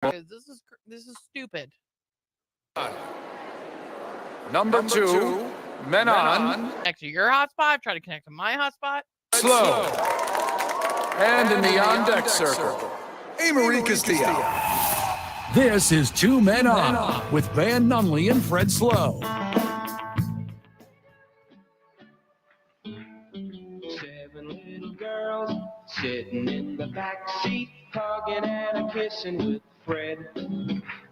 This is stupid. Number two, Men On. Connect to your hotspot. Try to connect to my hotspot. Slow. And in the on-deck circle, Amarie Castillo. This is Two Men On with Van Nunley and Fred Slow. 7 little girls sitting in the back seat, hugging and kissing with Fred.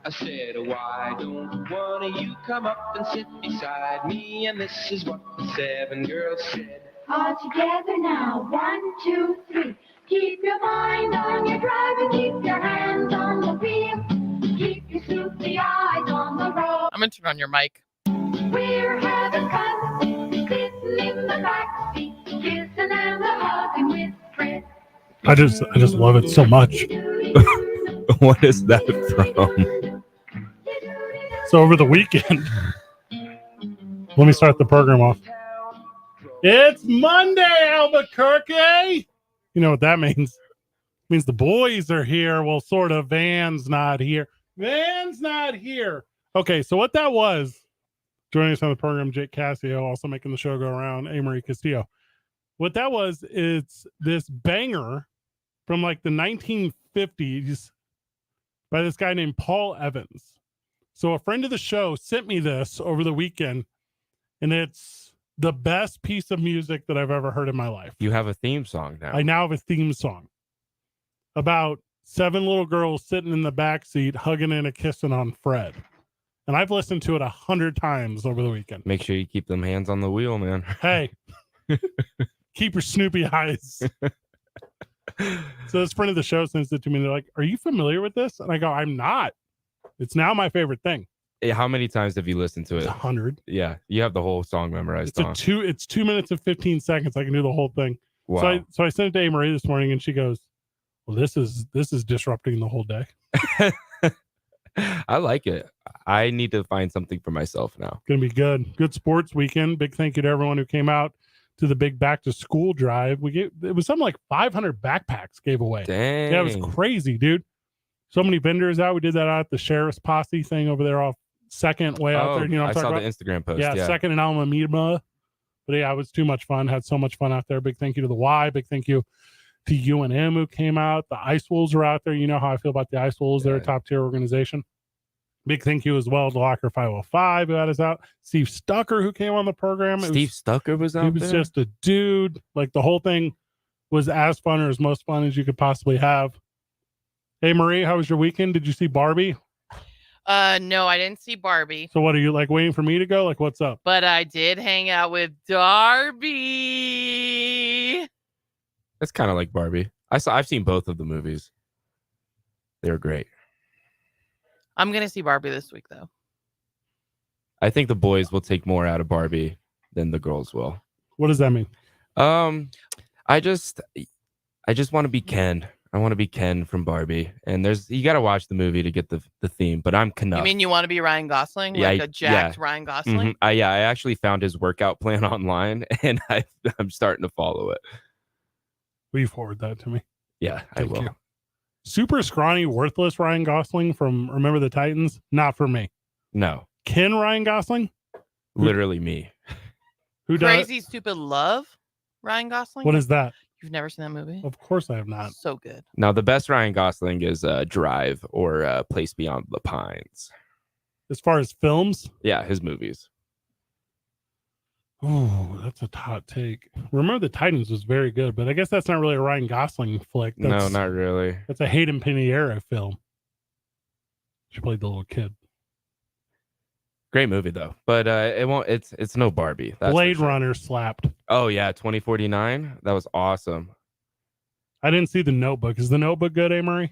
I said, why don't one of you come up and sit beside me? And this is what the 7 girls said. All together now, 1, 2, 3. Keep your mind on your driving, keep your hands on the wheel, keep your sleepy eyes on the road. I'm gonna turn on your mic. We're having fun, sitting in the back seat, kissing and hugging with Fred. I just love it so much. What is that from? So over the weekend, let me start the program off. It's Monday, Albuquerque. You know what that means? It means the boys are here. Well, sort of. Van's not here. Okay, so what that was, joining us on the program, Jake Casio, also making the show go around, Amarie Castillo. What that was, it's this banger from like the 1950s by this guy named Paul Evans. So a friend of the show sent me this over the weekend, and it's the best piece of music that I've ever heard in my life. You have a theme song now. I now have a theme song about 7 little girls sitting in the back seat, hugging and kissing on Fred. And I've listened to it 100 times over the weekend. Make sure you keep them hands on the wheel, man. Hey, keep your Snoopy eyes. So this friend of the show sends it to me. And they're like, are you familiar with this? And I go, I'm not. It's now my favorite thing. How many times have you listened to it? 100. Yeah, you have the whole song memorized. It's 2 minutes and 15 seconds. I can do the whole thing. Wow. So I sent it to Amarie this morning, and she goes, well, this is disrupting the whole day. I like it. I need to find something for myself now. Gonna be good. Good sports weekend. Big thank you to everyone who came out to the big back to school drive. It was something like 500 backpacks gave away. Dang. Yeah, it was crazy, dude. So many vendors out. We did that out at the Sheriff's Posse thing over there off Second way out there. You know what I'm talking about? I saw the Instagram post. Yeah, Second and Alameda. But yeah, it was too much fun. Had so much fun out there. Big thank you to the Y. Big thank you to UNM who came out. The Ice Wolves are out there. You know how I feel about the Ice Wolves. They're a top tier organization. Big thank you as well to Locker 505 who had us out. Steve Stucker who came on the program. Steve Stucker was out there? He was just a dude. Like the whole thing was as fun or as most fun as you could possibly have. Hey, Marie, how was your weekend? Did you see Barbie? No, I didn't see Barbie. So what are you like waiting for me to go? Like, what's up? But I did hang out with Darby. That's kind of like Barbie. I've seen both of the movies. They were great. I'm gonna see Barbie this week, though. I think the boys will take more out of Barbie than the girls will. What does that mean? I just want to be Ken. I want to be Ken from Barbie, and you got to watch the movie to get the theme. But I'm Knuff. You mean you want to be Ryan Gosling, like a jacked Ryan Gosling? Mm-hmm. I actually found his workout plan online, and I'm starting to follow it. Will you forward that to me? Yeah, I will. You. Super scrawny, worthless Ryan Gosling from Remember the Titans? Not for me. No. Ken Ryan Gosling? Literally me. Who Crazy Stupid Love? Ryan Gosling? What is that? You've never seen that movie? Of course I have not. So good. Now, the best Ryan Gosling is Drive or Place Beyond the Pines. As far as films? Yeah, his movies. Oh, that's a hot take. Remember the Titans was very good, but I guess that's not really a Ryan Gosling flick. No, not really. That's a Hayden Panettiere film. She played the little kid. Great movie though, but it's no Barbie. That's Blade Runner slapped. Oh yeah, 2049. That was awesome. I didn't see The Notebook. Is The Notebook good, Amarie?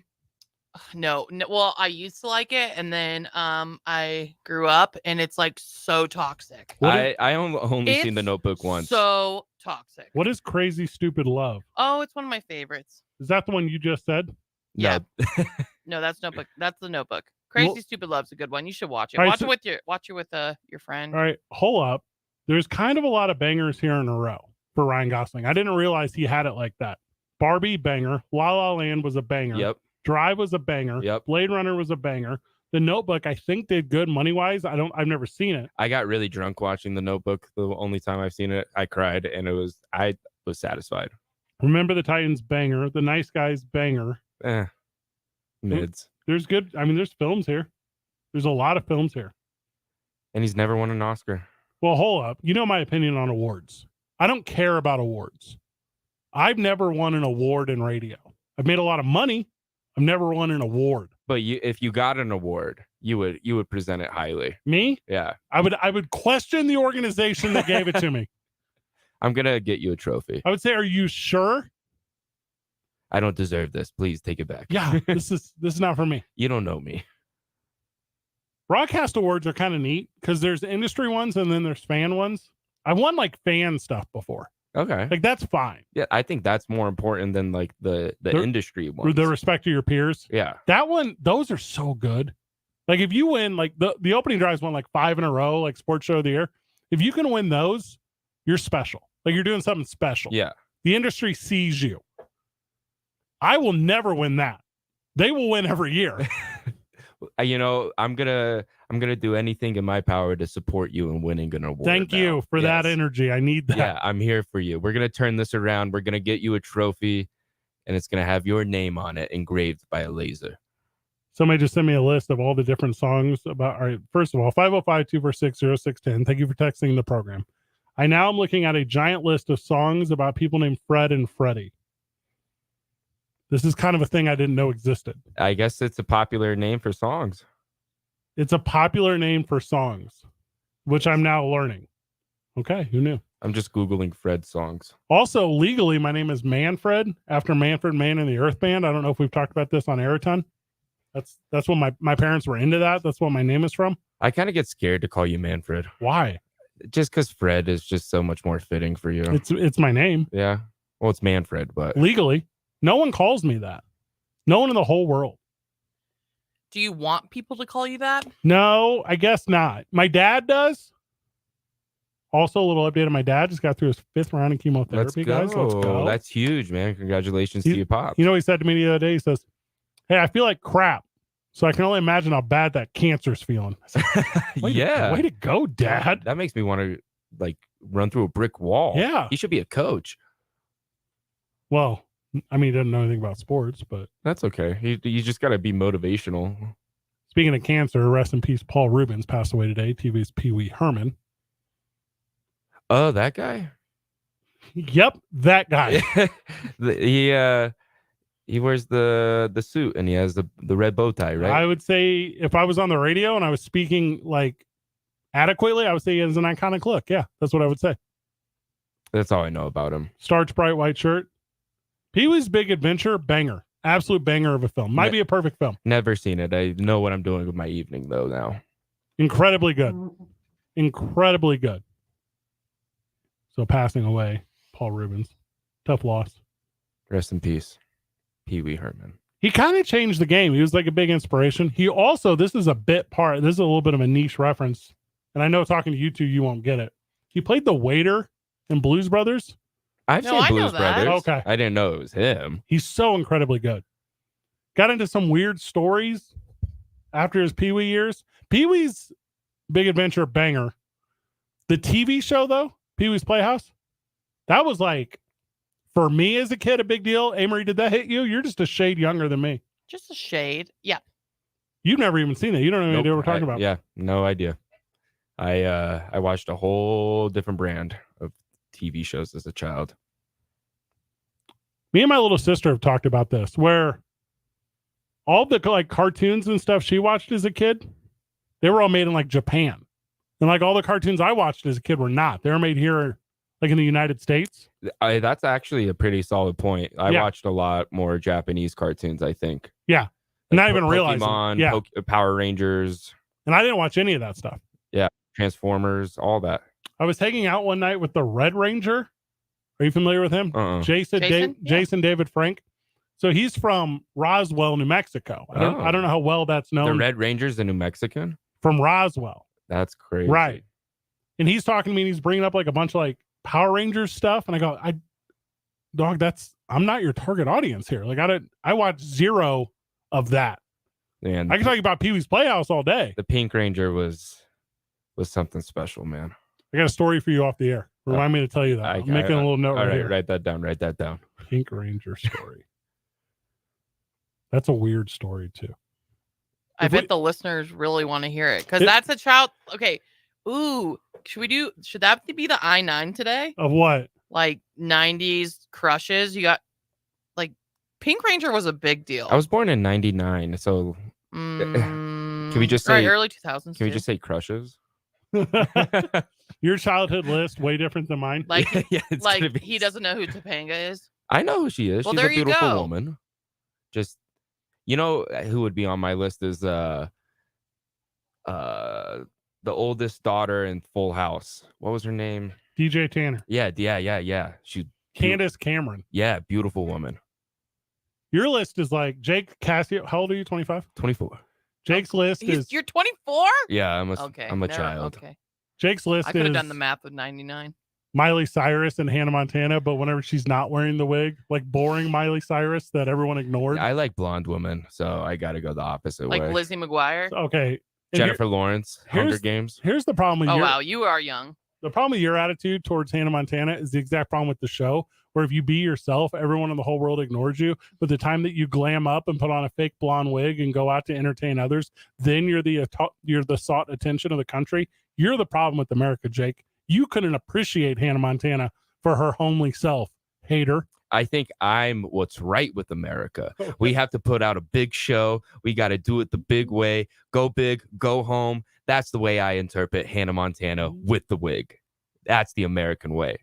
No. Well, I used to like it, and then I grew up, and it's like so toxic. I only seen The Notebook once. So toxic. What is Crazy Stupid Love? Oh, it's one of my favorites. Is that the one you just said? Yeah. No, that's Notebook. That's The Notebook. Crazy Stupid Love's a good one. You should watch it. Right, watch it with your friend. All right, hold up. There's kind of a lot of bangers here in a row for Ryan Gosling. I didn't realize he had it like that. Barbie, banger. La La Land was a banger. Yep. Drive was a banger. Yep. Blade Runner was a banger. The Notebook, I think, did good money wise. I've never seen it. I got really drunk watching The Notebook. The only time I've seen it, I cried, and I was satisfied. Remember the Titans banger. The Nice Guys banger. Mids. There's good. I mean, there's films here. There's a lot of films here. And he's never won an Oscar. Well, hold up. You know my opinion on awards. I don't care about awards. I've never won an award in radio. I've made a lot of money. I've never won an award. But if you got an award, you would present it highly. Me? Yeah. I would question the organization that gave it to me. I'm gonna get you a trophy. I would say, are you sure? I don't deserve this. Please take it back. Yeah, this is not for me. You don't know me. Broadcast awards are kind of neat because there's industry ones and then there's fan ones. I won like fan stuff before. Okay. Like that's fine. Yeah, I think that's more important than like the industry ones. The respect to your peers. Yeah. That one, those are so good. Like if you win, like the opening drives won like 5 in a row, like Sports Show of the Year. If you can win those, you're special. Like you're doing something special. Yeah. The industry sees you. I will never win that. They will win every year. I'm gonna do anything in my power to support you in winning an award. Thank you for that energy. I need that. Yeah, I'm here for you. We're gonna turn this around. We're gonna get you a trophy, and it's gonna have your name on it engraved by a laser. Somebody just sent me a list of all the different songs about. All right, first of all, 505-246-0610. Thank you for texting the program. I now am looking at a giant list of songs about people named Fred and Freddie. This is kind of a thing I didn't know existed. I guess it's a popular name for songs. It's a popular name for songs, which I'm now learning. Okay, who knew? I'm just Googling Fred songs. Also, legally, my name is Manfred, after Manfred Mann and the Earth Band. I don't know if we've talked about this on air a ton. That's when my parents were into that. That's what my name is from. I kind of get scared to call you Manfred. Why? Just because Fred is just so much more fitting for you. It's my name. Yeah. Well, it's Manfred, but legally, no one calls me that. No one in the whole world. Do you want people to call you that? No, I guess not. My dad does. Also, a little update on my dad. Just got through his 5th round of chemotherapy, guys. Let's go. That's huge, man. Congratulations to your pop. You know what he said to me the other day? He says, "Hey, I feel like crap. So I can only imagine how bad that cancer's feeling." Said, way to go, Dad. That makes me want to like run through a brick wall. Yeah. He should be a coach. Well, I mean, he doesn't know anything about sports, but that's okay. You just got to be motivational. Speaking of cancer, rest in peace, Paul Rubens passed away today. TV's Pee Wee Herman. Oh, that guy? Yep, that guy. He wears the suit and he has the red bow tie, right? I would say if I was on the radio and I was speaking like adequately, I would say he has an iconic look. Yeah, that's what I would say. That's all I know about him. Starch bright white shirt. Pee-wee's Big Adventure, banger. Absolute banger of a film. Might be a perfect film. Never seen it. I know what I'm doing with my evening though now. Incredibly good. Incredibly good. So passing away, Paul Rubens. Tough loss. Rest in peace, Pee Wee Herman. He kind of changed the game. He was like a big inspiration. He also, this is a little bit of a niche reference. And I know talking to you two, you won't get it. He played the waiter in Blues Brothers. I've seen Blues Brothers. Okay. I didn't know it was him. He's so incredibly good. Got into some weird stories after his Pee Wee years. Pee Wee's Big Adventure, banger. The TV show, though, Pee Wee's Playhouse, that was like, for me as a kid, a big deal. Amarie, did that hit you? You're just a shade younger than me. Just a shade. Yeah. You've never even seen it. You don't know any idea what we're talking about. Yeah, no idea. I watched a whole different brand of TV shows as a child. Me and my little sister have talked about this, where all the like cartoons and stuff she watched as a kid, they were all made in like Japan. And like all the cartoons I watched as a kid were not. They were made here, like in the United States. That's actually a pretty solid point. I watched a lot more Japanese cartoons, I think. Yeah. Like not even realizing. Pokemon, Yeah. Power Rangers. And I didn't watch any of that stuff. Yeah. Transformers, all that. I was hanging out one night with the Red Ranger. Are you familiar with him? Jason David Frank. So he's from Roswell, New Mexico. I don't know how well that's known. The Red Ranger's a New Mexican? From Roswell. That's crazy. Right. And he's talking to me and he's bringing up like a bunch of like Power Rangers stuff. And I go, I'm not your target audience here. Like I watched zero of that. And I can talk about Pee Wee's Playhouse all day. the Pink Ranger was something special, man. I got a story for you off the air. Remind me to tell you that. I'm making a little note all right here. Write that down. Write that down. Pink Ranger story. That's a weird story too. I bet the listeners really want to hear it because that's a child. Okay. Ooh, should that be the I-9 today? Of what? Like 90s crushes. You got like Pink Ranger was a big deal. I was born in 99, so can we just say early 2000s? Can we just say crushes? Your childhood list way different than mine. Like, yeah, he doesn't know who Topanga is. I know who she is. Well, She's there a you beautiful go. woman. Just who would be on my list is the oldest daughter in Full House. What was her name? DJ Tanner. Yeah. She Candace Cameron. Yeah, beautiful woman. Your list is like Jake Cassio. How old are you? 25? 24. Jake's list is. You're 24? Yeah, I'm a child. Okay. Jake's list I could have done the math with 99. Miley Cyrus and Hannah Montana, but whenever she's not wearing the wig, like boring Miley Cyrus that everyone ignored. I like blonde women, so I got to go the opposite way. Like Lizzie McGuire? Okay. Jennifer Lawrence, Hunger Games. Here's the problem with wow, you are young. The problem with your attitude towards Hannah Montana is the exact problem with the show, where if you be yourself, everyone in the whole world ignores you. But the time that you glam up and put on a fake blonde wig and go out to entertain others, then you're the sought attention of the country. You're the problem with America, Jake. You couldn't appreciate Hannah Montana for her homely self, hater. I think I'm what's right with America. We have to put out a big show. We got to do it the big way. Go big, go home. That's the way I interpret Hannah Montana with the wig. That's the American way.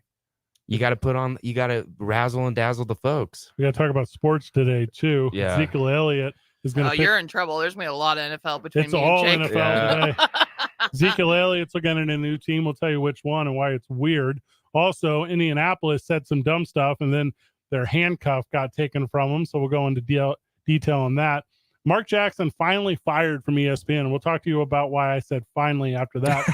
You got to razzle and dazzle the folks. We got to talk about sports today, too. Yeah. Ezekiel Elliott is going to. You're in trouble. There's going to be a lot of NFL between it's me all and Jake. NFL today. Ezekiel Elliott's looking at a new team. We'll tell you which one and why it's weird. Also, Indianapolis said some dumb stuff, and then their handcuff got taken from them. So we'll go into detail on that. Mark Jackson finally fired from ESPN. We'll talk to you about why I said finally after that.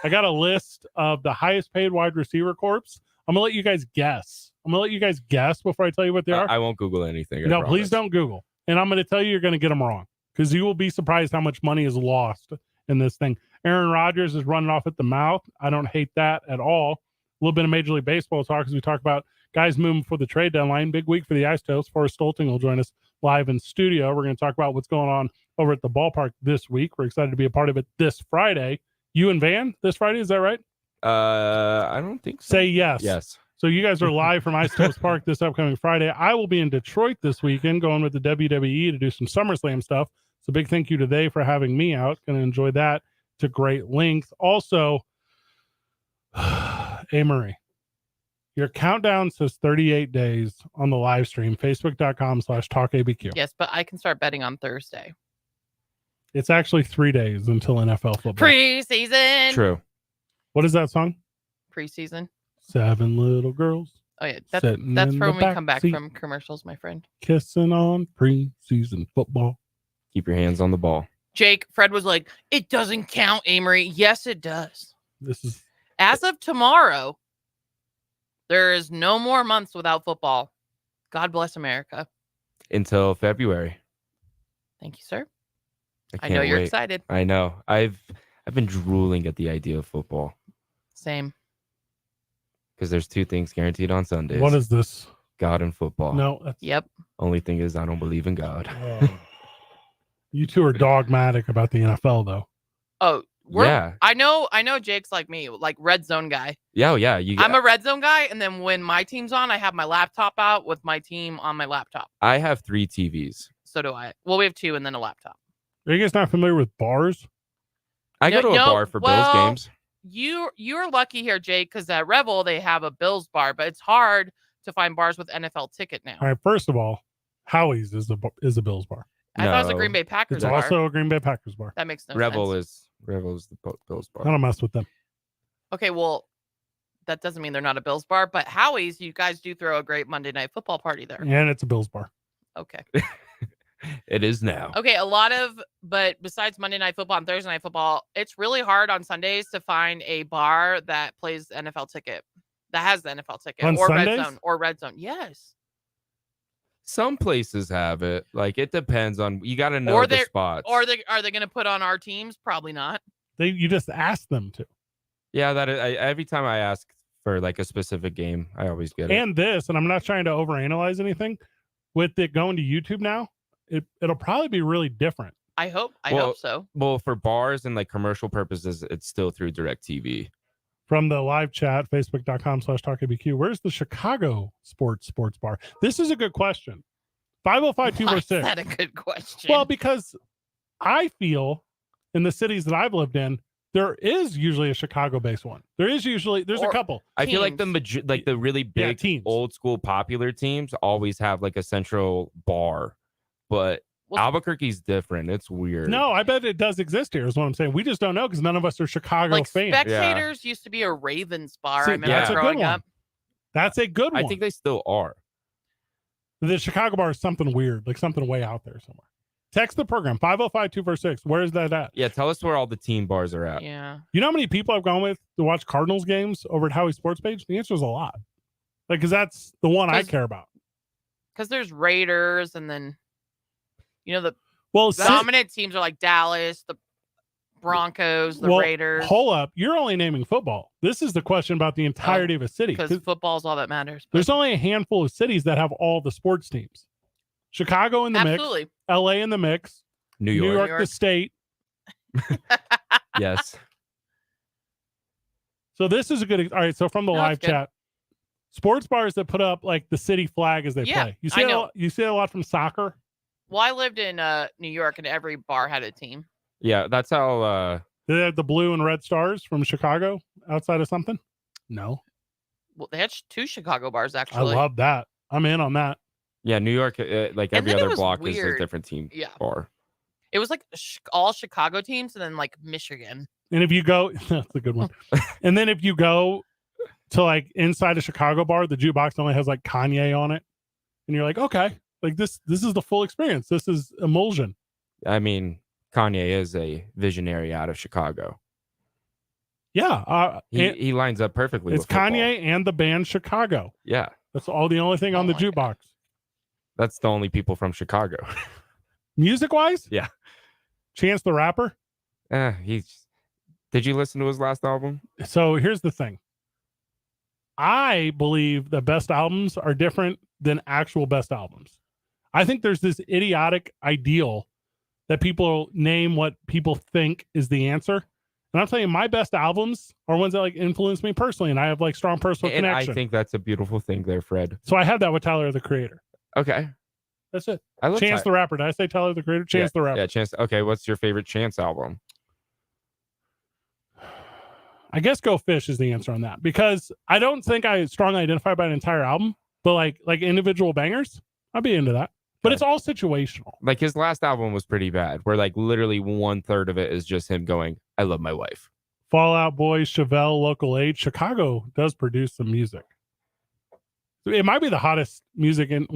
I got a list of the highest paid wide receiver corps. I'm going to let you guys guess before I tell you what they are. I won't Google anything. No, please don't Google. And I'm going to tell you, you're going to get them wrong because you will be surprised how much money is lost in this thing. Aaron Rodgers is running off at the mouth. I don't hate that at all. A little bit of Major League Baseball talk as we talk about guys moving for the trade deadline. Big week for the Ice Toast. Forrest Stolting will join us live in studio. We're going to talk about what's going on over at the ballpark this week. We're excited to be a part of it this Friday. You and Van this Friday, is that right? I don't think so. Say yes. Yes. So you guys are live from Ice Toast Park this upcoming Friday. I will be in Detroit this weekend going with the WWE to do some SummerSlam stuff. So big thank you to they for having me out. Going to enjoy that to great length. Also, Amarie, your countdown says 38 days on the live stream, facebook.com/talkabq. Yes, but I can start betting on Thursday. It's actually 3 days until NFL football. Preseason. True. What is that song? Preseason. 7 little girls. Oh, yeah. That's for when we come back from commercials, my friend. Kissing on preseason football. Keep your hands on the ball. Jake, Fred was like, it doesn't count, Amarie. Yes, it does. This is as of tomorrow. There is no more months without football. God bless America. Until February. Thank you, sir. I know you're excited. I know. I've been drooling at the idea of football. Same. Because there's two things guaranteed on Sundays. What is this? God and football. No. Yep. Only thing is I don't believe in God. You two are dogmatic about the NFL, though. Oh, yeah. I know Jake's like me, like red zone guy. Yeah, yeah. I'm a red zone guy, and then when my team's on, I have my laptop out with my team on my laptop. I have 3 TVs. So do I. Well, we have 2 and then a laptop. Are you guys not familiar with bars? I go to a bar for Bills games. You're lucky here, Jake, because at Revel they have a Bills bar, but it's hard to find bars with NFL ticket now. All right, first of all, Howie's is a Bills bar. I thought it was a Green Bay Packers bar. It's also a Green Bay Packers bar. That makes no Revel sense. Revel is the Bills bar. I don't mess with them. Okay, well, that doesn't mean they're not a Bills bar, but Howie's, you guys do throw a great Monday night football party there. And it's a Bills bar. Okay. It is now. Okay, but besides Monday night football and Thursday night football, it's really hard on Sundays to find a bar that plays the NFL ticket, that has the NFL ticket on or Sundays? Red Zone or Red Zone. Yes. Some places have it. Like it depends on you got to know the spots. Or are they going to put on our teams? Probably not. You just ask them to. Yeah, that is, every time I ask for like a specific game, I always get it. And I'm not trying to overanalyze anything. With it going to YouTube now, it'll probably be really different. I hope so. Well, for bars and like commercial purposes, it's still through DirecTV. From the live chat, facebook.com/talkabq. Where's the Chicago sports bar? This is a good question. 505-246. Why is that a good question? Well, because I feel in the cities that I've lived in, there is usually a Chicago-based one. There's a couple. I feel like the really big teams. old school popular teams always have like a central bar, but Albuquerque's different. It's weird. No, I bet it does exist here is what I'm saying. We just don't know because none of us are Chicago fans. Spectators used to be a Ravens bar. See, I remember growing up. That's a good one. I think they still are. The Chicago bar is something weird, like something way out there somewhere. Text the program, 505-246. Where is that at? Yeah, tell us where all the team bars are at. Yeah. You know how many people I've gone with to watch Cardinals games over at Howie's Sports page? The answer is a lot. Like, because that's the one I care about. Because there's Raiders, and then, the Well, dominant teams are like Dallas, the Broncos, the Raiders. Hold up. You're only naming football. This is the question about the entirety of a city. Because football is all that matters. There's only a handful of cities that have all the sports teams. Chicago in the mix. LA in the mix. New York the state. Yes. So this is a good. All right. So from the live chat, sports bars that put up like the city flag as they play. You see a lot from soccer. Well, I lived in New York, and every bar had a team. Yeah, that's how. Did they have the blue and red stars from Chicago outside of something? No. Well, they had 2 Chicago bars actually. I love that. I'm in on that. Yeah, New York, like every other block is a different team bar. It was like all Chicago teams, and then like Michigan. And if you go, that's a good one. And then if you go to like inside a Chicago bar, the jukebox only has like Kanye on it, and you're like, okay, like this is the full experience. This is emulsion. I mean, Kanye is a visionary out of Chicago. Yeah, he lines up perfectly. It's with Kanye and the band Chicago. Yeah, that's the only thing on the jukebox. That's the only people from Chicago. Music wise? Yeah. Chance the Rapper? Did you listen to his last album? So here's the thing. I believe that best albums are different than actual best albums. I think there's this idiotic ideal that people name what people think is the answer. And I'm telling you, my best albums are ones that like influence me personally, and I have like strong personal connection. I think that's a beautiful thing there, Fred. So I had that with Tyler, the Creator. Okay. That's it. Chance the Rapper. Did I say Tyler, the Creator? Chance the Rapper. Yeah, Chance. Okay, what's your favorite Chance album? I guess Go Fish is the answer on that, because I don't think I strongly identify by an entire album, but like individual bangers, I'd be into that. But it's all situational. Like his last album was pretty bad, where like literally 1/3 of it is just him going, I love my wife. Fall Out Boy, Chevelle, Local Age. Chicago does produce some music. It might be the hottest music in,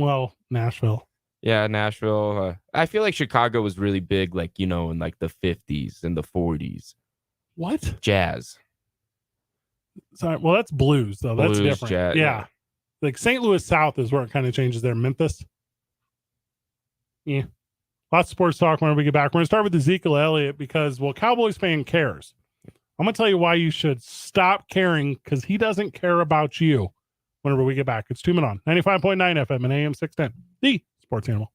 Nashville. Yeah, Nashville. I feel like Chicago was really big, like, in like the 50s and the 40s. What? Jazz. Sorry, well, that's blues, though. That's different. Jazz, yeah. Like St. Louis South is where it kind of changes there. Memphis. Yeah. Lots of sports talk whenever we get back. We're going to start with Ezekiel Elliott because, Cowboys fan cares. I'm going to tell you why you should stop caring, because he doesn't care about you. Whenever we get back, it's 2 Men On 95.9 FM and AM 610, the Sports Animal.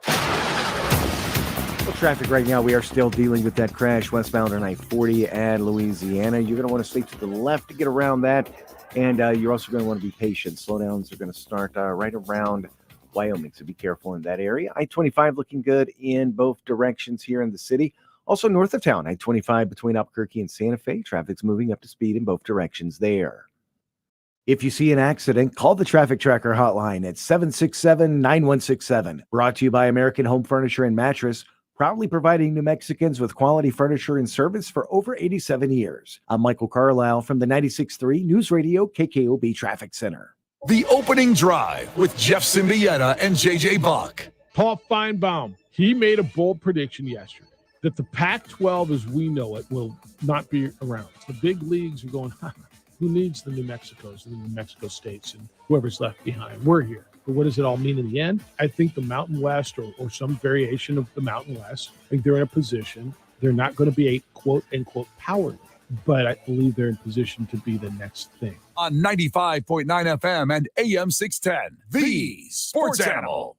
Well, traffic right now, we are still dealing with that crash westbound on I-40 and Louisiana. You're going to want to stay to the left to get around that, and you're also going to want to be patient. Slowdowns are going to start right around Wyoming, so be careful in that area. I-25 looking good in both directions here in the city. Also north of town, I-25 between Albuquerque and Santa Fe. Traffic's moving up to speed in both directions there. If you see an accident, call the Traffic Tracker hotline at 767-9167. Brought to you by American Home Furniture and Mattress, proudly providing New Mexicans with quality furniture and service for over 87 years. I'm Michael Carlisle from the 96.3 News Radio KKOB Traffic Center. The opening drive with Jeff Symbieta and JJ Buck. Paul Feinbaum, he made a bold prediction yesterday that the Pac-12 as we know it will not be around. The big leagues are going, who needs the New Mexicos and the New Mexico states and whoever's left behind? We're here. But what does it all mean in the end? I think the Mountain West or some variation of the Mountain West, I think they're in a position. They're not going to be a quote-unquote power league, but I believe they're in position to be the next thing. On 95.9 FM and AM 610, the Sports Animal.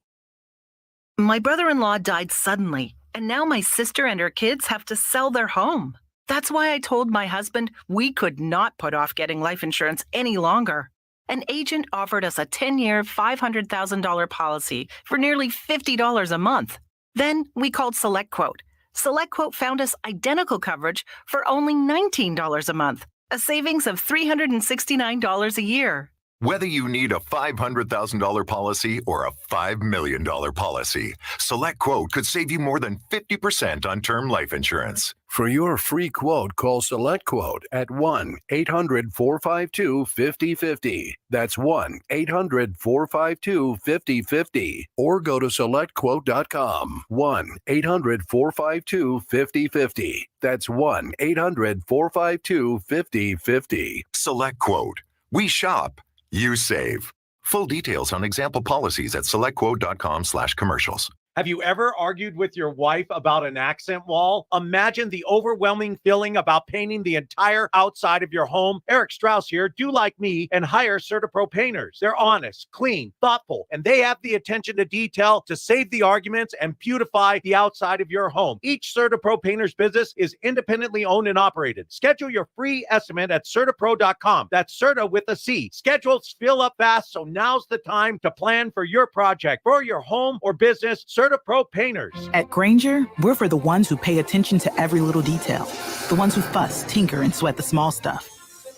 My brother-in-law died suddenly, and now my sister and her kids have to sell their home. That's why I told my husband we could not put off getting life insurance any longer. An agent offered us a 10-year, $500,000 policy for nearly $50 a month. Then we called SelectQuote. SelectQuote found us identical coverage for only $19 a month, a savings of $369 a year. Whether you need a $500,000 policy or a $5 million policy, SelectQuote could save you more than 50% on term life insurance. For your free quote, call SelectQuote at 1-800-452-5050. That's 1-800-452-5050. Or go to SelectQuote.com. 1-800-452-5050. That's 1-800-452-5050. SelectQuote. We shop. You save. Full details on example policies at selectquote.com/commercials. Have you ever argued with your wife about an accent wall? Imagine the overwhelming feeling about painting the entire outside of your home. Eric Strauss here. Do like me and hire CertaPro painters. They're honest, clean, thoughtful, and they have the attention to detail to save the arguments and beautify the outside of your home. Each CertaPro painter's business is independently owned and operated. Schedule your free estimate at CertaPro.com. That's Certa with a C. Schedules fill up fast, so now's the time to plan for your project, for your home or business. CertaPro painters. At Grainger, we're for the ones who pay attention to every little detail. The ones who fuss, tinker, and sweat the small stuff.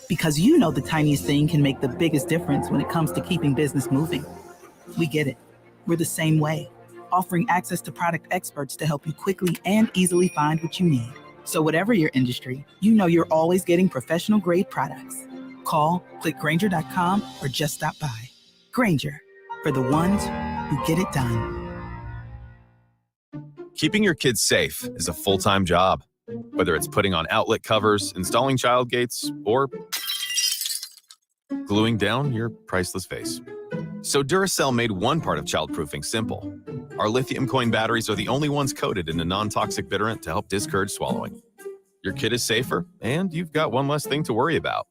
Because you know the tiniest thing can make the biggest difference when it comes to keeping business moving. We get it. We're the same way, offering access to product experts to help you quickly and easily find what you need. So whatever your industry, you know you're always getting professional grade products. Call, click Grainger.com, or just stop by. Grainger, for the ones who get it done. Keeping your kids safe is a full-time job. Whether it's putting on outlet covers, installing child gates, or gluing down your priceless vase. So Duracell made one part of childproofing simple. Our lithium coin batteries are the only ones coated in a non-toxic bitterant to help discourage swallowing. Your kid is safer, and you've got one less thing to worry about.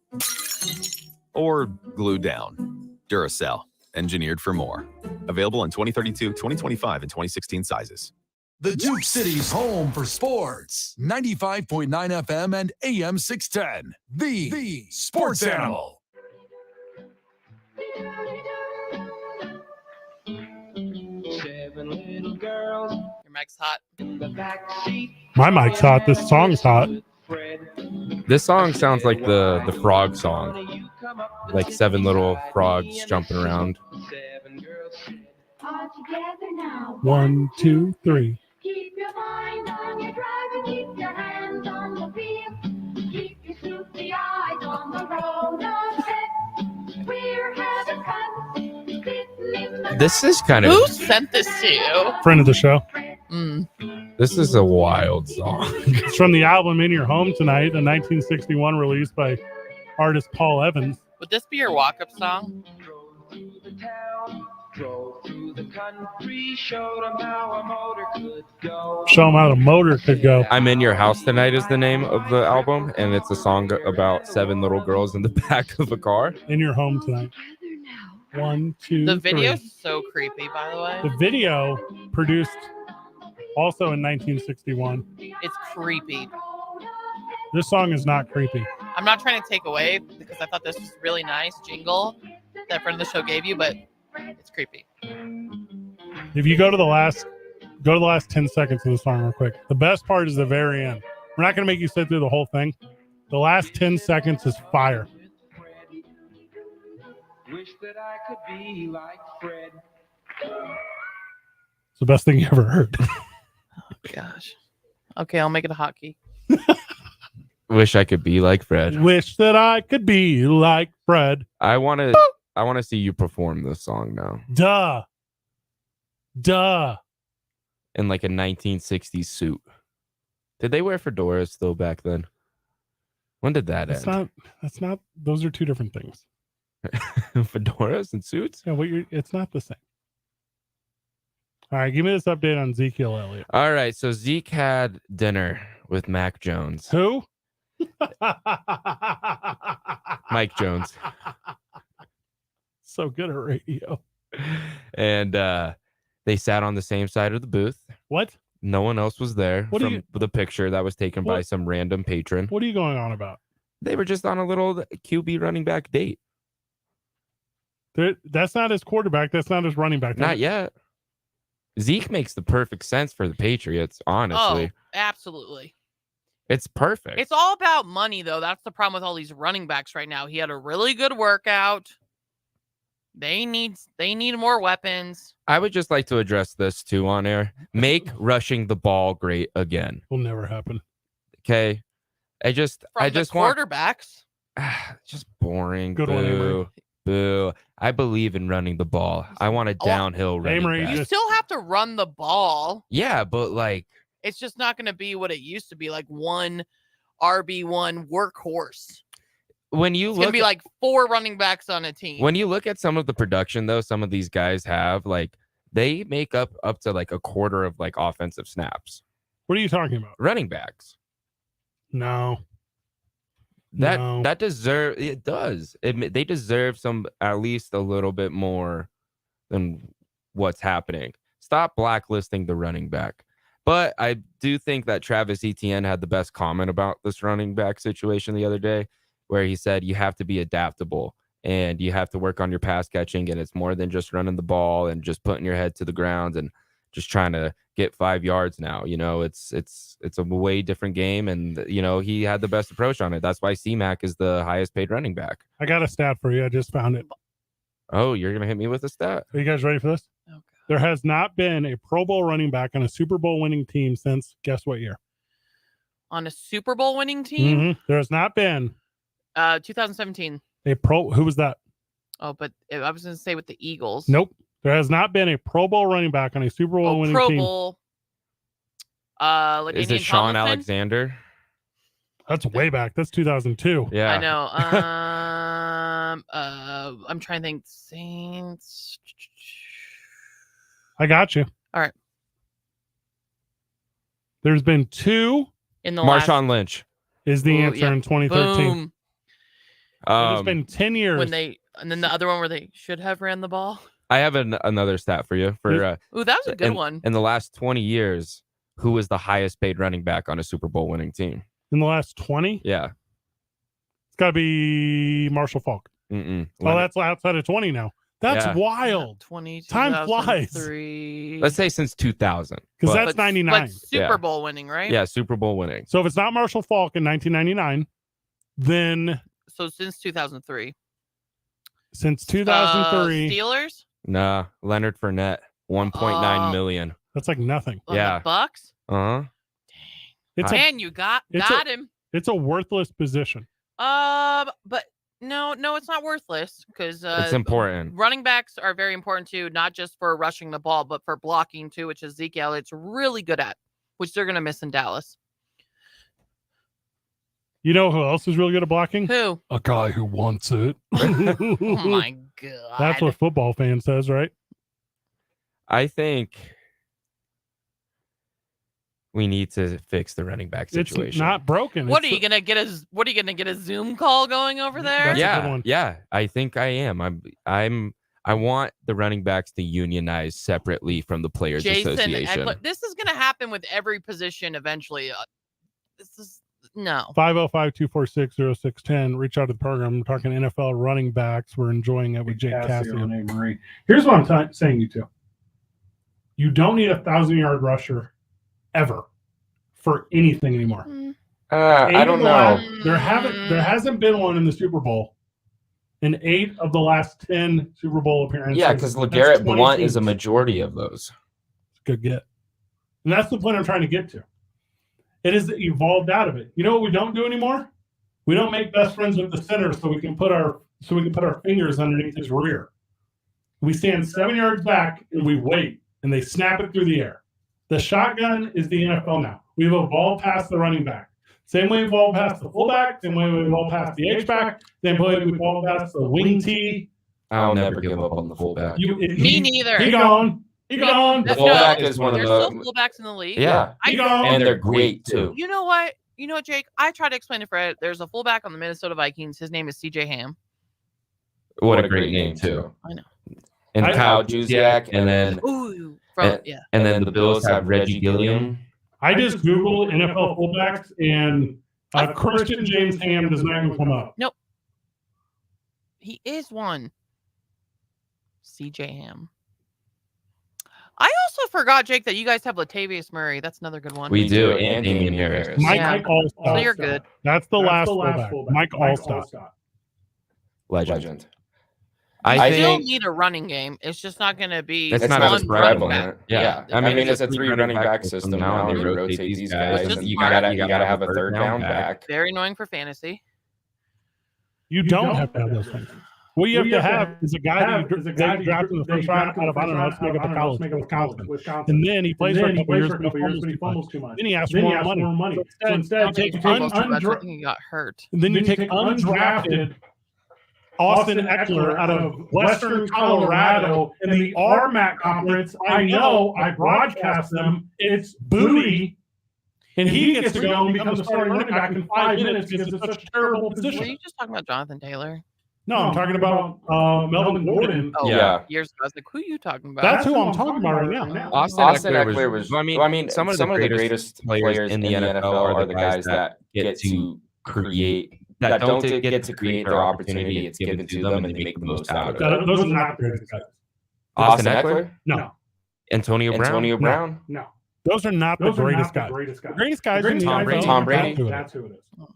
Or glue down. Duracell, engineered for more. Available in 2032, 2025, and 2016 sizes. The Duke City's home for sports. 95.9 FM and AM 610. The Sports Animal. Seven little girls. Your mic's hot. In the back seat. My mic's hot. This song's hot. This song sounds like the frog song. Like 7 little frogs jumping around. All together now. 1, 2, 3. Keep your mind on your driving, keep your hands on the wheel, keep your sleepy eyes on the road ahead. We're having fun, sitting in the This is kind of... Who sent this to you? Friend of the show. This is a wild song. It's from the album In Your Home Tonight, a 1961 release by artist Paul Evans. Would this be your walk-up song? Drove through the country, showed them how a motor could go. Show them how the motor could go. I'm In Your House Tonight is the name of the album, and it's a song about 7 little girls in the back of a car. In Your Home Tonight. 1, 2, The video's 3. so creepy, by the way. The video, produced also in 1961. It's creepy. This song is not creepy. I'm not trying to take away because I thought this was really nice jingle that friend of the show gave you, but it's creepy. If you go to the last 10 seconds of the song real quick. The best part is the very end. We're not going to make you sit through the whole thing. The last 10 seconds is fire. Wish that I could be like Fred. It's the best thing you ever heard. Oh, gosh. Okay, I'll make it a hotkey. Wish I could be like Fred. Wish that I could be like Fred. I want to see you perform this song now. Duh. In like a 1960s suit. Did they wear fedoras still back then? When did that end? That's not, those are two different things. Fedoras and suits. Yeah, it's not the same. All right, give me this update on Ezekiel Elliott. All right, so Zeke had dinner with Mac Jones. Who? Mike Jones. So good at radio. And they sat on the same side of the booth. What? No one else was there from the picture that was taken by some random patron. What are you going on about? They were just on a little QB running back date. That's not his quarterback. That's not his running back. Not yet. Zeke makes the perfect sense for the Patriots, honestly. Oh, absolutely. It's perfect. It's all about money, though. That's the problem with all these running backs right now. He had a really good workout. They need more weapons. I would just like to address this too on air. Make rushing the ball great again. Will never happen. Okay. I just want quarterbacks. Just boring. Good Boo. one, Amarie. Boo. I believe in running the ball. I want a downhill running back. You still have to run the ball. Yeah, but like it's just not going to be what it used to be, like one RB1 workhorse. When you it's look going to be like 4 running backs on a team. When you look at some of the production, though, some of these guys have like they make up to like a quarter of like offensive snaps. What are you talking about? Running backs. No. That deserve it does. They deserve some at least a little bit more than what's happening. Stop blacklisting the running back. But I do think that Travis Etienne had the best comment about this running back situation the other day, where he said you have to be adaptable and you have to work on your pass catching, and it's more than just running the ball and just putting your head to the ground and just trying to get 5 yards now. You know, it's a way different game, and you know, he had the best approach on it. That's why C-Mac is the highest paid running back. I got a stat for you. I just found it. Oh, you're gonna hit me with a stat? Are you guys ready for this? Okay. There has not been a Pro Bowl running back on a Super Bowl winning team since guess what year? On a Super Bowl winning team? Mm-hmm. There has not been 2017. Who was that? Oh, but I was going to say with the Eagles. Nope. There has not been a Pro Bowl running back on a Super Bowl winning Pro team. Bowl. Is it Sean Alexander? That's way back. That's 2002. Yeah. I know. I'm trying to think. Saints. I got you. All right. There's been 2. In the Marshawn Lynch is the answer in 2013. Boom. It's been 10 years. And then the other one where they should have ran the ball. I have another stat for you. For ooh, that was a good one. In the last 20 years, who was the highest paid running back on a Super Bowl winning team? In the last 20? Yeah. It's got to be Marshall Faulk. Mm-mm. Oh, that's outside of 20 now. That's wild. 20, Time flies. Let's say since 2000. Because that's 99. But Super Bowl winning, right? Yeah, Super Bowl winning. So if it's not Marshall Faulk in 1999, then... So since 2003. Since 2003. Steelers? Nah, Leonard Fournette, 1.9 million. That's like nothing. The Bucks? Uh-huh. Man, you got him. It's a worthless position. But no, it's not worthless because it's important. Running backs are very important too, not just for rushing the ball, but for blocking too, which is Zeke Elliott's really good at, which they're gonna miss in Dallas. You know who else is really good at blocking? Who? A guy who wants it. Oh my god. That's what football fan says, right? I think we need to fix the running back situation. It's not broken. What are you gonna get a Zoom call going over there? Yeah. I think I am. I want the running backs to unionize separately from the Players Association. This is gonna happen with every position eventually. This is no. 505-246-0610. Reach out to the program. We're talking NFL running backs. We're enjoying it with Jake Cassio and Amarie. Here's what I'm saying, you two. You don't need a 1,000-yard rusher ever for anything anymore. I don't know. There hasn't been one in the Super Bowl in 8 of the last 10 Super Bowl appearances. Yeah, because LeGarrette Blount is a majority of those. Good get. And that's the point I'm trying to get to. It has evolved out of it. You know what we don't do anymore? We don't make best friends with the center so we can put our fingers underneath his rear. We stand 7 yards back and we wait, and they snap it through the air. The shotgun is the NFL now. We've evolved past the running back. Same way we've all passed the fullback. Same way we've all passed the H-back. Same way we've all passed the wing T. I'll never give up on the fullback. Me neither. He gone. He gone. The fullback is one of There's the still fullbacks in the league. Yeah, and they're great too. You know what? Jake? I tried to explain to Fred. There's a fullback on the Minnesota Vikings. His name is CJ Ham. What a great name too. I know. And Kyle Juszczyk, and then and then the Bills have Reggie Gilliam. I just Googled NFL fullbacks and Christian James Ham does not even come up. Nope. He is one. CJ Ham. I also forgot, Jake, that you guys have Latavius Murray. That's another good one. We do, and Damian Harris. Mike Allstott. So you're good. That's the last fullback. Mike Allstott. Legend. I still need a running game. It's just not going to be. It's not as prevalent. Yeah. I mean, it's a 3 running back system now. They rotate these guys. And you gotta have a third down back. Very annoying for fantasy. You don't have to have those things. What you have to have is a guy who drafted in the first round out of, I don't know, let's make up a college, Wisconsin. And then he plays for a couple years, but he fumbles too much. Then he asks for more money. So instead, you take he got hurt. Then you take undrafted Austin Eckler out of Western Colorado in the RMAC conference. I know, I broadcast them. It's booty. And he gets to go and become the starting running back in 5 minutes because it's such a terrible position. Are you just talking about Jonathan Taylor? No, I'm talking about Melvin Gordon. Oh, yeah. Years ago, I was like, who are you talking about? That's who I'm talking about right now. Austin Eckler was I mean, some of the greatest players in the NFL are the guys that get to create, that don't get to create their opportunity. It's given to them, and they make the most out of it. Those are not the greatest guys. Austin Eckler? No. Antonio Brown? No. Those are not the greatest guys. The greatest guys in the NFL. Tom Brady? That's who it is. Oh, my God.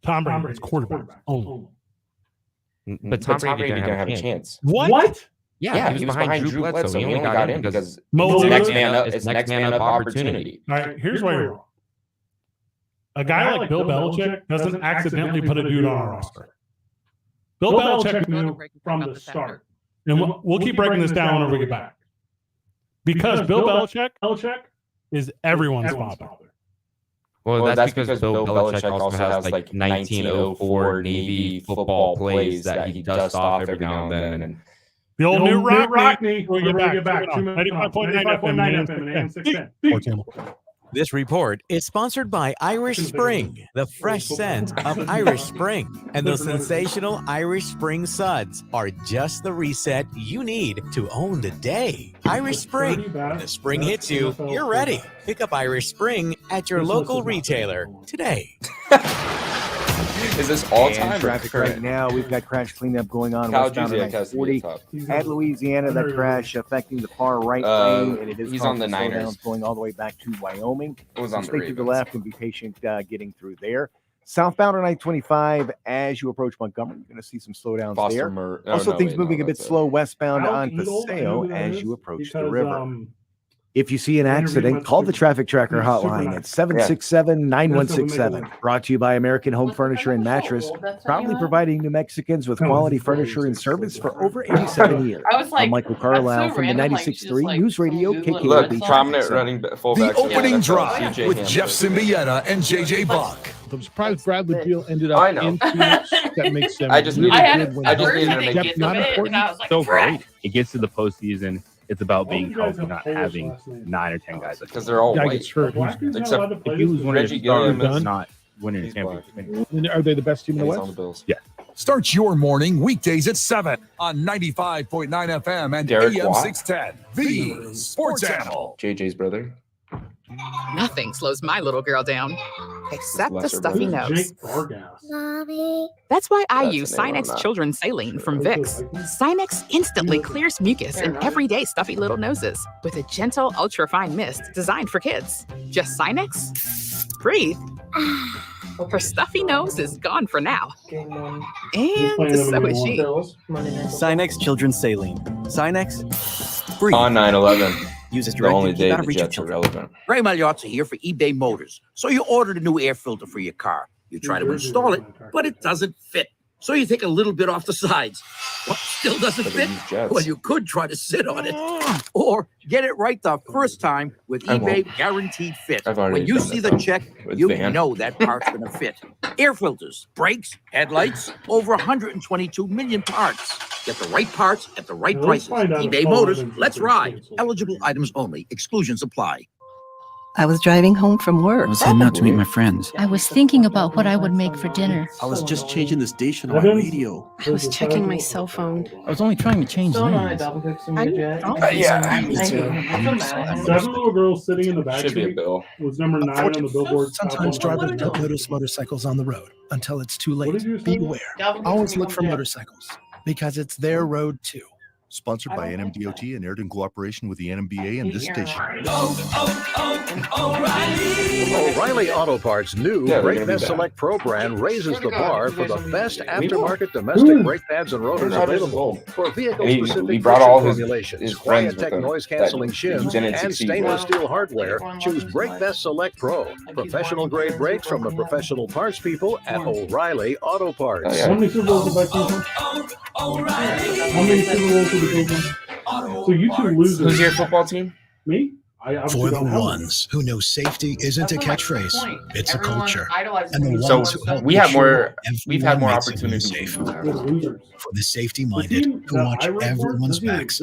Tom Brady is quarterback only. But Tom Brady didn't have a chance. What? Yeah, he was behind Drew Bledsoe. He only got in because it's next man up opportunity. All right, here's why you're wrong. A guy like Bill Belichick doesn't accidentally put a dude on a roster. Bill Belichick knew from the start. And we'll keep breaking this down whenever we get back. Because Bill Belichick is everyone's father. Well, that's because Bill Belichick also has like 1904 Navy football plays that he dusts off every now and then. And the old New Rockney. We'll get back. 95.9 FM and AM 610. This report is sponsored by Irish Spring, the fresh scent of Irish Spring. And those sensational Irish Spring suds are just the reset you need to own the day. Irish Spring. When the spring hits you, you're ready. Pick up Irish Spring at your local retailer today. Is this all time traffic right now? We've got crash cleanup going on westbound on 40 at Louisiana. That crash affecting the far right lane, and it is he's on the Niners going all the way back to Wyoming. It was on the Stay to the left and be patient getting through there. Southbound on I-25 as you approach Montgomery, you're going to see some slowdowns there. Things moving a bit slow westbound on Paseo as you approach the river. If you see an accident, call the Traffic Tracker hotline at 767-9167. Brought to you by American Home Furniture and Mattress, proudly providing New Mexicans with quality furniture and service for over 87 years. I'm Michael Carlisle from the 96.3 News Radio KKLB. Look, prominent running fullback. The opening drive with Jeff Symbieta and JJ Buck. I'm surprised Bradley Beal ended up in Phoenix. That makes sense. I just needed to make it so great. It gets to the postseason. It's about being healthy, not having 9 or 10 guys. Because they're all white. Hurt. Except if you lose one of your starters, not winning a championship. Are they the best team in the West? Yeah. Start your morning weekdays at 7 on 95.9 FM and AM 610. The Sports Animal. JJ's brother. Nothing slows my little girl down, except the stuffy nose. Mommy. That's why I use Sinex Children's Saline from Vicks. Sinex instantly clears mucus in everyday stuffy little noses with a gentle, ultra-fine mist designed for kids. Just Sinex? Breathe. Her stuffy nose is gone for now. And so is she. Sinex Children's Saline. Sinex, breathe. On 9/11. Use as the only directed. day the Jets are relevant. Ray Magliozzi here for eBay Motors. So you ordered a new air filter for your car. You try to install it, but it doesn't fit. So you take a little bit off the sides. What still doesn't fit? Well, you could try to sit on it. Or get it right the first time with eBay Guaranteed Fit. When you see the check, you know that part's going to fit. Air filters, brakes, headlights, over 122 million parts. Get the right parts at the right prices. eBay Motors, let's ride. Eligible items only. Exclusions apply. I was driving home from work. I was heading out to meet my friends. I was thinking about what I would make for dinner. I was just changing the station on my radio. I was checking my cell phone. I was only trying to change lanes. Seven little girls sitting in the back seat was number 9 on the Billboard. Sometimes drivers don't notice motorcycles on the road until it's too late. Beware. Always look for motorcycles because it's their road too. Sponsored by NMDOT and aired in cooperation with the NMBA and this station. O'Reilly Auto Parts' new Brake Best Select Pro brand raises the bar for the best aftermarket domestic brake pads and rotors available for vehicle-specific formulations, Quiet-Tech noise-canceling shims, and stainless steel hardware. Choose Brake Best Select Pro, professional-grade brakes from the professional parts people at O'Reilly Auto Parts. How many Super Bowls have How many Super Bowls have the big one? So you two losers. Who's your football team? Me? For the ones who know safety isn't a catchphrase, it's a culture. And the ones who help we have more. we've had more opportunities safe. For the safety-minded who watch everyone's backs,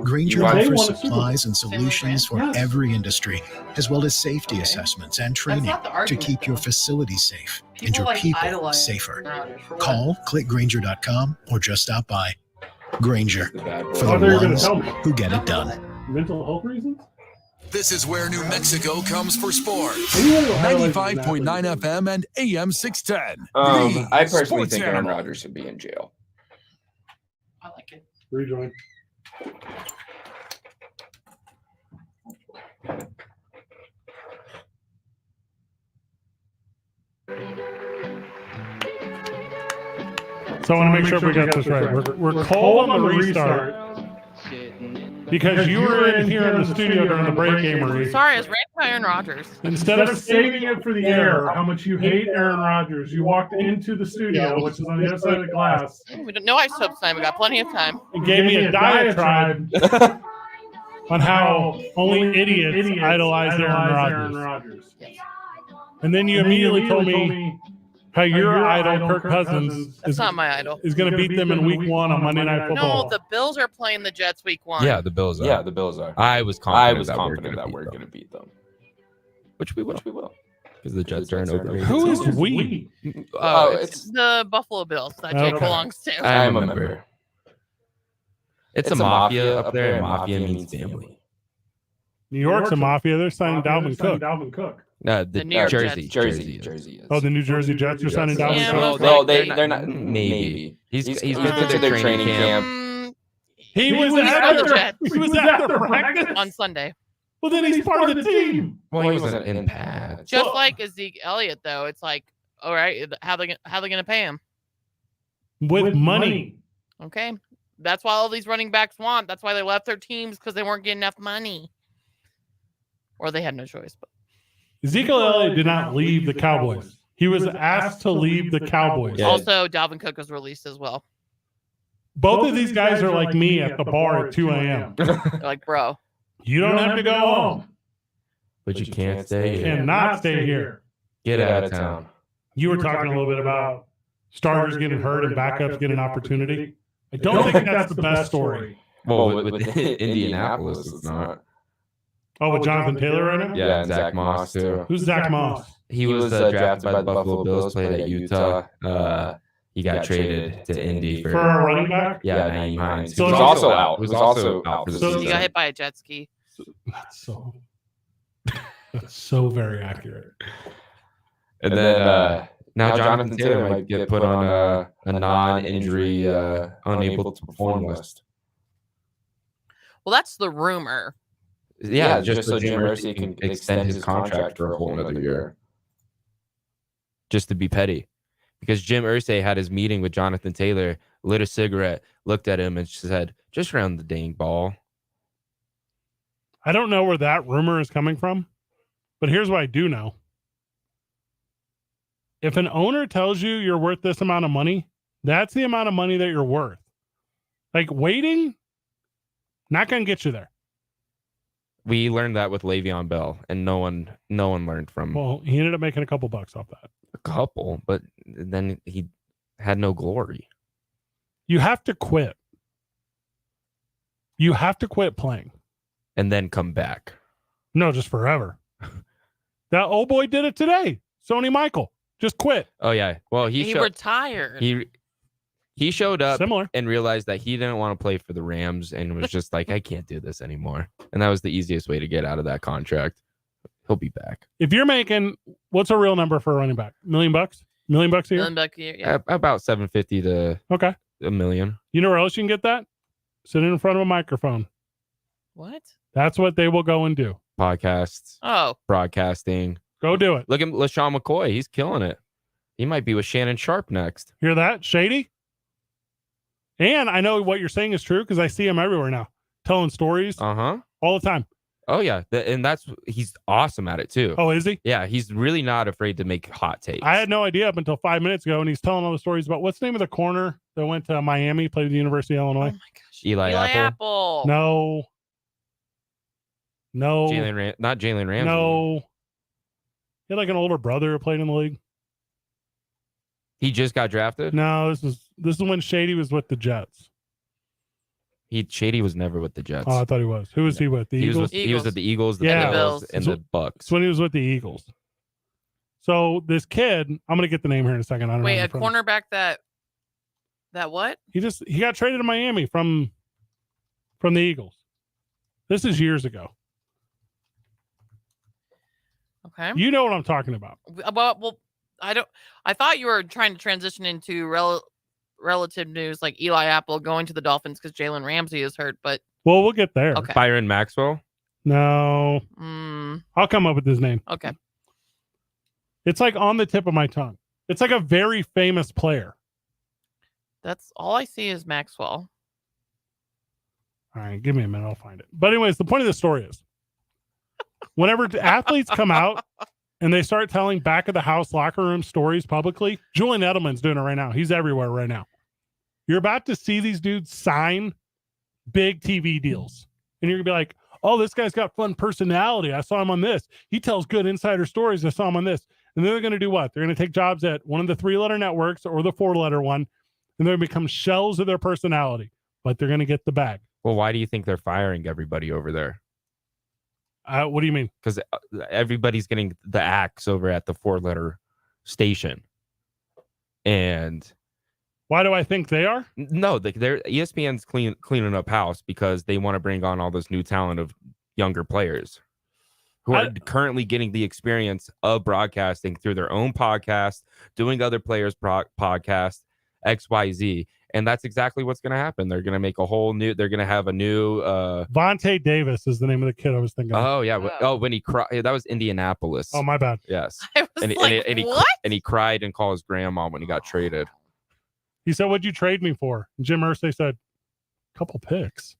Granger offers supplies and solutions for every industry, as well as safety assessments and training to keep your facility safe and your people safer. Call, click Granger.com, or just stop by. Granger, for the ones who get it done. Mental health reasons? This is where New Mexico comes for sports. 95.9 FM and AM 610. I personally think Aaron Rodgers should be in jail. I like it. Rejoin. So I want to make sure we got this right. We're cold on the restart because you were in here in the studio during the break, Amarie. Sorry, I was ranting about Aaron Rodgers. Instead of saving it for the air, how much you hate Aaron Rodgers, you walked into the studio, which is on the other side of the glass. We don't know isotopes time. We got plenty of time. And gave me a diatribe on how only idiots idolize Aaron Rodgers. And then you immediately told me how your idol, Kirk Cousins, That's not my idol. is going to beat them in week 1 on Monday Night Football. No, the Bills are playing the Jets week 1. Yeah, the Bills are. Yeah, the Bills are. I was confident that we're going to beat them. Which we will. Because the Jets are an overrated. Who is we? Oh, it's the Buffalo Bills that Jake belongs to. I'm a member. It's a mafia up there, and mafia means family. New York's a mafia. They're signing Dalvin Cook. No, The New York Jersey. Jets. Jersey is. Oh, the New Jersey Jets are signing Dalvin Cook? No, they're not. Maybe. He's been to their training camp. He was at the practice on Sunday. Well, then he's part of the team. Well, he was an impact. Just like Zeke Elliott, though, it's like, all right, how they gonna pay him? With money. Okay, that's why all these running backs want. That's why they left their teams, because they weren't getting enough money, or they had no choice. But Ezekiel Elliott did not leave the Cowboys. He was asked to leave the Cowboys. Yeah. Also, Dalvin Cook was released as well. Both of these guys are like me at the bar at 2 a.m. They're like, bro, you don't have to go home. But you can't stay here. Cannot stay here. Get out of town. You were talking a little bit about starters getting hurt and backups getting an opportunity. I don't think that's the best story. Well, with Indianapolis, it's not. Oh, with Jonathan Taylor right now? Yeah, and Zach Moss, too. Who's Zach Moss? He was drafted by the Buffalo Bills, played at Utah. He got traded to Indy for a running back? Yeah, Naeem Hines. So he was also out. He was also out for the season. He got hit by a jet ski. That's so very accurate. And then now Jonathan Taylor might get put on a non-injury, unable to perform list. Well, that's the rumor. Yeah, just so Jim Irsay can extend his contract for a whole another year. Just to be petty. Because Jim Irsay had his meeting with Jonathan Taylor, lit a cigarette, looked at him, and said, just round the dang ball. I don't know where that rumor is coming from, but here's what I do know. If an owner tells you you're worth this amount of money, That's the amount of money that you're worth. Like waiting, not going to get you there. We learned that with Le'Veon Bell, and no one learned from. Well, he ended up making a couple bucks off that. A couple, but then he had no glory. You have to quit. You have to quit playing. And then come back. No, just forever. That old boy did it today. Sony Michael just quit. Oh yeah. Well, he retired. He showed up Similar. and realized that he didn't want to play for the Rams and was just like, I can't do this anymore. And that was the easiest way to get out of that contract. He'll be back. If you're making, what's a real number for a running back? $1 million? $1 million a year? $1 million a year, yeah. About 750 to okay. $1 million. You know where else you can get that? Sitting in front of a microphone. What? That's what they will go and do. Podcasts. Oh. Broadcasting. Go do it. Look at LaShawn McCoy. He's killing it. He might be with Shannon Sharp next. Hear that? Shady? And I know what you're saying is true because I see him everywhere now. Telling stories. Uh-huh. All the time. Oh, yeah. And he's awesome at it, too. Oh, is he? Yeah, he's really not afraid to make hot takes. I had no idea up until 5 minutes ago, and he's telling all the stories about what's the name of the corner that went to Miami, played at the University of Illinois? Oh, my gosh. Eli Apple. No. Not Jalen Ramsey. No. He had like an older brother who played in the league. He just got drafted? No, this is when Shady was with the Jets. Shady was never with the Jets. Oh, I thought he was. Who was he with? The Eagles? He was with the Eagles, the Bills, and the Bucks. That's when he was with the Eagles. So this kid, I'm gonna get the name here in a second. I don't Wait, know a cornerback that what? He got traded to Miami from the Eagles. This is years ago. Okay. You know what I'm talking about. Well, I thought you were trying to transition into relative news like Eli Apple going to the Dolphins because Jalen Ramsey is hurt, but we'll get there. Okay. Byron Maxwell? No. I'll come up with his name. Okay. It's like on the tip of my tongue. It's like a very famous player. That's all I see is Maxwell. All right, give me a minute. I'll find it. But anyways, the point of the story is whenever athletes come out and they start telling back of the house locker room stories publicly, Julian Edelman's doing it right now. He's everywhere right now. You're about to see these dudes sign big TV deals. And you're going to be like, oh, this guy's got fun personality. I saw him on this. He tells good insider stories. I saw him on this. And then they're going to do what? They're going to take jobs at one of the 3-letter networks or the 4-letter one, and they're going to become shells of their personality, but they're going to get the bag. Well, why do you think they're firing everybody over there? What do you mean? Because everybody's getting the axe over at the 4-letter station. And why do I think they are? No, they're ESPN's cleaning up house because they want to bring on all this new talent of younger players who are currently getting the experience of broadcasting through their own podcast, doing other players' podcast, XYZ. And that's exactly what's going to happen. They're going to make they're going to have a new. Vontae Davis is the name of the kid I was thinking of. Oh, yeah. Oh, when he cried. That was Indianapolis. Oh, my bad. Yes. What? And he cried and called his grandma when he got traded. He said, what'd you trade me for? And Jim Irsay said, a couple picks.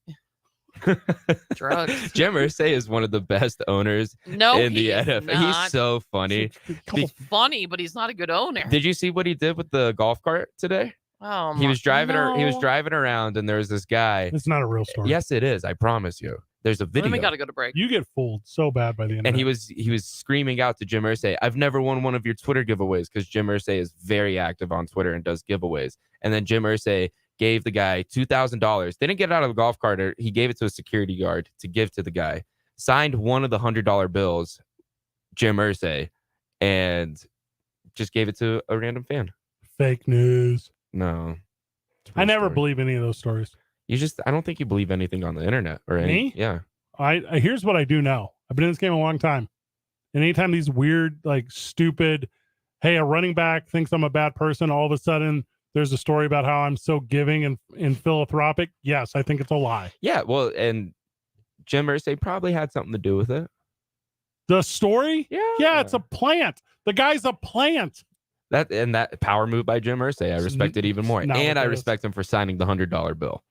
Drugs. Jim Irsay is one of the best owners in the NFL. Not. He's so funny. He's funny, but he's not a good owner. Did you see what he did with the golf cart today? Oh, he was driving around, and there was this guy. It's not a real story. Yes, it is. I promise you. There's a video. Then we got to go to break. You get fooled so bad by the internet. And he was screaming out to Jim Irsay, "I've never won one of your Twitter giveaways," because Jim Irsay is very active on Twitter and does giveaways. And then Jim Irsay gave the guy $2,000. Didn't get it out of the golf cart. He gave it to a security guard to give to the guy. Signed one of the $100 bills, Jim Irsay, and just gave it to a random fan. Fake news. No. I never believe any of those stories. I don't think you believe anything on the internet or Me? Yeah. I here's what I do know. I've been in this game a long time. And anytime these weird, like stupid, hey, a running back thinks I'm a bad person, all of a sudden there's a story about how I'm so giving and philanthropic. Yes, I think it's a lie. Yeah, well, and Jim Irsay probably had something to do with it. The story? Yeah, it's a plant. The guy's a plant. That power move by Jim Irsay, I respect it even more. And I respect him for signing the $100 bill.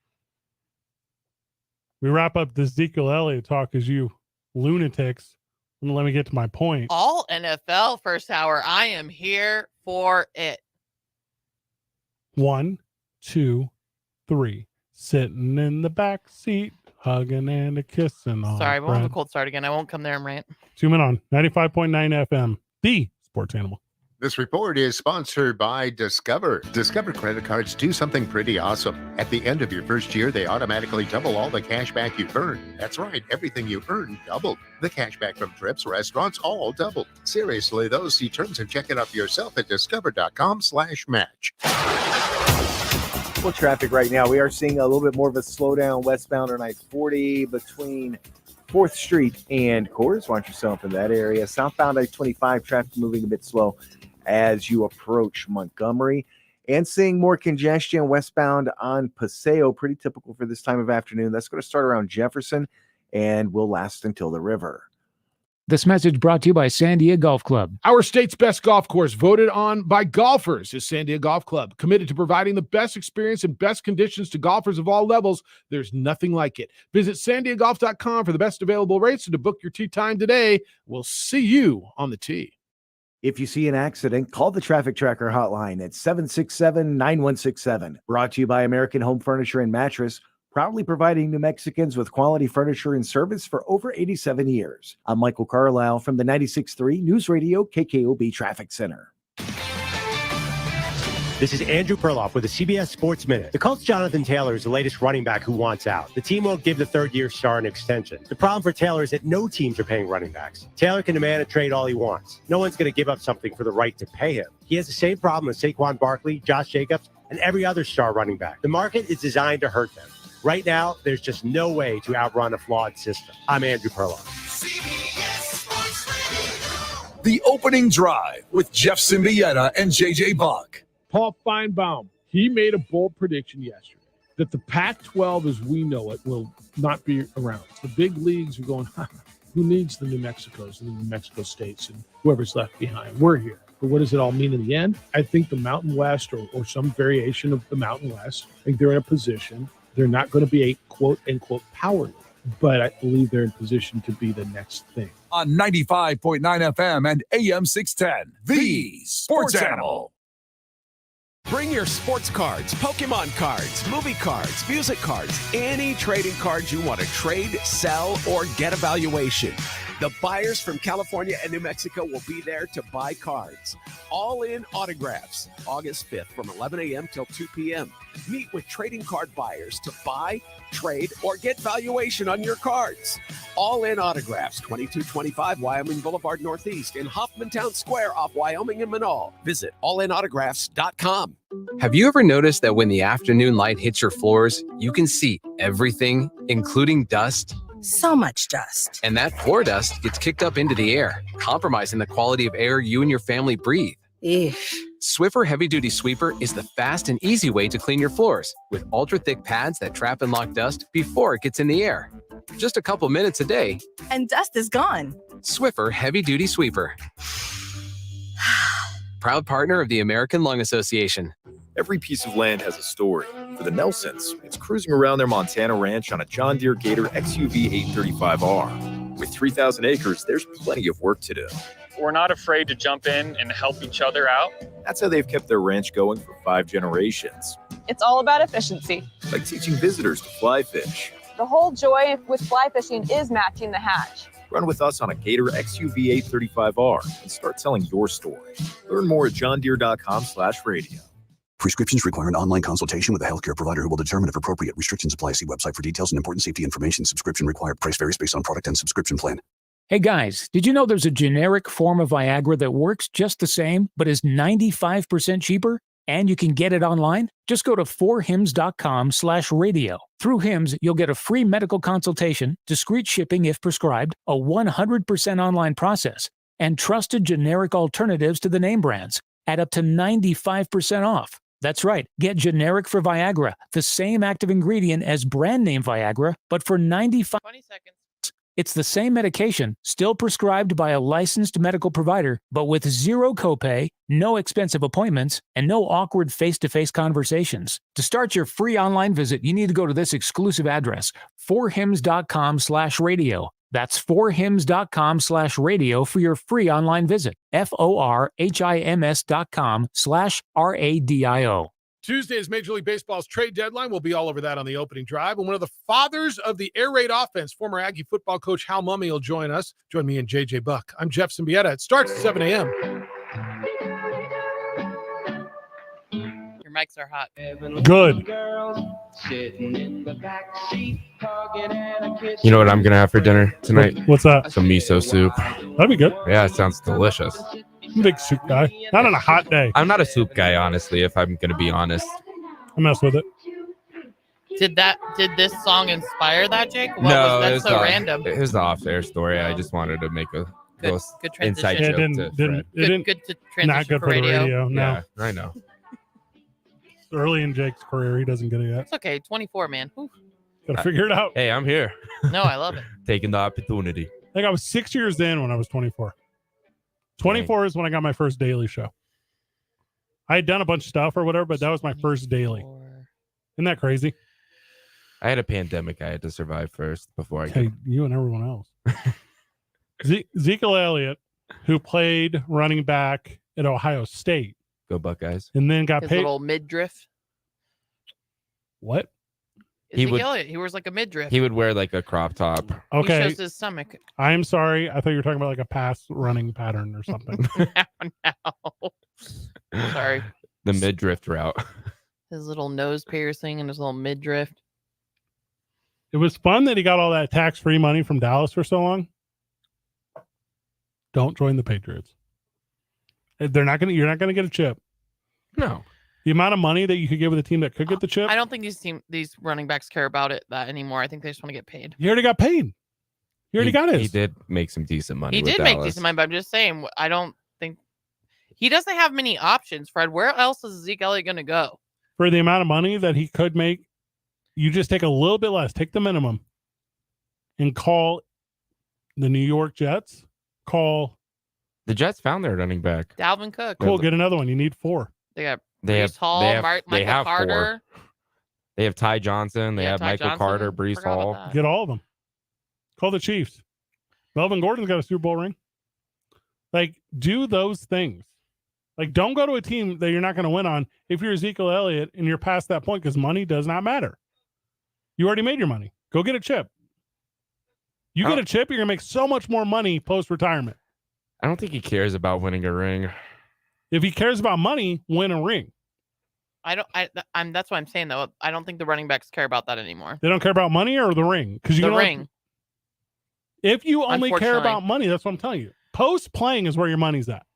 We wrap up the Ezekiel Elliott talk as you lunatics. And let me get to my point. All NFL first hour. I am here for it. 1, 2, 3. Sitting in the back seat, hugging and a kissing on. Sorry, I won't have a Fred. cold start again. I won't come there and rant. 2 men on 95.9 FM, the sports animal. This report is sponsored by Discover. Discover credit cards do something pretty awesome. At the end of your first year, they automatically double all the cash back you've earned. That's right, everything you earned doubled. The cash back from trips, restaurants, all doubled. Seriously, though, see terms and check it out for yourself at discover.com/match. Well, traffic right now. We are seeing a little bit more of a slowdown westbound on I-40 between 4th Street and Coors. Watch yourself in that area. Southbound I-25 traffic moving a bit slow as you approach Montgomery, and seeing more congestion westbound on Paseo. Pretty typical for this time of afternoon. That's going to start around Jefferson and will last until the river. This message brought to you by Sandia Golf Club. Our state's best golf course, voted on by golfers, is Sandia Golf Club. Committed to providing the best experience and best conditions to golfers of all levels. There's nothing like it. Visit sandiagolf.com for the best available rates and to book your tee time today. We'll see you on the tee. If you see an accident, call the Traffic Tracker hotline at 767-9167. Brought to you by American Home Furniture and Mattress, proudly providing New Mexicans with quality furniture and service for over 87 years. I'm Michael Carlisle from the 96.3 News Radio KKOB Traffic Center. This is Andrew Perloff with the CBS Sports Minute. The Colts' Jonathan Taylor is the latest running back who wants out. The team won't give the third-year star an extension. The problem for Taylor is that no teams are paying running backs. Taylor can demand a trade all he wants. No one's going to give up something for the right to pay him. He has the same problem as Saquon Barkley, Josh Jacobs, and every other star running back. The market is designed to hurt them. Right now, there's just no way to outrun a flawed system. I'm Andrew Perloff. The Opening Drive with Jeff Symbieta and JJ Buck. Paul Feinbaum, he made a bold prediction yesterday that the Pac-12 as we know it will not be around. The big leagues are going, who needs the New Mexicos and the New Mexico states and whoever's left behind? We're here. But what does it all mean in the end? I think the Mountain West or some variation of the Mountain West, I think they're in a position. They're not going to be a quote-unquote power league, but I believe they're in position to be the next thing. On 95.9 FM and AM 610, the Sports Animal. Bring your sports cards, Pokemon cards, movie cards, music cards, any trading cards you want to trade, sell, or get a valuation. The buyers from California and New Mexico will be there to buy cards. All in autographs, August 5th from 11 a.m. till 2 p.m. Meet with trading card buyers to buy, trade, or get valuation on your cards. All in autographs, 2225 Wyoming Boulevard Northeast in Hoffmantown Square off Wyoming and Manal. Visit allinautographs.com. Have you ever noticed that when the afternoon light hits your floors, you can see everything, including dust? So much dust. And that floor dust gets kicked up into the air, compromising the quality of air you and your family breathe. Eesh. Swiffer Heavy Duty Sweeper is the fast and easy way to clean your floors with ultra-thick pads that trap and lock dust before it gets in the air. Just a couple minutes a day. And dust is gone. Swiffer Heavy Duty Sweeper. Proud partner of the American Lung Association. Every piece of land has a story. For the Nelsons, it's cruising around their Montana ranch on a John Deere Gator XUV 835R. With 3,000 acres, there's plenty of work to do. We're not afraid to jump in and help each other out. That's how they've kept their ranch going for 5 generations. It's all about efficiency. Like teaching visitors to fly fish. The whole joy with fly fishing is matching the hatch. Run with us on a Gator XUV 835R and start telling your story. Learn more at johndeere.com/radio. Prescriptions require an online consultation with a healthcare provider who will determine if appropriate. Restrictions apply. See website for details and important safety information. Subscription required. Price varies based on product and subscription plan. Hey guys, did you know there's a generic form of Viagra that works just the same, but is 95% cheaper? And you can get it online? Just go to 4hims.com/radio. Through Hims, you'll get a free medical consultation, discreet shipping if prescribed, a 100% online process, and trusted generic alternatives to the name brands at up to 95% off. That's right. Get generic for Viagra, the same active ingredient as brand name Viagra, but for 20 seconds. It's the same medication, still prescribed by a licensed medical provider, but with zero copay, no expensive appointments, and no awkward face-to-face conversations. To start your free online visit, you need to go to this exclusive address, 4hims.com/radio. That's 4hims.com/radio for your free online visit. FORHIMS.com/RADIO. Tuesday is Major League Baseball's trade deadline. We'll be all over that on the opening drive. And one of the fathers of the air raid offense, former Aggie football coach Hal Mumme, will join us. Join me and JJ Buck. I'm Jeff Symbieta. It starts at 7 a.m. Your mics are hot. Good. You know what I'm gonna have for dinner tonight? What's that? Some miso soup. That'd be good. Yeah, it sounds delicious. I'm a big soup guy. Not on a hot day. I'm not a soup guy, honestly, if I'm gonna be honest. I mess with it. Did this song inspire that, Jake? What No, was that it was so random? It was the off-air story. I just wanted to make a Good inside transition. joke. Good to transition Not good for for the radio. radio. No. Yeah, I know. Early in Jake's career, he doesn't get it yet. It's okay. 24, man. Whew. Gotta figure it out. Hey, I'm here. No, I love it. Taking the opportunity. I think I was 6 years in when I was 24. 24 is when I got my first daily show. I had done a bunch of stuff or whatever, but that was my first daily. Isn't that crazy? I had a pandemic I had to survive first before I Hey, could. you and everyone else. Ezekiel Elliott, who played running back at Ohio State. Go Buckeyes. And then got His paid. little midriff. What? Ezekiel Elliott, he wears like a midriff. He would wear like a crop top. Okay. He shows his stomach. I'm sorry. I thought you were talking about like a pass running pattern or something. Sorry. The midriff route. His little nose piercing and his little midriff. It was fun that he got all that tax-free money from Dallas for so long. Don't join the Patriots. You're not gonna get a chip. No. The amount of money that you could give with a team that could get the chip. I don't think these running backs care about that anymore. I think they just want to get paid. He already got paid. He already got his. He did make some decent money. He with did make Dallas. decent money, but I'm just saying, I don't think he doesn't have many options, Fred. Where else is Zeke Elliott going to go? For the amount of money that he could make, you just take a little bit less, take the minimum, and call the New York Jets. Call the Jets found their running back. Dalvin Cook. Cool, get another one. You need 4. They got They Brees have Hall, Michael Carter. 4. They have Ty Johnson. They have Ty Michael Johnson. Carter, Brees Forgot about Hall. that. Get all of them. Call the Chiefs. Melvin Gordon's got a Super Bowl ring. Like, do those things. Like, don't go to a team that you're not going to win on if you're Ezekiel Elliott and you're past that point, because money does not matter. You already made your money. Go get a chip. You get a chip, you're going to make so much more money post-retirement. I don't think he cares about winning a ring. If he cares about money, win a ring. That's what I'm saying, though. I don't think the running backs care about that anymore. They don't care about money or the ring? Because The ring. If you only care Unfortunately. about money, that's what I'm telling you. Post playing is where your money's at.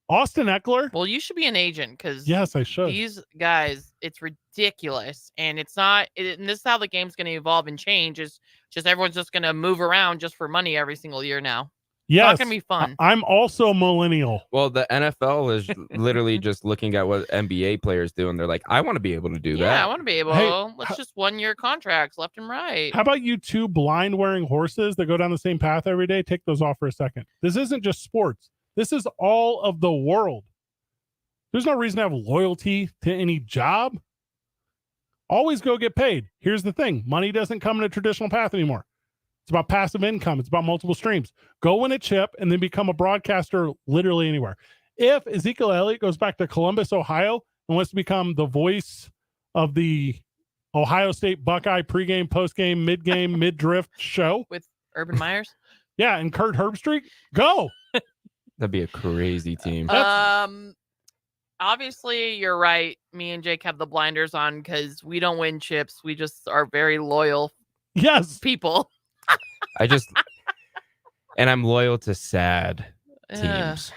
Austin Eckler. Well, you should be an agent because Yes, I should. these guys, it's ridiculous, and it's not. And this is how the game's going to evolve and change. Is just everyone's just going to move around just for money every single year now. Yes, It's not going to be fun. I'm also millennial. Well, the NFL is literally just looking at what NBA players do, and they're like, I want to be able to do Yeah, that. I want to be able. Hey, Let's just 1-year contracts left and right. How about you two blind wearing horses that go down the same path every day? Take those off for a second. This isn't just sports. This is all of the world. There's no reason to have loyalty to any job. Always go get paid. Here's the thing. Money doesn't come in a traditional path anymore. It's about passive income. It's about multiple streams. Go win a chip and then become a broadcaster literally anywhere. If Ezekiel Elliott goes back to Columbus, Ohio, and wants to become the voice of the Ohio State Buckeye pregame, postgame, midgame, mid-drift show with Urban Myers. Yeah, and Kurt Herbstreit, go. That'd be a crazy team. Obviously, you're right. Me and Jake have the blinders on because we don't win chips. We just are very loyal. Yes, people. And I'm loyal to sad teams.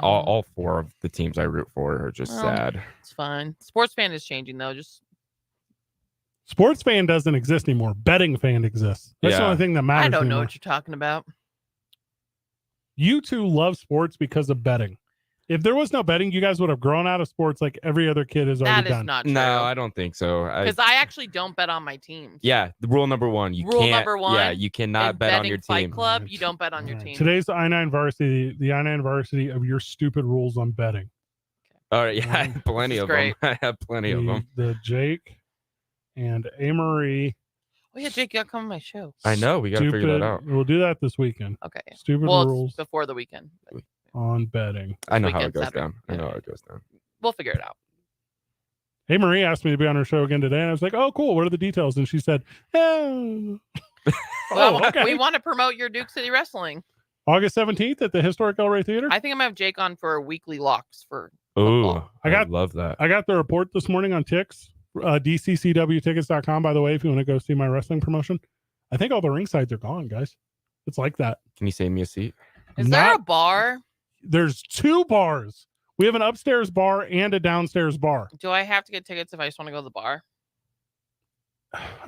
All 4 of the teams I root for are just sad. It's fine. Sports fan is changing though. Just Sports fan doesn't exist anymore. Betting fan exists. That's the Yeah. only thing that matters. I don't know anymore. what you're talking about. You two love sports because of betting. If there was no betting, you guys would have grown out of sports like every other kid has already That is done. not true. No, I don't think so. Because I actually don't bet on my teams. Yeah, the rule number 1. You Rule can't. number 1. Yeah, you cannot in bet on betting your Fight team. Club, you don't bet on your team. Today's the I-9 varsity, the I-9 varsity of your stupid rules on betting. All right, yeah, I have plenty of them. I have plenty of them. The Jake and Amarie. Oh yeah, Jake, you gotta come on my show. I know. We got to figure that out. We'll do that this weekend. Okay. Stupid Well, rules it's before the weekend. on betting. I know how it weekend, goes Saturday. down. I know how it goes down. We'll figure it out. Marie asked me to be on her show again today, and I was like, "Oh, cool. What are the details?" And she said, Well, we want to promote your Duke City Wrestling. August 17th at the historic El Rey Theater. I think I'm gonna have Jake on for weekly locks for. Ooh, I love that. I got the report this morning on Tix, dccwtickets.com. By the way, if you want to go see my wrestling promotion, I think all the ringsides are gone, guys. It's like that. Can you save me a seat? Is there a bar? There's 2 bars. We have an upstairs bar and a downstairs bar. Do I have to get tickets if I just want to go to the bar?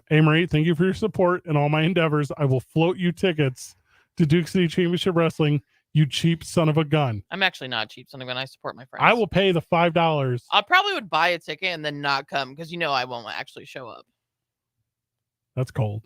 Marie, thank you for your support in all my endeavors. I will float you tickets to Duke City Championship Wrestling, you cheap son of a gun. I'm actually not cheap, son of a gun. I support my friends. I will pay the $5. I probably would buy a ticket and then not come because I won't actually show up. That's cold.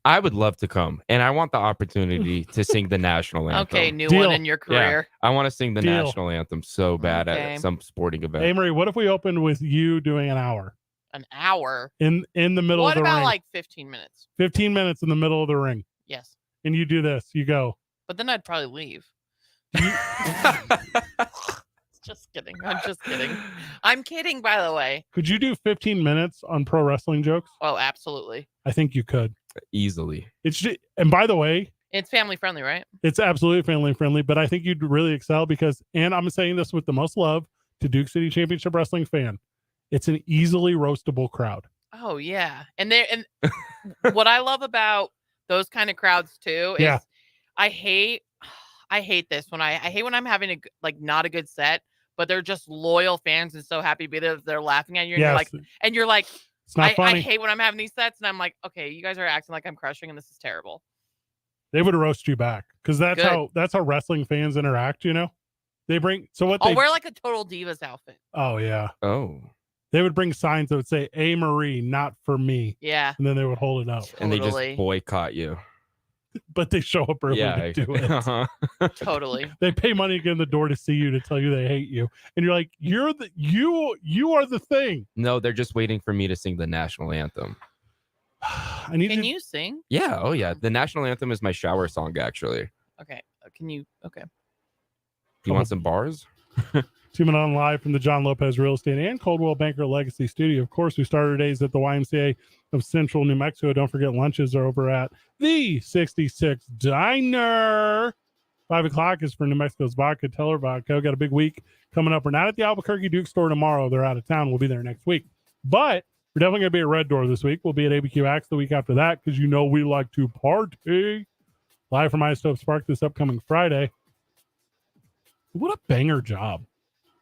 I would love to come, and I want the opportunity to sing the national anthem. Okay, new one in your career. Yeah, I want to sing the national anthem so bad Okay. at some sporting event. Hey, Marie, what if we opened with you doing an hour? An hour? In the middle of the ring. What about like 15 minutes? 15 minutes in the middle of the ring. Yes. And you do this. You go. But then I'd probably leave. Just kidding. I'm just kidding. I'm kidding, by the way. Could you do 15 minutes on pro wrestling jokes? Oh, absolutely. I think you could. Easily. And by the way, it's family friendly, right? It's absolutely family friendly, but I think you'd really excel because, and I'm saying this with the most love to Duke City Championship Wrestling fan, it's an easily roastable crowd. Oh yeah. And what I love about those kind of crowds too is I hate this when I hate when I'm having not a good set, but they're just loyal fans and so happy to be there. They're laughing at you and you're like, it's not funny. I hate when I'm having these sets and I'm like, okay, you guys are acting like I'm crushing and this is terrible. They would roast you back because that's how wrestling fans interact. They bring I'll wear like a Total Divas outfit. Oh yeah. Oh. They would bring signs that would say "A Marie, not for me." Yeah. And then they would hold it up. And they just boycott you. But they show up early to do it. Uh-huh. Totally. They pay money to get in the door to see you, to tell you they hate you. And you're like, you are the thing. No, they're just waiting for me to sing the national anthem. Can you sing? Yeah. Oh yeah. The national anthem is my shower song, actually. Okay. Can you? Okay. You want some bars? Tuning on live from the John Lopez Real Estate and Coldwell Banker Legacy Studio. Of course, we start our days at the YMCA of Central New Mexico. Don't forget, lunches are over at the 66 Diner. 5 o'clock is for New Mexico's Vodka, Teller Vodka. Got a big week coming up. We're not at the Albuquerque Duke store tomorrow. They're out of town. We'll be there next week. But we're definitely going to be at Red Door this week. We'll be at ABQ Axe the week after that because we like to party. Live from Isotope Spark this upcoming Friday. What a banger job.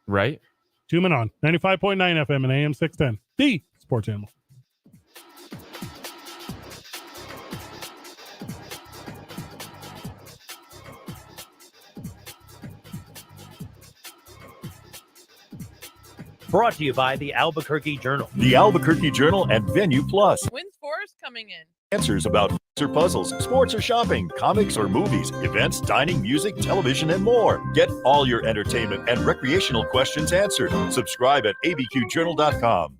Right? 2 Men On 95.9 FM and AM 610, the sports animal. Brought to you by the Albuquerque Journal. The Albuquerque Journal and Venue Plus. When's Forrest coming in? Answers about or puzzles, sports or shopping, comics or movies, events, dining, music, television, and more. Get all your entertainment and recreational questions answered. Subscribe at abqjournal.com.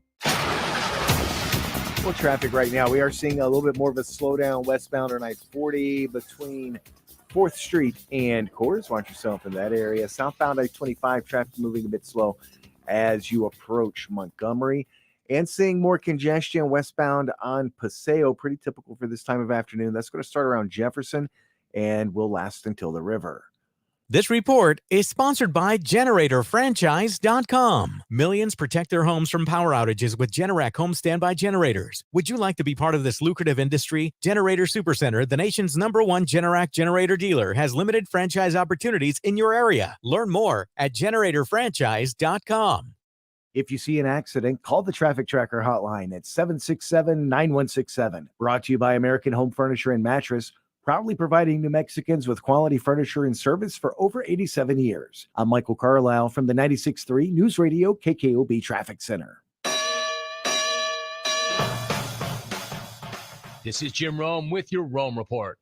Well, traffic right now. We are seeing a little bit more of a slowdown westbound on I-40 between 4th Street and Coors. Watch yourself in that area. Southbound I-25 traffic moving a bit slow as you approach Montgomery. And seeing more congestion westbound on Paseo, pretty typical for this time of afternoon. That's going to start around Jefferson and will last until the river. This report is sponsored by GeneratorFranchise.com. Millions protect their homes from power outages with Generac home standby generators. Would you like to be part of this lucrative industry? Generator Supercenter, the nation's #1 Generac generator dealer, has limited franchise opportunities in your area. Learn more at GeneratorFranchise.com. If you see an accident, call the Traffic Tracker hotline at 767-9167. Brought to you by American Home Furniture and Mattress, proudly providing New Mexicans with quality furniture and service for over 87 years. I'm Michael Carlisle from the 96.3 News Radio KKOB Traffic Center. This is Jim Rome with your Rome Report.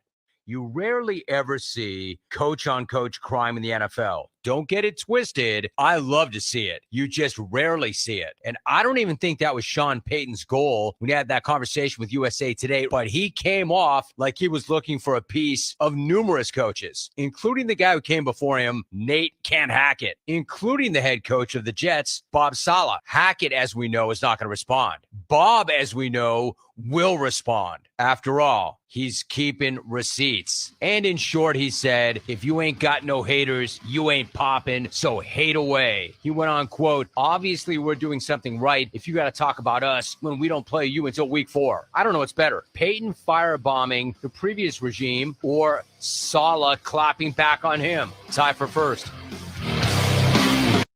You rarely ever see coach-on-coach crime in the NFL. don't get it twisted. I love to see it. You just rarely see it. And I don't even think that was Sean Payton's goal when he had that conversation with USA Today, but he came off like he was looking for a piece of numerous coaches, including the guy who came before him, Nate Can't Hackett, including the head coach of the Jets, Bob Saleh. Hackett, as we know, is not going to respond. Bob, as we know, will respond. After all, he's keeping receipts. And in short, he said, if you ain't got no haters, you ain't popping, so hate away. He went on, quote, obviously we're doing something right if you got to talk about us when we don't play you until week 4. I don't know what's better, Peyton firebombing the previous regime or Saleh clapping back on him. Tie for first.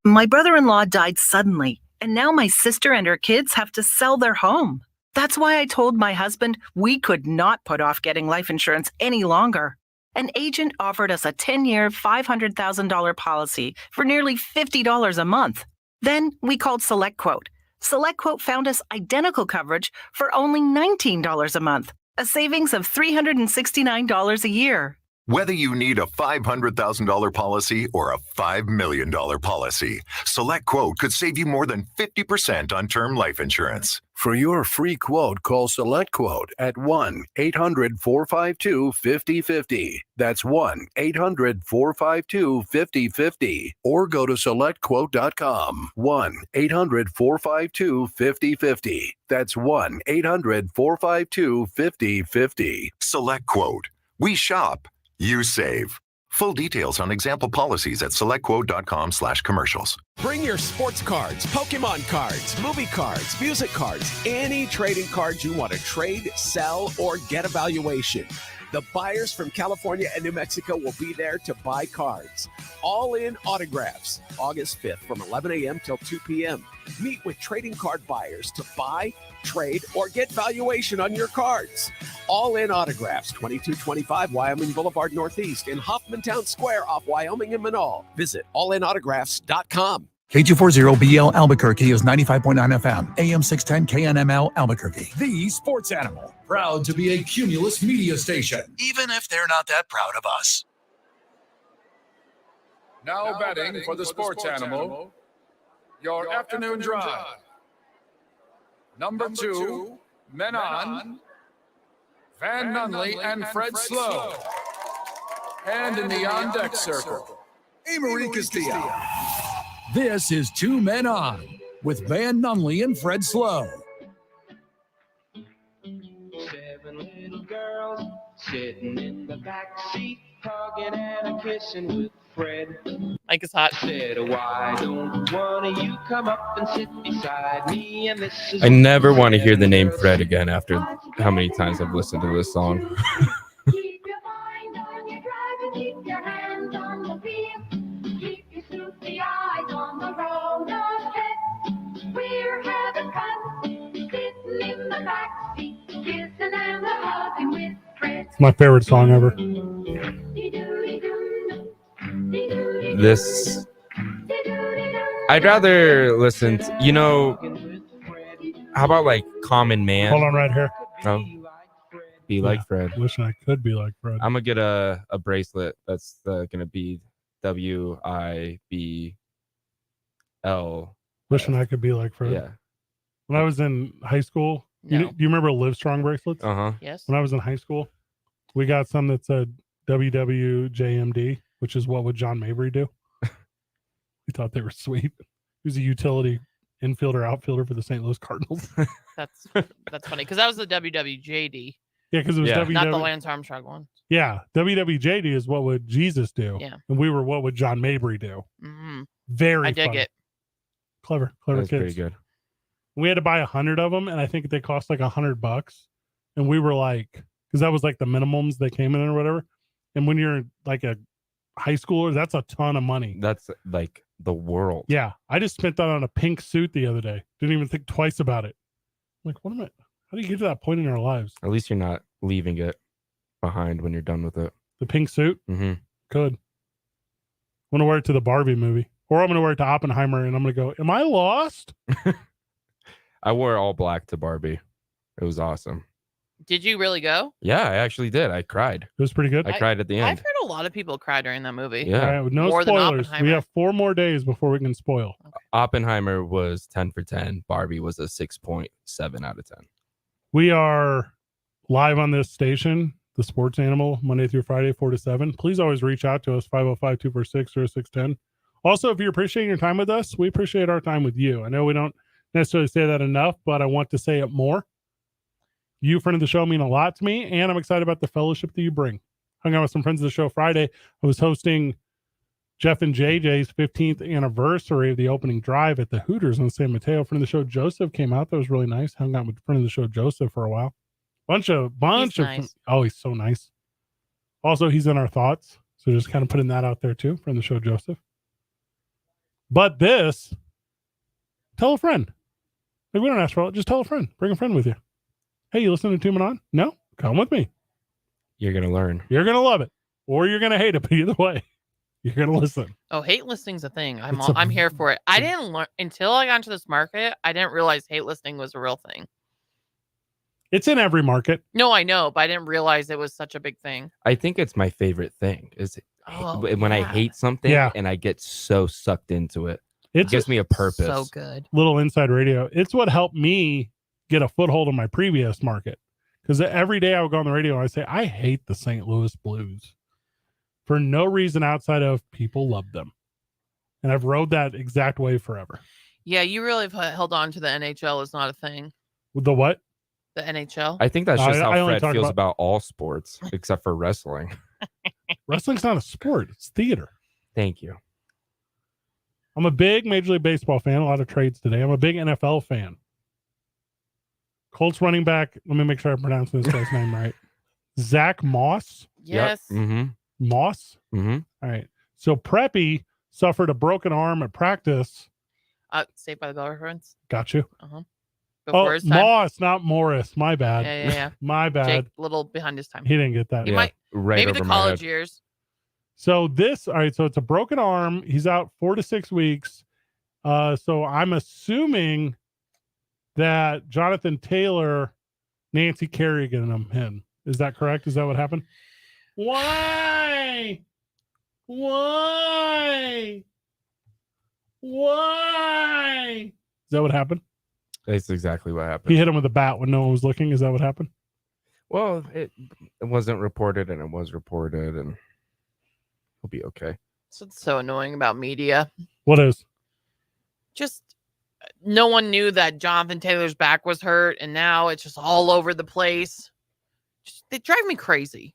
My brother-in-law died suddenly, and now my sister and her kids have to sell their home. That's why I told my husband we could not put off getting life insurance any longer. An agent offered us a 10-year, $500,000 policy for nearly $50 a month. Then we called SelectQuote. SelectQuote found us identical coverage for only $19 a month, a savings of $369 a year. Whether you need a $500,000 policy or a $5 million policy, SelectQuote could save you more than 50% on term life insurance. For your free quote, call SelectQuote at 1-800-452-5050. That's 1-800-452-5050. Or go to SelectQuote.com. 1-800-452-5050. That's 1-800-452-5050. SelectQuote. We shop. You save. Full details on example policies at selectquote.com/commercials. Bring your sports cards, Pokemon cards, movie cards, music cards, any trading cards you want to trade, sell, or get a valuation. The buyers from California and New Mexico will be there to buy cards. All in autographs, August 5th from 11 a.m. till 2 p.m. Meet with trading card buyers to buy, trade, or get valuation on your cards. All in autographs, 2225 Wyoming Boulevard Northeast in Hoffmantown Square off Wyoming and Manal. Visit allinautographs.com. K240BL Albuquerque is 95.9 FM, AM 610 KNML Albuquerque. The sports animal, proud to be a Cumulus media station, even if they're not that proud of us. Now betting for the sports animal, your afternoon drive. Number 2, Men On, Van Nunley and Fred Slow. And in the on-deck circle, Amarie Castillo. This is 2 Men On with Van Nunley and Fred Slow. 7 little girls sitting in the back seat, hugging and kissing with Fred. Mike is hot. Said, why don't one of you come up and sit beside me? And this is I never want to hear the name Fred again after how many times I've listened to this song. Keep your mind on your driving, keep your hands on the wheel, keep your snoopy eyes on the road ahead. We're having fun, sitting in the back seat, kissing and hugging with Fred. It's my favorite song ever. This, I'd rather listen to, how about like Common Man? Hold on right here. Oh, be like Fred. Wishing I could be like Fred. I'm gonna get a bracelet that's gonna be WIBL. Wishing I could be like Fred. Yeah. When I was in high school, do you remember Livestrong bracelets? Uh-huh. Yes. When I was in high school, we got some that said WWJMD, which is what would John Mabry do? We thought they were sweet. He was a utility infielder, outfielder for the St. Louis Cardinals. That's funny because that was the WWJD. Yeah, because it was not the Lance Armstrong one. Yeah, WWJD is what would Jesus do? Yeah. And we were what would John Mabry do? Mm-hmm. Very I dig funny. it. Clever That's kids. pretty good. We had to buy 100 of them, and I think they cost like $100. And we were like, because that was like the minimums they came in or whatever. And when you're like a high schooler, that's a ton of money. That's like the world. Yeah, I just spent that on a pink suit the other day. Didn't even think twice about it. I'm like, what am I? How do you get to that point in our lives? At least you're not leaving it behind when you're done with it. The pink suit? Mm-hmm. Could. I'm going to wear it to the Barbie movie. Or I'm going to wear it to Oppenheimer, and I'm going to go, am I lost? I wore all black to Barbie. It was awesome. Did you really go? Yeah, I actually did. I cried. It was pretty good. I cried at the I've end. heard a lot of people cry during that movie. Yeah. All right, no More than spoilers. We Oppenheimer. have 4 more days before we can spoil. Oppenheimer was 10 for 10. Barbie was a 6.7 out of 10. We are live on this station, The Sports Animal, Monday through Friday, 4 to 7. Please always reach out to us, 505-246-0610. Also, if you're appreciating your time with us, we appreciate our time with you. I know we don't necessarily say that enough, but I want to say it more. You, friend of the show, mean a lot to me, and I'm excited about the fellowship that you bring. Hung out with some friends of the show Friday. I was hosting Jeff and JJ's 15th anniversary of the opening drive at the Hooters in San Mateo. Friend of the show Joseph came out. That was really nice. Hung out with friend of the show Joseph for a while. Bunch of nice. Oh, he's so nice. Also, he's in our thoughts. So just kind of putting that out there too, friend of the show Joseph. But this, tell a friend. Like, we don't ask for it. Just tell a friend. Bring a friend with you. Hey, you listening to Two Men On? No? Come with me. You're going to learn. You're going to love it. Or you're going to hate it. But either way, you're going to listen. Oh, hate listing's a thing. I'm here for it. I didn't learn until I got into this market. I didn't realize hate listing was a real thing. It's in every market. No, I know, but I didn't realize it was such a big thing. I think it's my favorite thing is when I hate something and I get so sucked into it. It gives me a purpose. So good. Little inside radio. It's what helped me get a foothold in my previous market. Because every day I would go on the radio and I'd say, I hate the St. Louis Blues for no reason outside of people love them. And I've rode that exact way forever. Yeah, you really have held on to the NHL is not a thing. The what? The NHL? I think that's just how only Fred talk feels about all sports except for wrestling. Wrestling's not a sport. It's theater. Thank you. I'm a big Major League Baseball fan. A lot of trades today. I'm a big NFL fan. Colts running back. Let me make sure I'm pronouncing this guy's name right. Zach Moss. Yes. Yep. Mm-hmm. Moss. Mm-hmm. All right. So Preppy suffered a broken arm at practice. Saved by the Bell reference. Got you. Uh-huh. Oh, Moss, not Morris. My bad. Yeah. My bad. Jake, a little behind his time. He didn't get that. He might, maybe the college years. So all right, so it's a broken arm. He's out 4 to 6 weeks. So I'm assuming that Jonathan Taylor, Nancy Kerrigan him. Is that correct? Is that what happened? Why? Is that what happened? That's exactly what happened. He hit him with a bat when no one was looking. Is that what happened? Well, it wasn't reported, and it was reported, and he'll be okay. That's what's so annoying about media. What is? Just no one knew that Jonathan Taylor's back was hurt, and now it's just all over the place. They drive me crazy.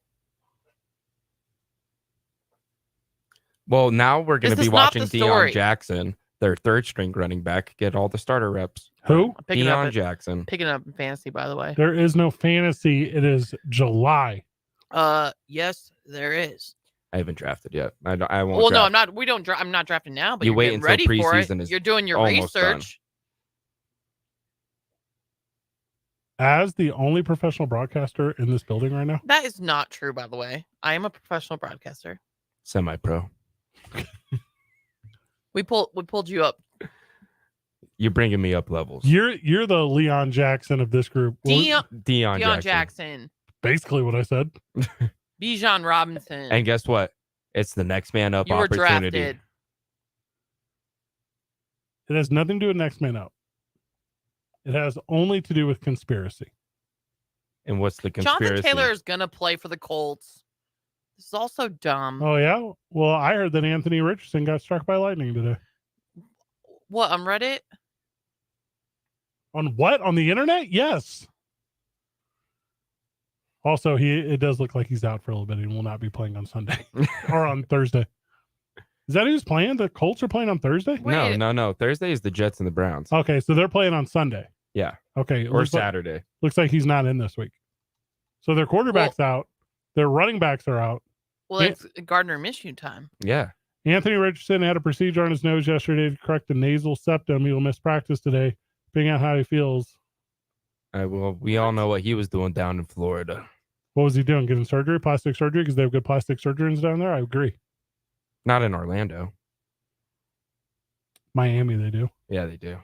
Well, now we're going to be watching Deion story. Jackson, their third string running back, get all the starter reps. Who? Deion Jackson. Picking up in fantasy, by the way. There is no fantasy. It is July. Yes, there is. I haven't drafted yet. I won't. Well, draft. no, I'm not. We don't. I'm not drafting now. But You you're wait getting until ready for it. preseason is You're doing your almost research. As the only professional broadcaster in this building right now. That is not true, by the way. I am a professional broadcaster. Semi-pro. We pulled you up. You're bringing me up levels. You're the Leon Jackson of this group. Deion Jackson. Basically what I said. Bijan Robinson. And guess what? It's the next man up You were opportunity. drafted. It has nothing to do with next man up. It has only to do with conspiracy. And what's the conspiracy? Jonathan Taylor is gonna play for the Colts. This is also dumb. Oh yeah. Well, I heard that Anthony Richardson got struck by lightning today. What, on Reddit? On what? On the internet? Yes. Also, it does look like he's out for a little bit and will not be playing on Sunday or on Thursday. Is that who's playing? The Colts are playing on Thursday? No. Thursday is the Jets and the Browns. Okay, so they're playing on Sunday. Yeah. Okay. Or Saturday. Looks like he's not in this week. So their quarterback's out. Their running backs are out. Well, it's Gardner Minshew time. Yeah. Anthony Richardson had a procedure on his nose yesterday to correct the nasal septum. He will miss practice today, depending on how he feels. Well, we all know what he was doing down in Florida. What was he doing? Getting surgery? Plastic surgery? Because they have good plastic surgeons down there? I agree. Not in Orlando. Miami, they do. Yeah, they do.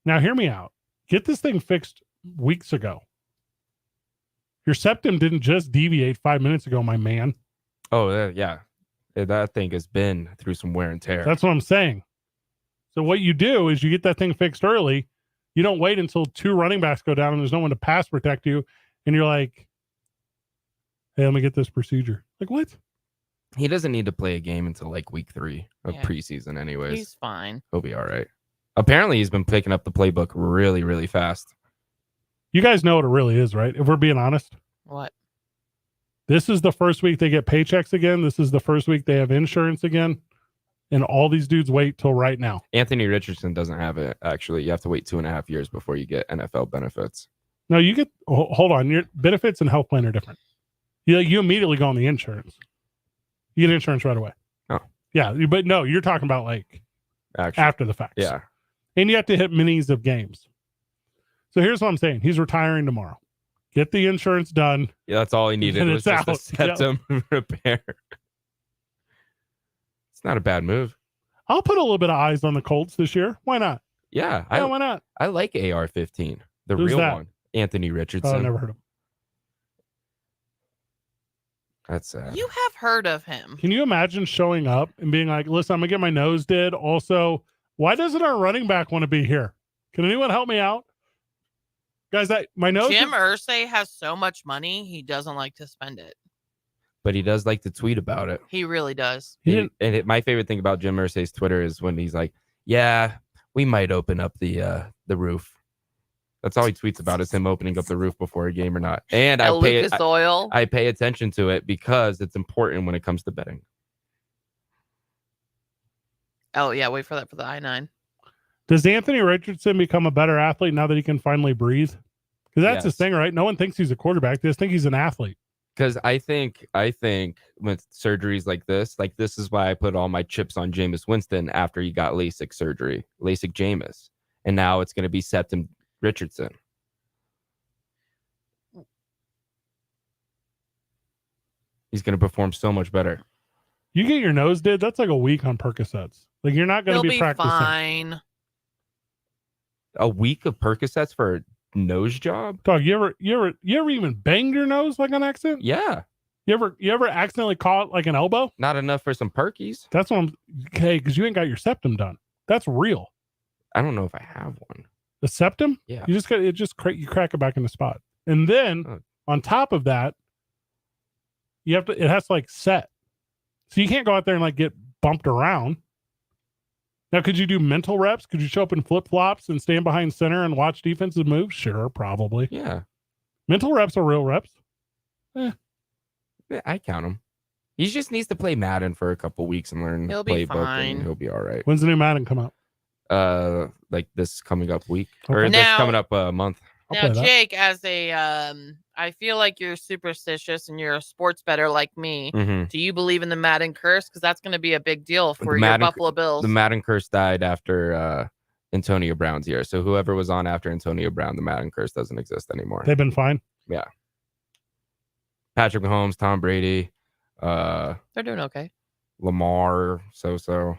Now, hear me out. Get this thing fixed weeks ago. Your septum didn't just deviate 5 minutes ago, my man. Oh, yeah. That thing has been through some wear and tear. That's what I'm saying. So what you do is you get that thing fixed early. You don't wait until 2 running backs go down and there's no one to pass protect you. And you're like, hey, let me get this procedure. Like, what? He doesn't need to play a game until like week 3 of preseason anyways. He's fine. He'll be all right. Apparently, he's been picking up the playbook really, really fast. You guys know what it really is, right? If we're being honest. What? This is the first week they get paychecks again. This is the first week they have insurance again. And all these dudes wait till right now. Anthony Richardson doesn't have it, actually. You have to wait 2.5 years before you get NFL benefits. No, you get, hold on. Your benefits and health plan are different. You immediately go on the insurance. You get insurance right away. Oh. Yeah, but no, you're talking about like after the fact. Yeah. And you have to hit minis of games. So here's what I'm saying. He's retiring tomorrow. Get the insurance done. Yeah, that's all he needed. And Was just a out. septum repair. It's not a bad move. I'll put a little bit of eyes on the Colts this year. Why not? Yeah. Why not? I like AR-15. The Who's real that? one. Anthony Richardson. Oh, I never heard of him. That's sad. You have heard of him. Can you imagine showing up and being like, listen, I'm going to get my nose did. Also, why doesn't our running back want to be here? Can anyone help me out? Guys, my nose. Jim Irsay has so much money, he doesn't like to spend it. But he does like to tweet about it. He really does. My favorite thing about Jim Irsay's Twitter is when he's like, yeah, we might open up the roof. That's all he tweets about is him opening up the roof before a game or not. And I pay attention to it because it's important when it comes to betting. Oh, yeah. Wait for that for the I-9. Does Anthony Richardson become a better athlete now that he can finally breathe? Because that's his thing, right? No one thinks he's a quarterback. They just think he's an athlete. Because I think with surgeries like this is why I put all my chips on Jameis Winston after he got LASIK surgery, LASIK Jameis. And now it's going to be Septum Richardson. He's going to perform so much better. You get your nose did, that's like a week on Percocets. Like you're not going to be practicing. Fine. A week of Percocets for a nose job? Dog, you ever even banged your nose like on accident? Yeah. You ever accidentally caught like an elbow? Not enough for some perkies. That's what I'm okay, because you ain't got your septum done. That's real. I don't know if I have one. The septum? Yeah. You just got you crack it back in the spot. And then on top of that, it has to like set. So you can't go out there and like get bumped around. Now, could you do mental reps? Could you show up in flip-flops and stand behind center and watch defensive moves? Sure, probably. Yeah. Mental reps are real reps. Yeah, I count them. He just needs to play Madden for a couple weeks and learn He'll be playbook, fine. and he'll be all right. When's the new Madden come out? Like this coming up week Okay. or this Now- coming up month. Now, Jake, as a, I feel like you're superstitious and you're a sports bettor like me. Mhm. Do you believe in the Madden curse? Because that's going to be a big deal for The your Madden- Buffalo Bills. The Madden curse died after Antonio Brown's year. So whoever was on after Antonio Brown, the Madden curse doesn't exist anymore. They've been fine. Yeah. Patrick Mahomes, Tom Brady, They're doing okay. Lamar, so.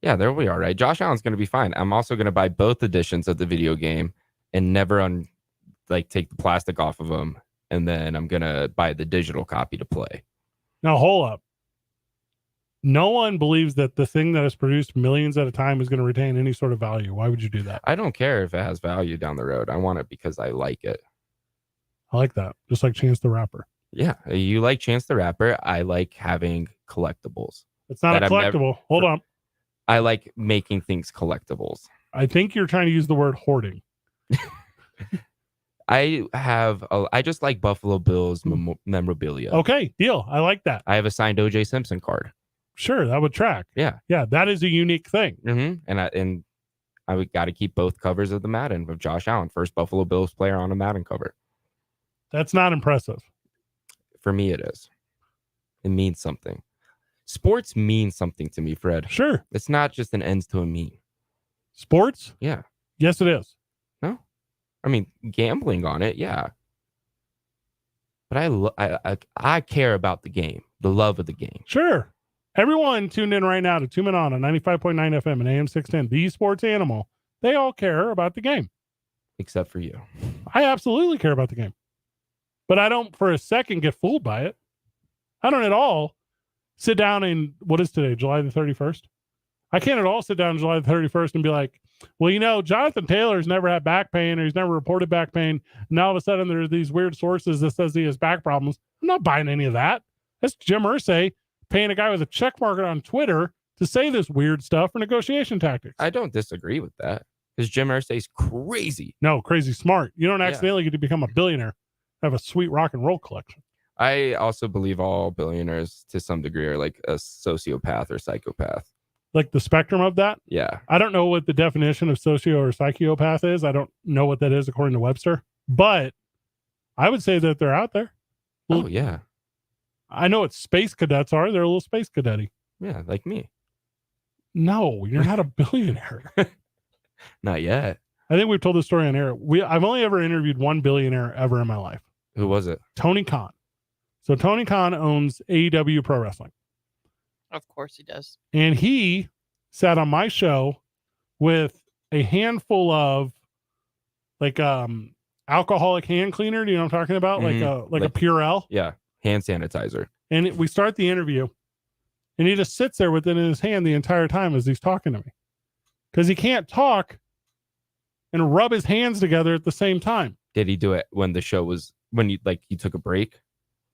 Yeah, they'll be all right. Josh Allen's going to be fine. I'm also going to buy both editions of the video game and never take the plastic off of them. And then I'm going to buy the digital copy to play. Now, hold up. No one believes that the thing that is produced millions at a time is going to retain any sort of value. Why would you do that? I don't care if it has value down the road. I want it because I like it. I like that. Just like Chance the Rapper. Yeah, you like Chance the Rapper. I like having collectibles. It's not a collectible. Hold on. I like making things collectibles. I think you're trying to use the word hoarding. I just like Buffalo Bills memorabilia. Okay, deal. I like that. I have a signed O.J. Simpson card. Sure, that would track. Yeah. Yeah, that is a unique thing. Mm-hmm. And I got to keep both covers of the Madden of Josh Allen, first Buffalo Bills player on a Madden cover. That's not impressive. For me, it is. It means something. Sports means something to me, Fred. Sure. It's not just an ends to a mean. Sports? Yeah. Yes, it is. No? I mean, gambling on it, yeah. But I care about the game, the love of the game. Sure. Everyone tuned in right now to 2 Men On 95.9 FM and AM 610, the sports animal. They all care about the game. Except for you. I absolutely care about the game. But I don't for a second get fooled by it. I don't at all sit down and what is today, July the 31st? I can't at all sit down July the 31st and be like, well, Jonathan Taylor's never had back pain or he's never reported back pain. Now all of a sudden there's these weird sources that says he has back problems. I'm not buying any of that. That's Jim Irsay paying a guy with a check mark on Twitter to say this weird stuff for negotiation tactics. I don't disagree with that because Jim Irsay's crazy. No, crazy smart. You don't accidentally get to become a billionaire, have a sweet rock and roll collection. I also believe all billionaires to some degree are like a sociopath or psychopath. Like the spectrum of that? Yeah. I don't know what the definition of socio or psychopath is. I don't know what that is according to Webster, but I would say that they're out there. Oh, yeah. I know what space cadets are. They're a little space cadet-y. Yeah, like me. No, you're not a billionaire. Not yet. I think we've told this story on air. I've only ever interviewed one billionaire ever in my life. Who was it? Tony Khan. So Tony Khan owns AEW Pro Wrestling. Of course he does. And he sat on my show with a handful of like alcoholic hand cleaner. Do you know what I'm talking about? Mm-hmm. Like a Purell. Yeah. Hand sanitizer. And we start the interview and he just sits there with it in his hand the entire time as he's talking to me. Because he can't talk and rub his hands together at the same time. Did he do it when the show was when you took a break?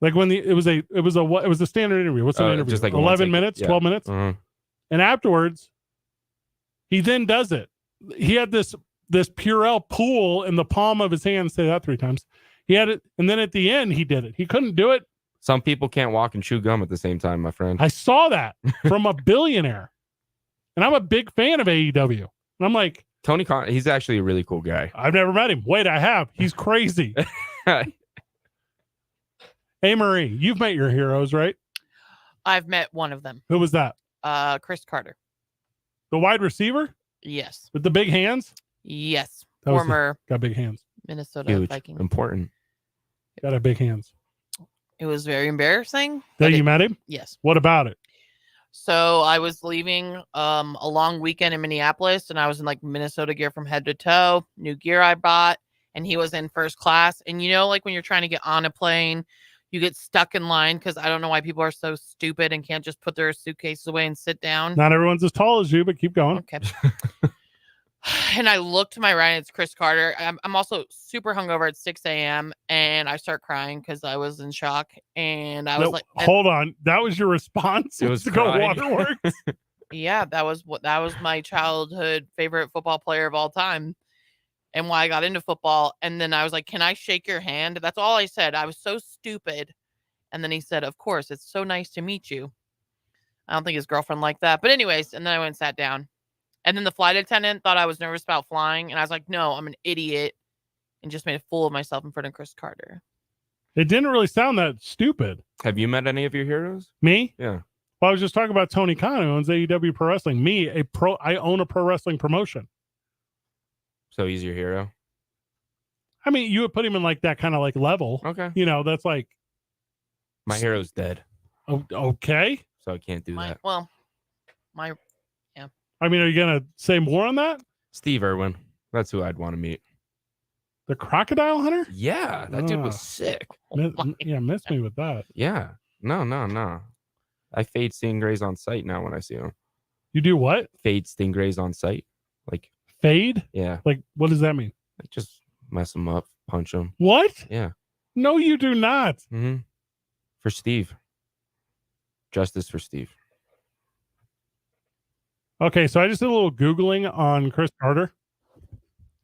Like when it was a standard interview. What's an interview? Just like 11 minutes, yeah. 12 minutes. Uh-huh. And afterwards, he then does it. He had this Purell pool in the palm of his hand. Say that 3 times. He had it, and then at the end, he did it. He couldn't do it. Some people can't walk and chew gum at the same time, my friend. I saw that from a billionaire, and I'm a big fan of AEW. And I'm like, Tony Khan, he's actually a really cool guy. I've never met him. Wait, I have. He's crazy. Hey, Marie, you've met your heroes, right? I've met one of them. Who was that? Chris Carter. The wide receiver? Yes. With the big hands? Yes. Former got big hands. Minnesota Huge. Viking. Important. Got a big hands. It was very embarrassing. That you met him? Yes. What about it? So I was leaving a long weekend in Minneapolis, and I was in like Minnesota gear from head to toe, new gear I bought, and he was in first class. And like when you're trying to get on a plane, you get stuck in line because I don't know why people are so stupid and can't just put their suitcases away and sit down. Not everyone's as tall as you, but keep going. Okay. And I look to my right, and it's Chris Carter. I'm also super hungover at 6 a.m. and I start crying because I was in shock. And I was like, hold on. That was your response? It was to go crying. waterworks? Yeah, that was my childhood favorite football player of all time and why I got into football. And then I was like, can I shake your hand? That's all I said. I was so stupid. And then he said, of course, it's so nice to meet you. I don't think his girlfriend liked that. But anyways, and then I went and sat down. And then the flight attendant thought I was nervous about flying. And I was like, no, I'm an idiot. And just made a fool of myself in front of Chris Carter. It didn't really sound that stupid. Have you met any of your heroes? Me? Yeah. Well, I was just talking about Tony Khan, who owns AEW Pro Wrestling. Me, I own a pro wrestling promotion. So he's your hero? I mean, you would put him in like that kind of like level. Okay. That's like. My hero's dead. Oh, okay. So I can't do that. Well, I mean, are you going to say more on that? Steve Irwin. That's who I'd want to meet. The crocodile hunter? Yeah. That dude was sick. Miss me with that. Yeah. No. I fade stingrays on sight now when I see them. You do what? Fade stingrays on sight. Like fade? Yeah. Like, what does that mean? Like just mess them up, punch them. What? Yeah. No, you do not. Mm-hmm. For Steve. Justice for Steve. Okay, so I just did a little Googling on Chris Carter.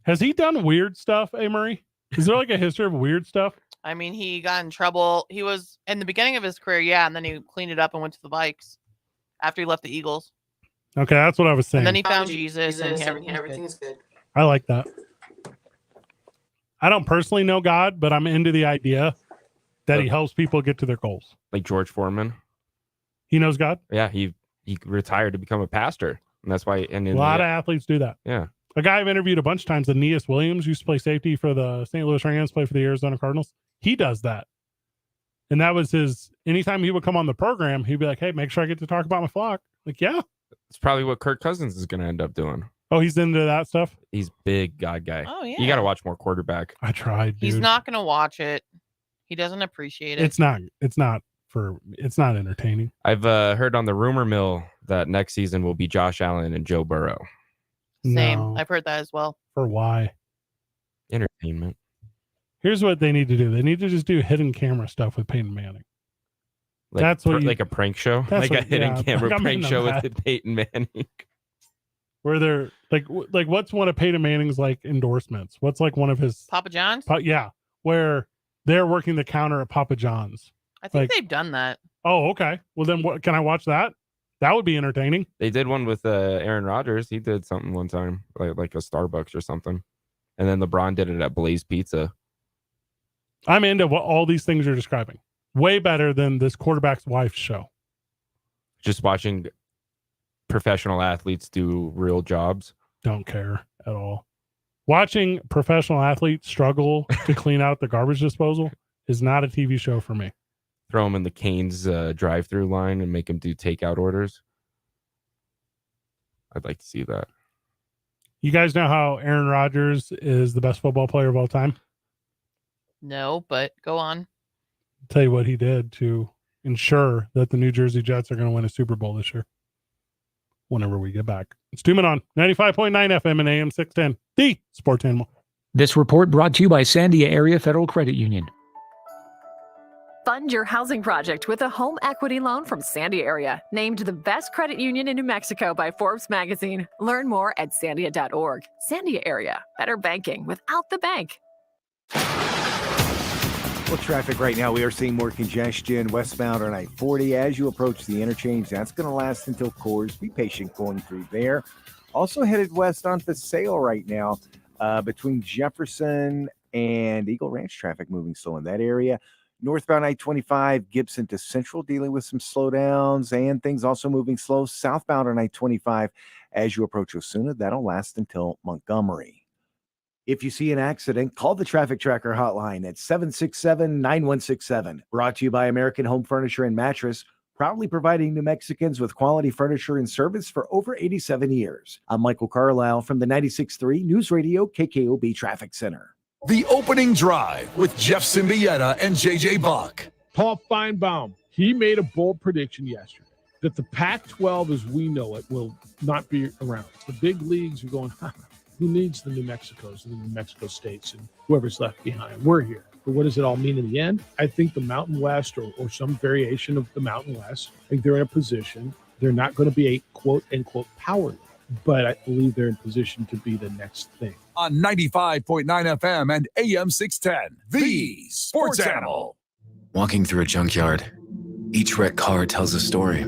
Has he done weird stuff, Amarie? Is there like a history of weird stuff? I mean, he got in trouble. He was in the beginning of his career, yeah, and then he cleaned it up and went to the Vikes after he left the Eagles. Okay, that's what I was saying. And then he found Jesus and everything's good. I like that. I don't personally know God, but I'm into the idea that he helps people get to their goals. Like George Foreman. He knows God? Yeah, he retired to become a pastor. And that's why a lot of athletes do that. Yeah. A guy I've interviewed a bunch of times, Aeneas Williams, used to play safety for the St. Louis Rams, play for the Arizona Cardinals. He does that. And that was anytime he would come on the program, he'd be like, hey, make sure I get to talk about my flock. Like, yeah. It's probably what Kirk Cousins is going to end up doing. Oh, he's into that stuff? He's big God guy. Oh, yeah. You got to watch more quarterback. I tried, dude. He's not going to watch it. He doesn't appreciate it. It's not entertaining. I've heard on the rumor mill that next season will be Josh Allen and Joe Burrow. Same. No. I've heard that as well. For why? Entertainment. Here's what they need to do. They need to just do hidden camera stuff with Peyton Manning. Like, that's what like a prank show, like a hidden camera prank show with Peyton Manning. Where they're like what's one of Peyton Manning's like endorsements? What's like one of his Papa John's? Yeah, where they're working the counter at Papa John's. I think they've done that. Oh, okay. Well, then what? Can I watch that? That would be entertaining. They did one with Aaron Rodgers. He did something one time, like a Starbucks or something, and then LeBron did it at Blaze Pizza. I'm into what all these things you're describing. Way better than this quarterback's wife's show. Just watching professional athletes do real jobs. Don't care at all. Watching professional athletes struggle to clean out the garbage disposal is not a TV show for me. Throw them in the Cane's drive-through line and make them do takeout orders. I'd like to see that. You guys know how Aaron Rodgers is the best football player of all time? No, but go on. I'll tell you what he did to ensure that the New Jersey Jets are going to win a Super Bowl this year. Whenever we get back. It's 2 Men On 95.9 FM and AM 610, the sports animal. This report brought to you by Sandia Area Federal Credit Union. Fund your housing project with a home equity loan from Sandia Area, named the best credit union in New Mexico by Forbes magazine. Learn more at sandia.org. Sandia Area, better banking without the bank. Well, traffic right now, we are seeing more congestion westbound on I-40 as you approach the interchange. That's going to last until Coors. Be patient going through there. Also headed west on Paseo right now between Jefferson and Eagle Ranch. Traffic moving slow in that area. Northbound I-25, Gibson to Central, dealing with some slowdowns and things also moving slow. Southbound on I-25 as you approach Osuna. That'll last until Montgomery. If you see an accident, call the Traffic Tracker hotline at 767-9167. Brought to you by American Home Furniture and Mattress, proudly providing New Mexicans with quality furniture and service for over 87 years. I'm Michael Carlisle from the 96.3 News Radio KKOB Traffic Center. The Opening Drive with Jeff Symbieta and JJ Buck. Paul Feinbaum, he made a bold prediction yesterday that the Pac-12 as we know it will not be around. The big leagues are going, who needs the New Mexicos and the New Mexico states and whoever's left behind? We're here. But what does it all mean in the end? I think the Mountain West or some variation of the Mountain West, I think they're in a position. They're not going to be a quote-unquote power league, but I believe they're in position to be the next thing. On 95.9 FM and AM 610, the sports animal. Walking through a junkyard. Each wrecked car tells a story.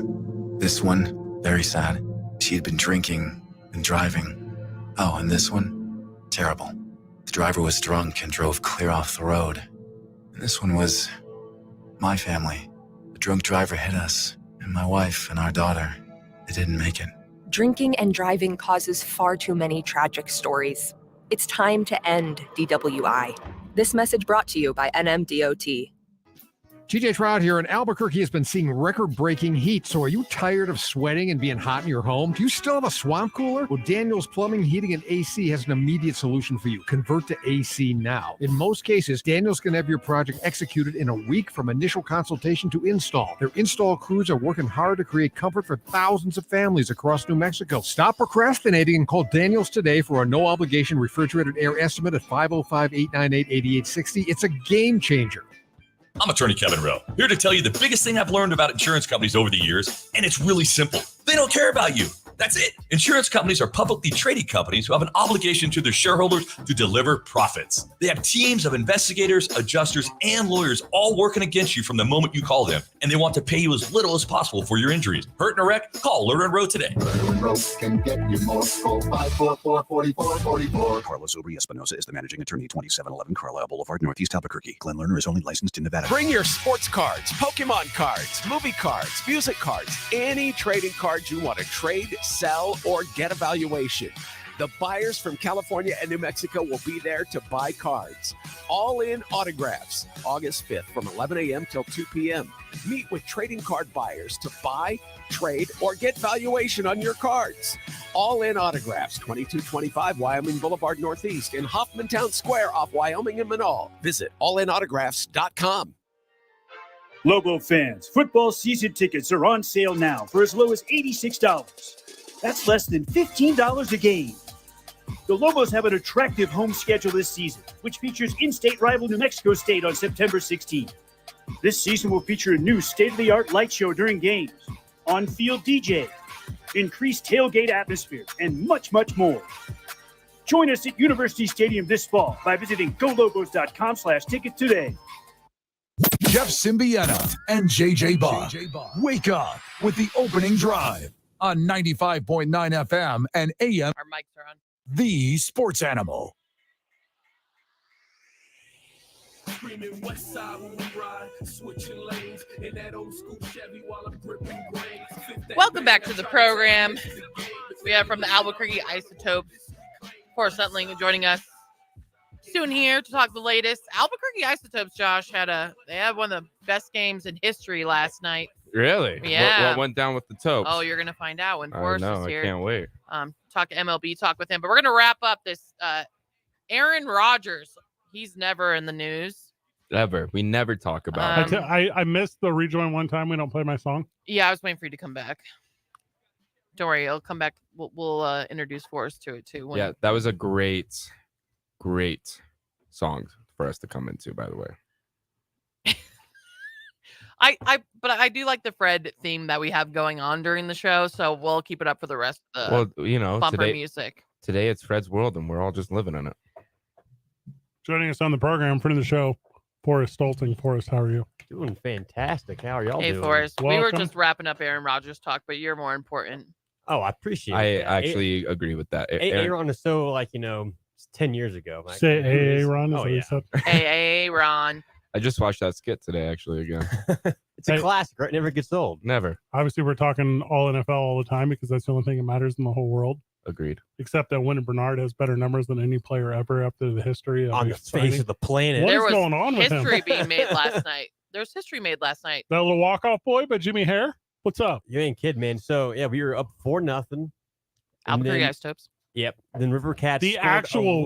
This one, very sad. She had been drinking and driving. Oh, and this one, terrible. The driver was drunk and drove clear off the road. And this one was my family. The drunk driver hit us, and my wife and our daughter. They didn't make it. Drinking and driving causes far too many tragic stories. It's time to end DWI. This message brought to you by NMDOT. TJ Trout here, and Albuquerque has been seeing record-breaking heat. So are you tired of sweating and being hot in your home? Do you still have a swamp cooler? Well, Daniels Plumbing, Heating, and AC has an immediate solution for you. Convert to AC now. In most cases, Daniels can have your project executed in a week from initial consultation to install. Their install crews are working hard to create comfort for thousands of families across New Mexico. Stop procrastinating and call Daniels today for a no-obligation refrigerated air estimate at 505-898-8860. It's a game changer. I'm attorney Kevin Rowe, here to tell you the biggest thing I've learned about insurance companies over the years, and it's really simple. They don't care about you. That's it. Insurance companies are publicly traded companies who have an obligation to their shareholders to deliver profits. They have teams of investigators, adjusters, and lawyers all working against you from the moment you call them, and they want to pay you as little as possible for your injuries. Hurt in a wreck? Call Lerner & Rowe today. Rowe can get you more. Call 544-4444. Carlos Obri Espinosa is the managing attorney, 2711 Carlisle Boulevard, Northeast Albuquerque. Glenn Lerner is only licensed in Nevada. Bring your sports cards, Pokemon cards, movie cards, music cards, any trading cards you want to trade, sell, or get a valuation. The buyers from California and New Mexico will be there to buy cards. All in autographs, August 5th from 11 a.m. till 2 p.m. Meet with trading card buyers to buy, trade, or get valuation on your cards. All In Autographs, 2225 Wyoming Boulevard Northeast in Hoffmantown Square off Wyoming and Manal. Visit allinautographs.com. Lobo fans, football season tickets are on sale now for as low as $86. That's less than $15 a game. The Lobos have an attractive home schedule this season, which features in-state rival New Mexico State on September 16th. This season will feature a new state-of-the-art light show during games, on-field DJ, increased tailgate atmosphere, and much, much more. Join us at University Stadium this fall by visiting golobos.com/tickets today. Jeff Symbieta and JJ Bach. Wake up with the opening drive on 95.9 FM and AM. Our mics are on. The Sports Animal. Screaming west side when we ride, switching lanes in that old school Chevy while I'm gripping grain. Welcome back to the program. We have from the Albuquerque Isotopes, Forrest Sutling joining us soon here to talk the latest. Albuquerque Isotopes, Josh, they had one of the best games in history last night. Really? Yeah. What went down with the Topes? Oh, you're gonna find out when Forrest is here. I can't wait. Talk MLB talk with him, but we're gonna wrap up this. Aaron Rodgers, he's never in the news. Ever. We never talk about it. I missed the rejoin one time. We don't play my song. Yeah, I was waiting for you to come back. Don't worry, it'll come back. We'll introduce Forrest to it too. Yeah, that was a great song for us to come into, by the way. But I do like the Fred theme that we have going on during the show, so we'll keep it up for the rest of the bumper music. Today it's Fred's world, and we're all just living in it. Joining us on the program, friend of the show, Forrest Stolting. Forrest, how are you? Doing fantastic. How are y'all doing? Hey, Forrest. Welcome. We were just wrapping up Aaron Rodgers talk, but you're more important. Oh, I appreciate it. I actually agree with that. Aaron is so 10 years ago. Like, Say Aaron. Oh, yeah. Hey, Ron. I just watched that skit today, actually, again. It's a classic, right? It never gets old. Never. Obviously, we're talking all NFL all the time because that's the only thing that matters in the whole world. Agreed. Except that Wynton Bernard has better numbers than any player ever after the history of on the face of the planet. What is going on with him? History being made last night. There's history made last night. That little walk-off boy by Jimmy Hare? What's up? You ain't kidding, man. So, yeah, we were up 4-0. Albuquerque Isotopes. Yep. Then River Cats. The actual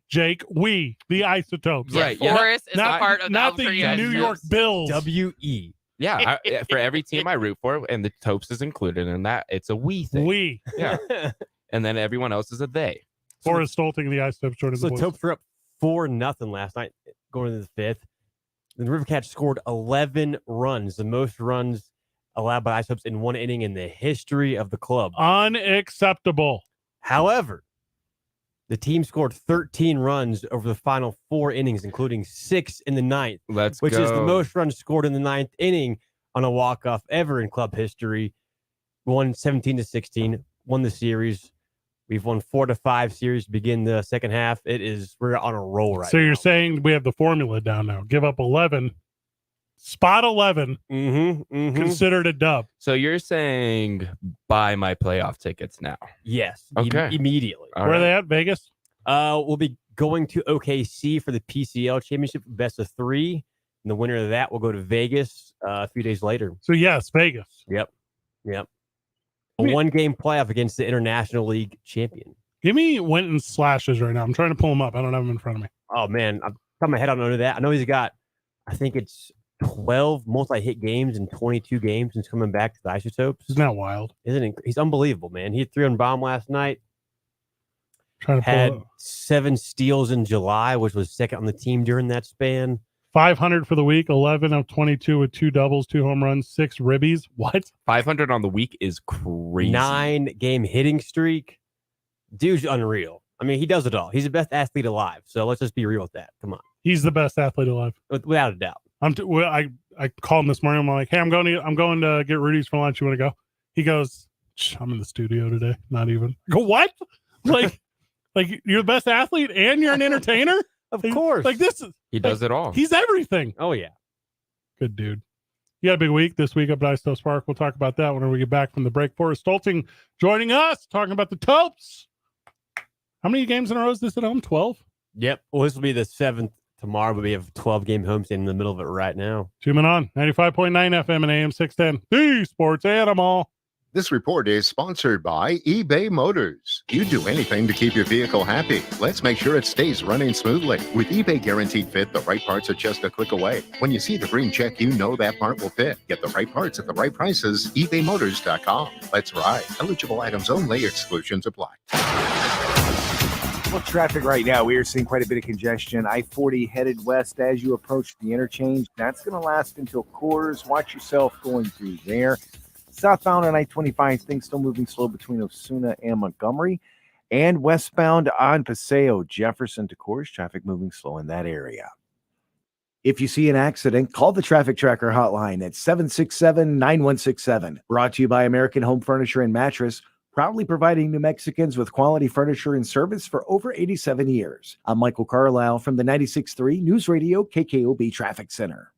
Jake, the Isotopes. Yeah, right. Forrest is a part of the not the New York Bills. W-E. Yeah, for every team I root for, and the Topes is included in that, it's a we thing. We. Yeah. And then everyone else is a they. Forrest Stolting, the Isotopes, joining So the the boys. Topes were up 4-0 last night, going into the fifth. Then the River Cats scored 11 runs, the most runs allowed by Isotopes in one inning in the history of the club. Unacceptable. However, the team scored 13 runs over the final 4 innings, including 6 in the ninth, which is the most runs scored in the ninth inning on a walk-off ever in club history. Won 17-16, won the series. We've won 4-5 series to begin the second half. We're on a roll right now. So you're saying we have the formula down now. Give up 11. Spot 11. Considered a dub. So you're saying buy my playoff tickets now? Yes. Okay. Immediately. Where are they at? Vegas? We'll be going to OKC for the PCL championship, best of 3. And the winner of that will go to Vegas a few days later. So yes, Vegas. Yep. A 1-game playoff against the International League champion. Give me Wynton's slashes right now. I'm trying to pull them up. I don't have them in front of me. Oh, man. I'm top of my head, I don't know that. I know he's got, I think it's 12 multi-hit games in 22 games since coming back to the Isotopes. Isn't that wild? He's unbelievable, man. He hit 3 on bomb last night. Had 7 steals in July, which was second on the team during that span. 500 for the week, 11 of 22 with 2 doubles, 2 home runs, 6 ribbies. What? 500 on the week is crazy. 9-game hitting streak. Dude's unreal. I mean, he does it all. He's the best athlete alive. So let's just be real with that. Come on. He's the best athlete alive. Without a doubt. I called him this morning. I'm like, hey, I'm going to get Rudy's for lunch. You want to go? He goes, I'm in the studio today. Not even. I go, what? Like you're the best athlete and you're an entertainer? Of course. He does it all. He's everything. Oh, yeah. Good dude. You had a big week this week up at Isotopes Park. We'll talk about that whenever we get back from the break. Forrest Stolting joining us, talking about the Topes. How many games in a row is this at home? 12? Yep. Well, this will be the 7th tomorrow, but we have 12-game homestand in the middle of it right now. 2 men on 95.9 FM and AM 610. The Sports Animal. This report is sponsored by eBay Motors. You do anything to keep your vehicle happy. Let's make sure it stays running smoothly. With eBay Guaranteed Fit, the right parts are just a click away. When you see the green check, you know that part will fit. Get the right parts at the right prices. ebaymotors.com. Let's ride. Eligible items only. Exclusions apply. Well, traffic right now, we are seeing quite a bit of congestion. I-40 headed west as you approach the interchange. That's going to last until Coors. Watch yourself going through there. Southbound on I-25, things still moving slow between Osuna and Montgomery. And westbound on Paseo, Jefferson to Coors, traffic moving slow in that area. If you see an accident, call the Traffic Tracker hotline at 767-9167. Brought to you by American Home Furniture and Mattress, proudly providing New Mexicans with quality furniture and service for over 87 years. I'm Michael Carlisle from the 96.3 News Radio KKOB Traffic Center.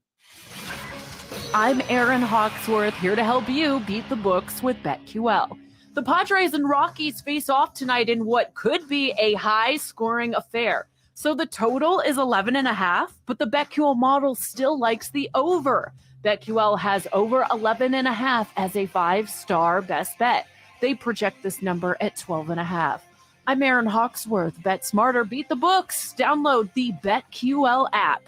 I'm Erin Hawksworth, here to help you beat the books with BetQL. The Padres and Rockies face off tonight in what could be a high-scoring affair. So the total is 11.5, but the BetQL model still likes the over. BetQL has over 11.5 as a 5-star best bet. They project this number at 12.5. I'm Erin Hawksworth. Bet smarter, beat the books. Download the BetQL app.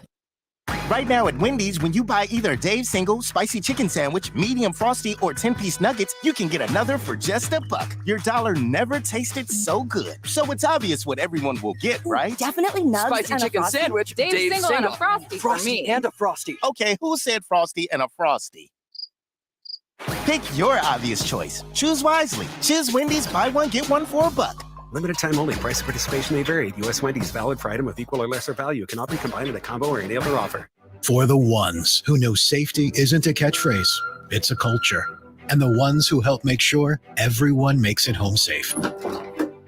Right now at Wendy's, when you buy either a Dave's Single, Spicy Chicken Sandwich, Medium Frosty, or 10-piece nuggets, you can get another for just $1. Your dollar never tasted so good. So it's obvious what everyone will get, right? Definitely nugs Spicy and Chicken a Frosty. Sandwich, Dave's Single and a Frosty for me. and a Frosty. Okay, who said Frosty and a Frosty? Pick your obvious choice. Choose wisely. Choose Wendy's, buy one, get one for $1. Limited time only. Price of participation may vary. U.S. Wendy's, valid for item of equal or lesser value. Cannot be combined with a combo or any other offer. For the ones who know safety isn't a catchphrase, it's a culture. And the ones who help make sure everyone makes it home safe.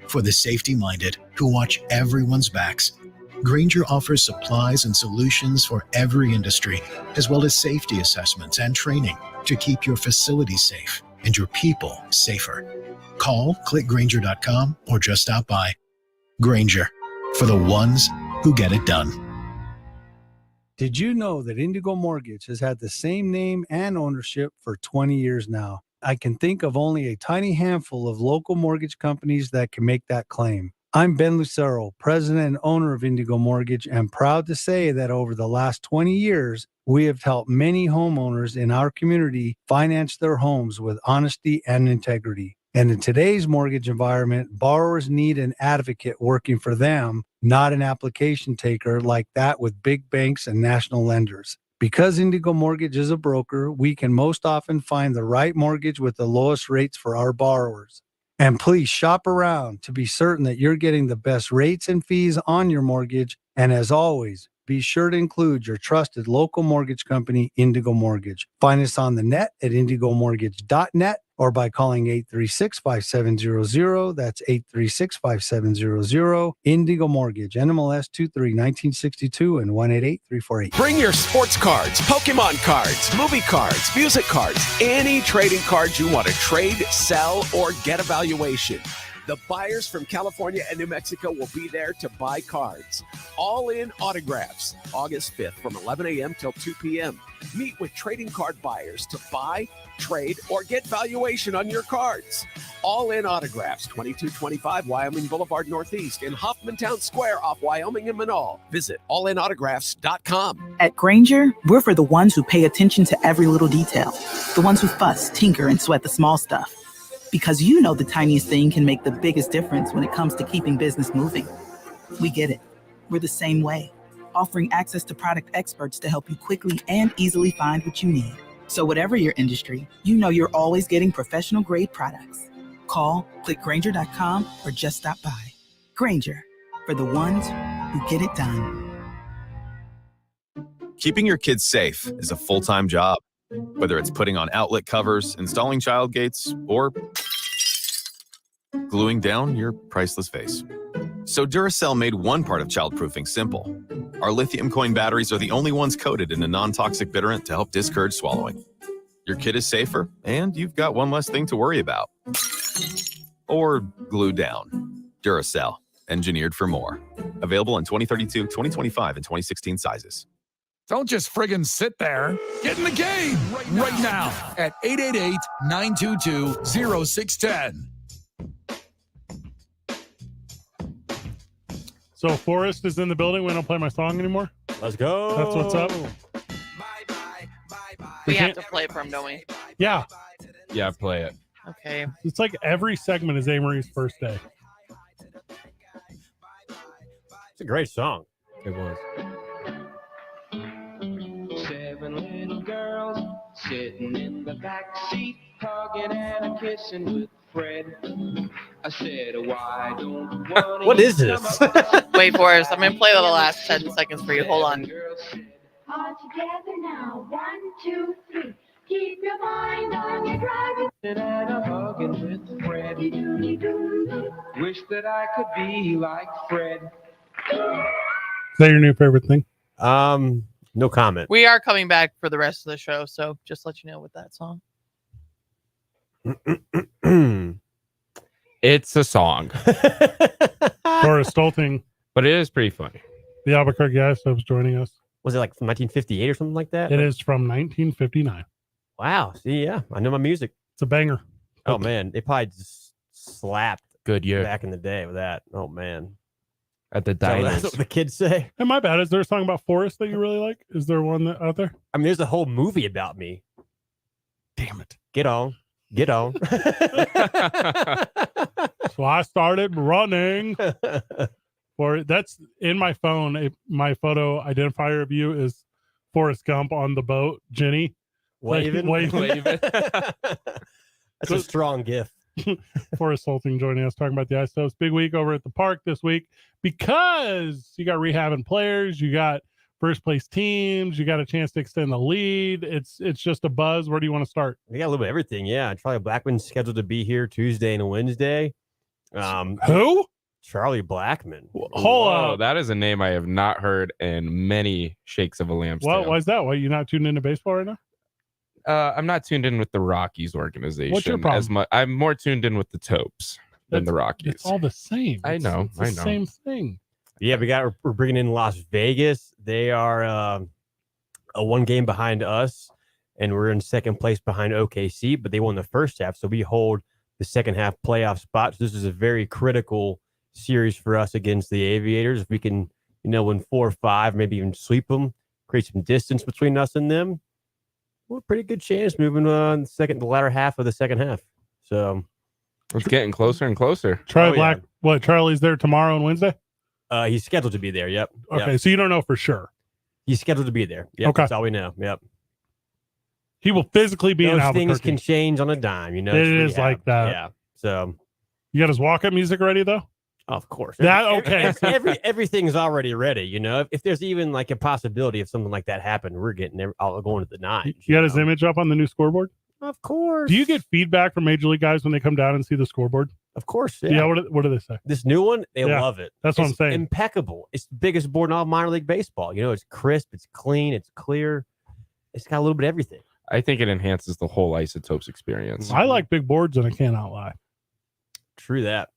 For the safety-minded who watch everyone's backs, Grainger offers supplies and solutions for every industry, as well as safety assessments and training to keep your facilities safe and your people safer. Call, click Grainger.com, or just stop by. Grainger, for the ones who get it done. Did you know that Indigo Mortgage has had the same name and ownership for 20 years now? I can think of only a tiny handful of local mortgage companies that can make that claim. I'm Ben Lucero, president and owner of Indigo Mortgage, and proud to say that over the last 20 years, we have helped many homeowners in our community finance their homes with honesty and integrity. And in today's mortgage environment, borrowers need an advocate working for them, not an application taker like that with big banks and national lenders. Because Indigo Mortgage is a broker, we can most often find the right mortgage with the lowest rates for our borrowers. And please shop around to be certain that you're getting the best rates and fees on your mortgage. And as always, be sure to include your trusted local mortgage company, Indigo Mortgage. Find us on the net at indigomortgage.net or by calling 836-5700. That's 836-5700. Indigo Mortgage, NMLS 23-1962 and 188-348. Bring your sports cards, Pokemon cards, movie cards, music cards, any trading cards you want to trade, sell, or get a valuation. The buyers from California and New Mexico will be there to buy cards. All in autographs, August 5th from 11 a.m. till 2 p.m. Meet with trading card buyers to buy, trade, or get valuation on your cards. All in autographs, 2225 Wyoming Boulevard Northeast in Hoffmantown Square off Wyoming and Manal. Visit allinautographs.com. At Grainger, we're for the ones who pay attention to every little detail. The ones who fuss, tinker, and sweat the small stuff. Because you know the tiniest thing can make the biggest difference when it comes to keeping business moving. We get it. We're the same way, offering access to product experts to help you quickly and easily find what you need. So whatever your industry, you know you're always getting professional grade products. Call, click Grainger.com, or just stop by. Grainger, for the ones who get it done. Keeping your kids safe is a full-time job. Whether it's putting on outlet covers, installing child gates, or gluing down your priceless vase. So Duracell made one part of childproofing simple. Our lithium coin batteries are the only ones coated in a non-toxic bitterant to help discourage swallowing. Your kid is safer, and you've got one less thing to worry about. Or glue down. Duracell, engineered for more. Available in 2032, 2025, and 2016 sizes. Don't just friggin' sit there. Get in the game right now at 888-922-0610. So Forrest is in the building. We don't play my song anymore. Let's go. That's what's up. We have to play for him, don't we? Yeah. Yeah, play it. Okay. It's like every segment is Amarie's first day. It's a great song. It was. 7 little girls sitting in the back seat, hugging and kissing with Fred. I said, why don't one What is this? Wait for us. I'm going to play the last 10 seconds for you. Hold on. All together now. 1, 2, 3. Keep your mind on your driving. And a hugging with Fred. Wish that I could be like Fred. Is that your new favorite thing? No comment. We are coming back for the rest of the show, so just let you know with that song. It's a song. Forrest Stolting. But it is pretty funny. The Albuquerque Isotopes joining us. Was it like from 1958 or something like that? It is from 1959. Wow. See, yeah, I know my music. It's a banger. Oh man, they probably just slapped good year back in the day with that. Oh man. At the So that's diners. what the kids say. And my bad. Is there a song about Forrest that you really like? Is there one out there? I mean, there's a whole movie about me. Damn it. Get on. Get on. So I started running. That's in my phone. My photo identifier of you is Forrest Gump on the boat, Jenny. Waving. Waving. That's a strong gift. Forrest Stolting joining us, talking about the Isotopes. Big week over at the park this week because you got rehabbing players, you got first place teams, you got a chance to extend the lead. It's just a buzz. Where do you want to start? We got a little bit of everything. Yeah. Charlie Blackman's scheduled to be here Tuesday and Wednesday. Who? Charlie Blackman. Hold Whoa, on. that is a name I have not heard in many shakes of a lamb's Why tail. is that? Why you not tuned into baseball right now? I'm not tuned in with the Rockies organization. What's your problem? as much. I'm more tuned in with the Topes than the Rockies. It's all the same. I know. It's the same thing. Yeah, we're bringing in Las Vegas. They are a 1 game behind us, and we're in second place behind OKC, but they won the first half, so we hold the second half playoff spot. So this is a very critical series for us against the Aviators. If we can, win 4 or 5, maybe even sweep them, create some distance between us and them, we're a pretty good chance moving on the latter half of the second half. So it's getting closer and closer. Charlie's there tomorrow and Wednesday? He's scheduled to be there. Yep. Okay, so you don't know for sure. He's scheduled to be there. Yep, Okay. That's all we know. Yep. He will physically be in Those Albuquerque. things can change on a dime, It is like that. Yeah. So you got his walk-up music ready though? Of course. Okay. Everything's already ready. If there's even like a possibility of something like that happen, we're all going to the 9. You got his image up on the new scoreboard? Of course. Do you get feedback from Major League guys when they come down and see the scoreboard? Of course. Yeah. What do they say? This new one, they Yeah, love it. that's what It's I'm saying. Impeccable. It's the biggest board in all minor league baseball. It's crisp, it's clean, it's clear. It's got a little bit of everything. I think it enhances the whole Isotopes experience. I like big boards and I cannot lie. True that.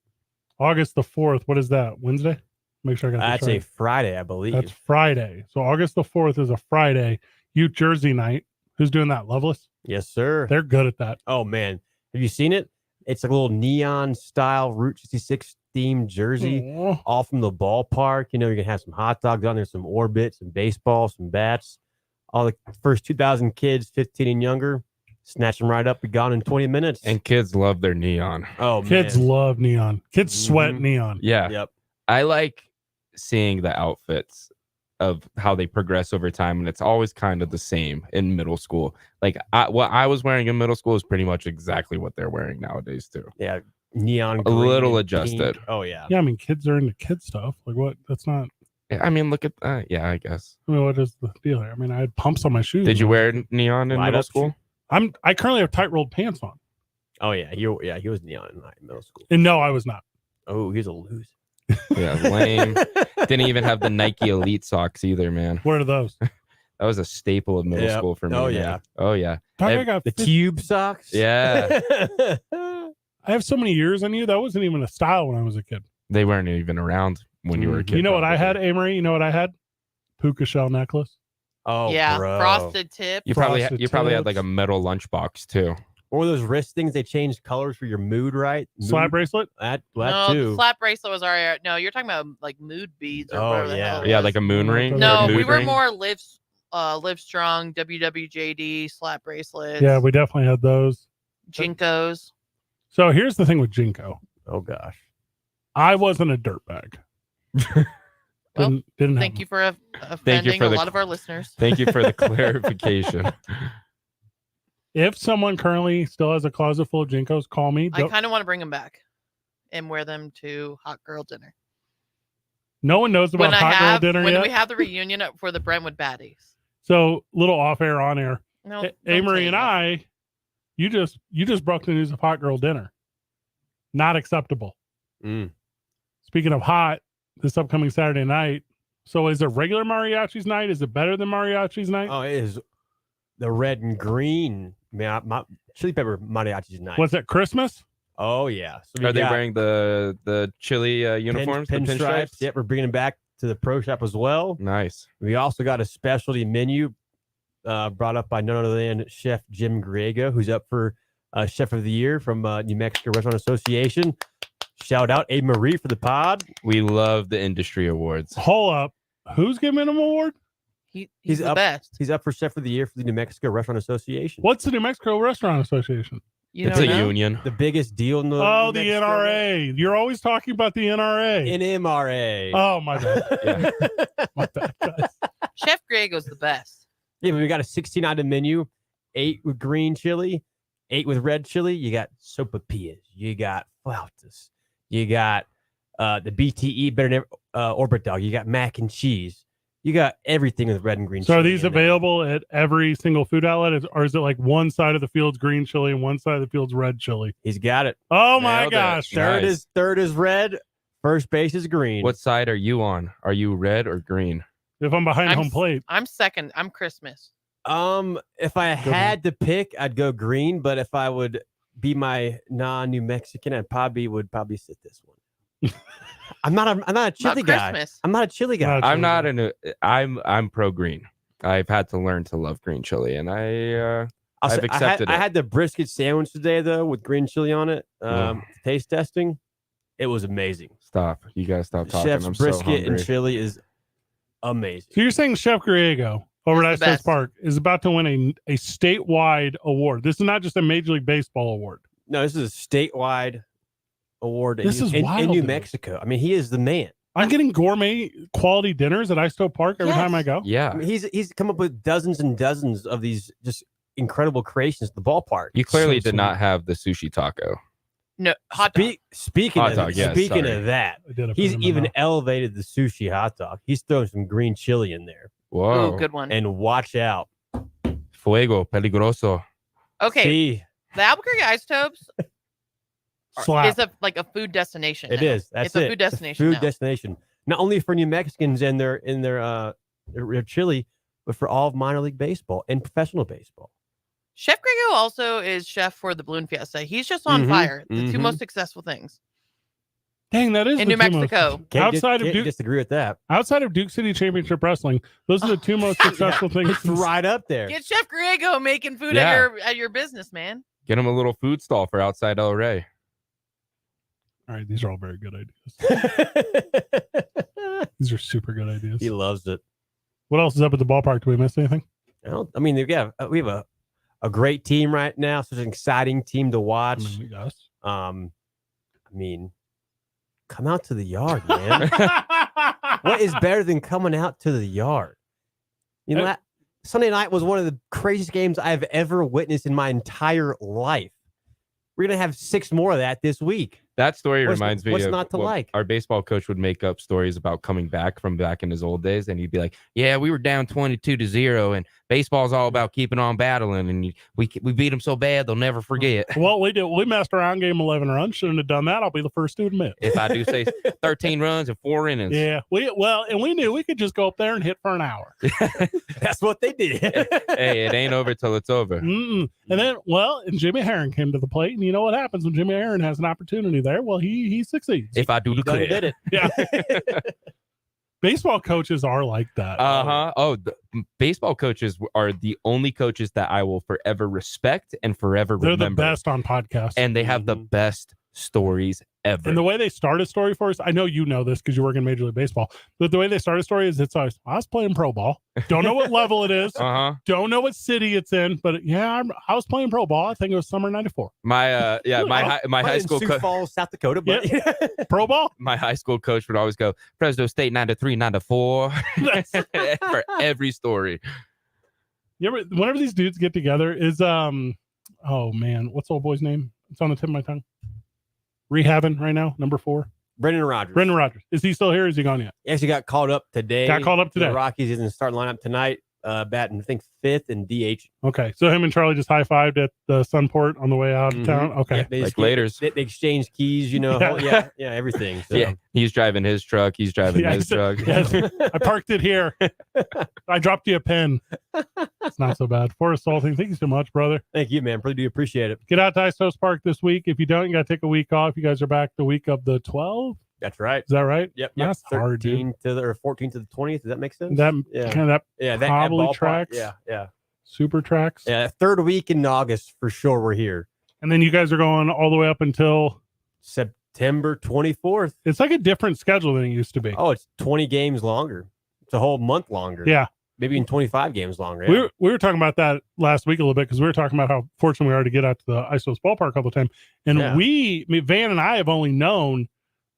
August the 4th. What is that? Wednesday? Make sure I got that That's right. a Friday, I believe. That's Friday. So August the 4th is a Friday. Ute Jersey night. Who's doing that? Loveless? Yes, sir. They're good at that. Oh man, have you seen it? It's like a little neon style Route 66 themed jersey, Aw. all from the ballpark. You're gonna have some hot dogs on there, some orbits, some baseball, some bats. All the first 2,000 kids, 15 and younger, snatch them right up, be gone in 20 minutes. And kids love their neon. Oh, Kids man. love neon. Kids sweat Mhm. neon. Yeah. Yep. I like seeing the outfits of how they progress over time, and it's always kind of the same in middle school. Like what I was wearing in middle school is pretty much exactly what they're wearing nowadays too. Yeah, neon. A green little and pink. adjusted. Oh yeah. Yeah, I mean, kids are into kid stuff. Like what? That's not. I mean, look at that. Yeah, I guess. I mean, what is the deal here? I mean, I had pumps on my shoes. Did you wear neon in Light middle up school? I currently have tight rolled pants on. Oh yeah. He was neon in middle school. And no, I was not. Oh, he's a loser. Yeah, lame. Didn't even have the Nike Elite socks either, man. What are those? That was a staple of middle Yep. school for me. Oh, man. yeah. Oh yeah. I got The tube socks. Yeah. I have so many years on you. That wasn't even a style when I was a kid. They weren't even around when you were a kid. You know what I had, probably. Amarie? You know what I had? Puka shell necklace. Oh, yeah, bro. frosted tip. You probably had like a metal lunchbox too. Or those wrist things, they changed colors for your mood, right? Slap bracelet? That No, too. the slap bracelet was already. No, you're talking about like mood beads or whatever the hell. Yeah, like a moon ring. No, mood we were ring. more Live Strong, WWJD slap bracelets. Yeah, we definitely had those. Jinkos. So here's the thing with Jinko. Oh gosh, I wasn't a dirtbag. Didn't Thank you for offending a lot of our listeners. Thank you for the clarification. If someone currently still has a closet full of Jinkos, call me. I kind of want to bring them back and wear them to hot girl dinner. No one knows about hot girl dinner when yet. we have the reunion for the Brentwood Baddies. So little off air, on air. No, Amarie and I, you just broke the news of hot girl dinner. Not acceptable. Speaking of hot, this upcoming Saturday night. So is it regular mariachi's night? Is it better than mariachi's night? Oh, it is the red and green chili pepper mariachi's night. Was it Christmas? Oh yeah. So Are they wearing the chili uniforms? The pinstripes? Yep, we're bringing them back to the pro shop as well. Nice. We also got a specialty menu brought up by none other than Chef Jim Griego, who's up for Chef of the Year from New Mexico Restaurant Association. Shout out A. Marie for the pod. We love the industry awards. Hold up. Who's giving him an award? He's the up, best. He's up for Chef of the Year for the New Mexico Restaurant Association. What's the New Mexico Restaurant Association? It's a union. The biggest deal in the the NRA. You're always talking about the NRA. NMRA. Oh, my bad. My bad, guys. Chef Griego's the best. Yeah, but we got a 16-item menu, 8 with green chili, 8 with red chili. You got sopapillas. You got flautas. You got the BTE, better than Orbit Dog. You got mac and cheese. You got everything with red and green So chili. are these available at every single food outlet? Or is it like one side of the field's green chili and one side of the field's red chili? He's got it. Oh, my gosh. Third is red. First base is green. What side are you on? Are you red or green? If I'm behind home plate. I'm second. I'm Christmas. If I had to pick, I'd go green. But if I would be my non-New Mexican, I would probably sit this one. I'm not a chili guy. Christmas. I'm not a chili guy. I'm pro green. I've had to learn to love green chili, and I've accepted it. I had the brisket sandwich today though with green chili on it. Taste testing, it was amazing. Stop! You gotta stop talking. Chef's I'm brisket so hungry. and chili is amazing. So you're saying Chef Griego over at the Ice best. Park is about to win a statewide award. This is not just a Major League Baseball award. No, this is a statewide award. This is in wild, New dude. Mexico. I mean, he is the man. I'm getting gourmet quality dinners at Ice Park every time I go. Yeah, I mean, he's come up with dozens and dozens of these just incredible creations at the ballpark. You clearly did not have the sushi taco. No, hot dog. Speaking Hot of dog, yes, speaking sorry. of that, I did he's put him in even there. elevated the sushi hot dog. He's throwing some green chili in there. Whoa, Ooh, good one. And watch out. Fuego peligroso. Okay, See, the Albuquerque Isotopes Slap. is a food destination. it now. is. That's it's a it. food destination. It's a food now. destination. Not only for New Mexicans and their chili, but for all of minor league baseball and professional baseball. Chef Griego also is chef for the Balloon Fiesta. He's just on Mhm, fire. The two mhm. most successful things Dang, that is in the New two most- Mexico. outside of can't Duke, disagree with that. outside of Duke City Championship Wrestling, those are the two most successful things. It's right up there. Get Chef Griego making food Yeah. at your business, man. Get him a little food stall for outside El Rey. All right, these are all very good ideas. These are super good ideas. He loves it. What else is up at the ballpark? Do we miss anything? I mean, we have a great team right now. Such an exciting team to watch. Yes. I mean, come out to the yard, man. What is better than coming out to the yard? You know, Sunday night was one of the craziest games I've ever witnessed in my entire life. We're gonna have 6 more of that this week. That story What's- reminds me what's of not to what like? Our baseball coach would make up stories about coming back from back in his old days, and he'd be like, "Yeah, we were down 22-0, and baseball's all about keeping on battling, and we beat them so bad they'll never forget." Well, we did. We messed around, gave them 11 runs. Shouldn't have done that. I'll be the first to admit. If I do say 13 runs and 4 innings. Yeah. And we knew we could just go up there and hit for an hour. That's what they did. Hey, it ain't over till it's over. And then, and Jimmy Herron came to the plate, and you know what happens when Jimmy Herron has an opportunity there? Well, he succeeds. If I do He done declare. did it. Yeah. Baseball coaches are like that. Baseball coaches are the only coaches that I will forever respect and forever They're remember. the best on podcasts. And they have the best stories ever. And the way they start a story for us, I know you know this because you work in Major League Baseball, but the way they start a story is it's always, I was playing pro ball. Don't know what level it is. Don't know what city it's in, but yeah, I was playing pro ball. I think it was summer '94. My high school Sioux Falls, South Dakota, but pro ball. My high school coach would always go Fresno State 93, 94 for every story. Whenever these dudes get together, is oh man, what's the old boy's name? It's on the tip of my tongue. Rehabbing right now, number 4. Brendan Rodgers. Brendan Rodgers. Is he still here? Is he gone yet? He actually got called up today. The Rockies is in the starting lineup tonight, batting, I think, 5th and DH. Okay. So him and Charlie just high-fived at the Sunport on the way out of town? Okay. Yeah, they exchanged keys, you know. Everything. So. Yeah, he's driving his truck. He's driving his truck. I parked it here. I dropped you a pen. It's not so bad. Forrest Salting, thank you so much, brother. Thank you, man. Really do appreciate it. Get out to Ice House Park this week. If you don't, you got to take a week off. You guys are back the week of the 12th. That's right. Is that right? Yep. That's hard, 14 to the 20th. Does that make sense? That that probably ballpark. tracks. Yeah. Super tracks. Yeah. Third week in August for sure. We're here. And then you guys are going all the way up until September 24th. It's like a different schedule than it used to be. Oh, it's 20 games longer. It's a whole month longer. Yeah. Maybe in 25 games longer. Yeah. We were talking about that last week a little bit because we were talking about how fortunate we are to get out to the Isos ballpark all the time. And Van and I have only known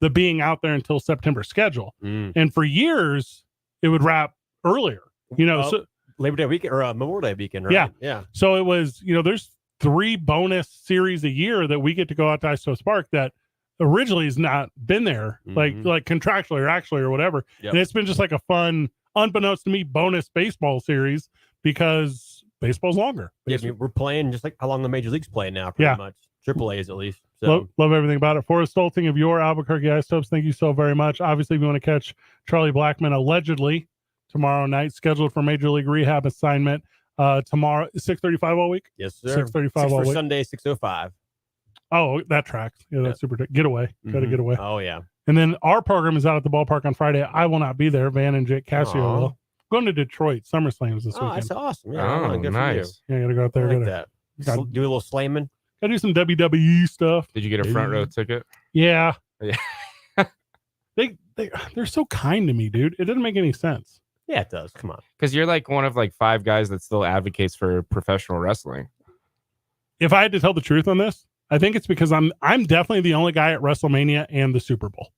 the being out there until September schedule. And for years, it would wrap earlier. So Labor Day weekend or Memorial Day weekend, right? Yeah. So it was, there's 3 bonus series a year that we get to go out to Isos Park that originally has not been there, like contractually or actually or whatever. Yep. And it's been just like a fun, unbeknownst to me, bonus baseball series because baseball's longer. Yeah, I mean, we're playing just like how long the major leagues play now, pretty much. AAA is at least. So. Love everything about it. Forrest Stolting of your Albuquerque Isotopes, thank you so very much. Obviously, if you want to catch Charlie Blackmon allegedly tomorrow night, scheduled for Major League Rehab assignment tomorrow, 6:35 all week? Yes, sir. 6:35 all week. Sunday, 6:05. Oh, that tracks. Yeah, that's super. Getaway. Got to get away. Oh, yeah. And then our program is out at the ballpark on Friday. I will not be there. Van and Jake Cassio will. Going to Detroit. SummerSlams this weekend. That's awesome. Yeah, good nice. Yeah, got to go out there. I like that. Do a little slamming. Got to do some WWE stuff. Did you get a front row ticket? Yeah. They're so kind to me, dude. It doesn't make any sense. Yeah, it does. Come on. Because you're like one of like 5 guys that still advocates for professional wrestling. If I had to tell the truth on this, I think it's because I'm definitely the only guy at WrestleMania and the Super Bowl.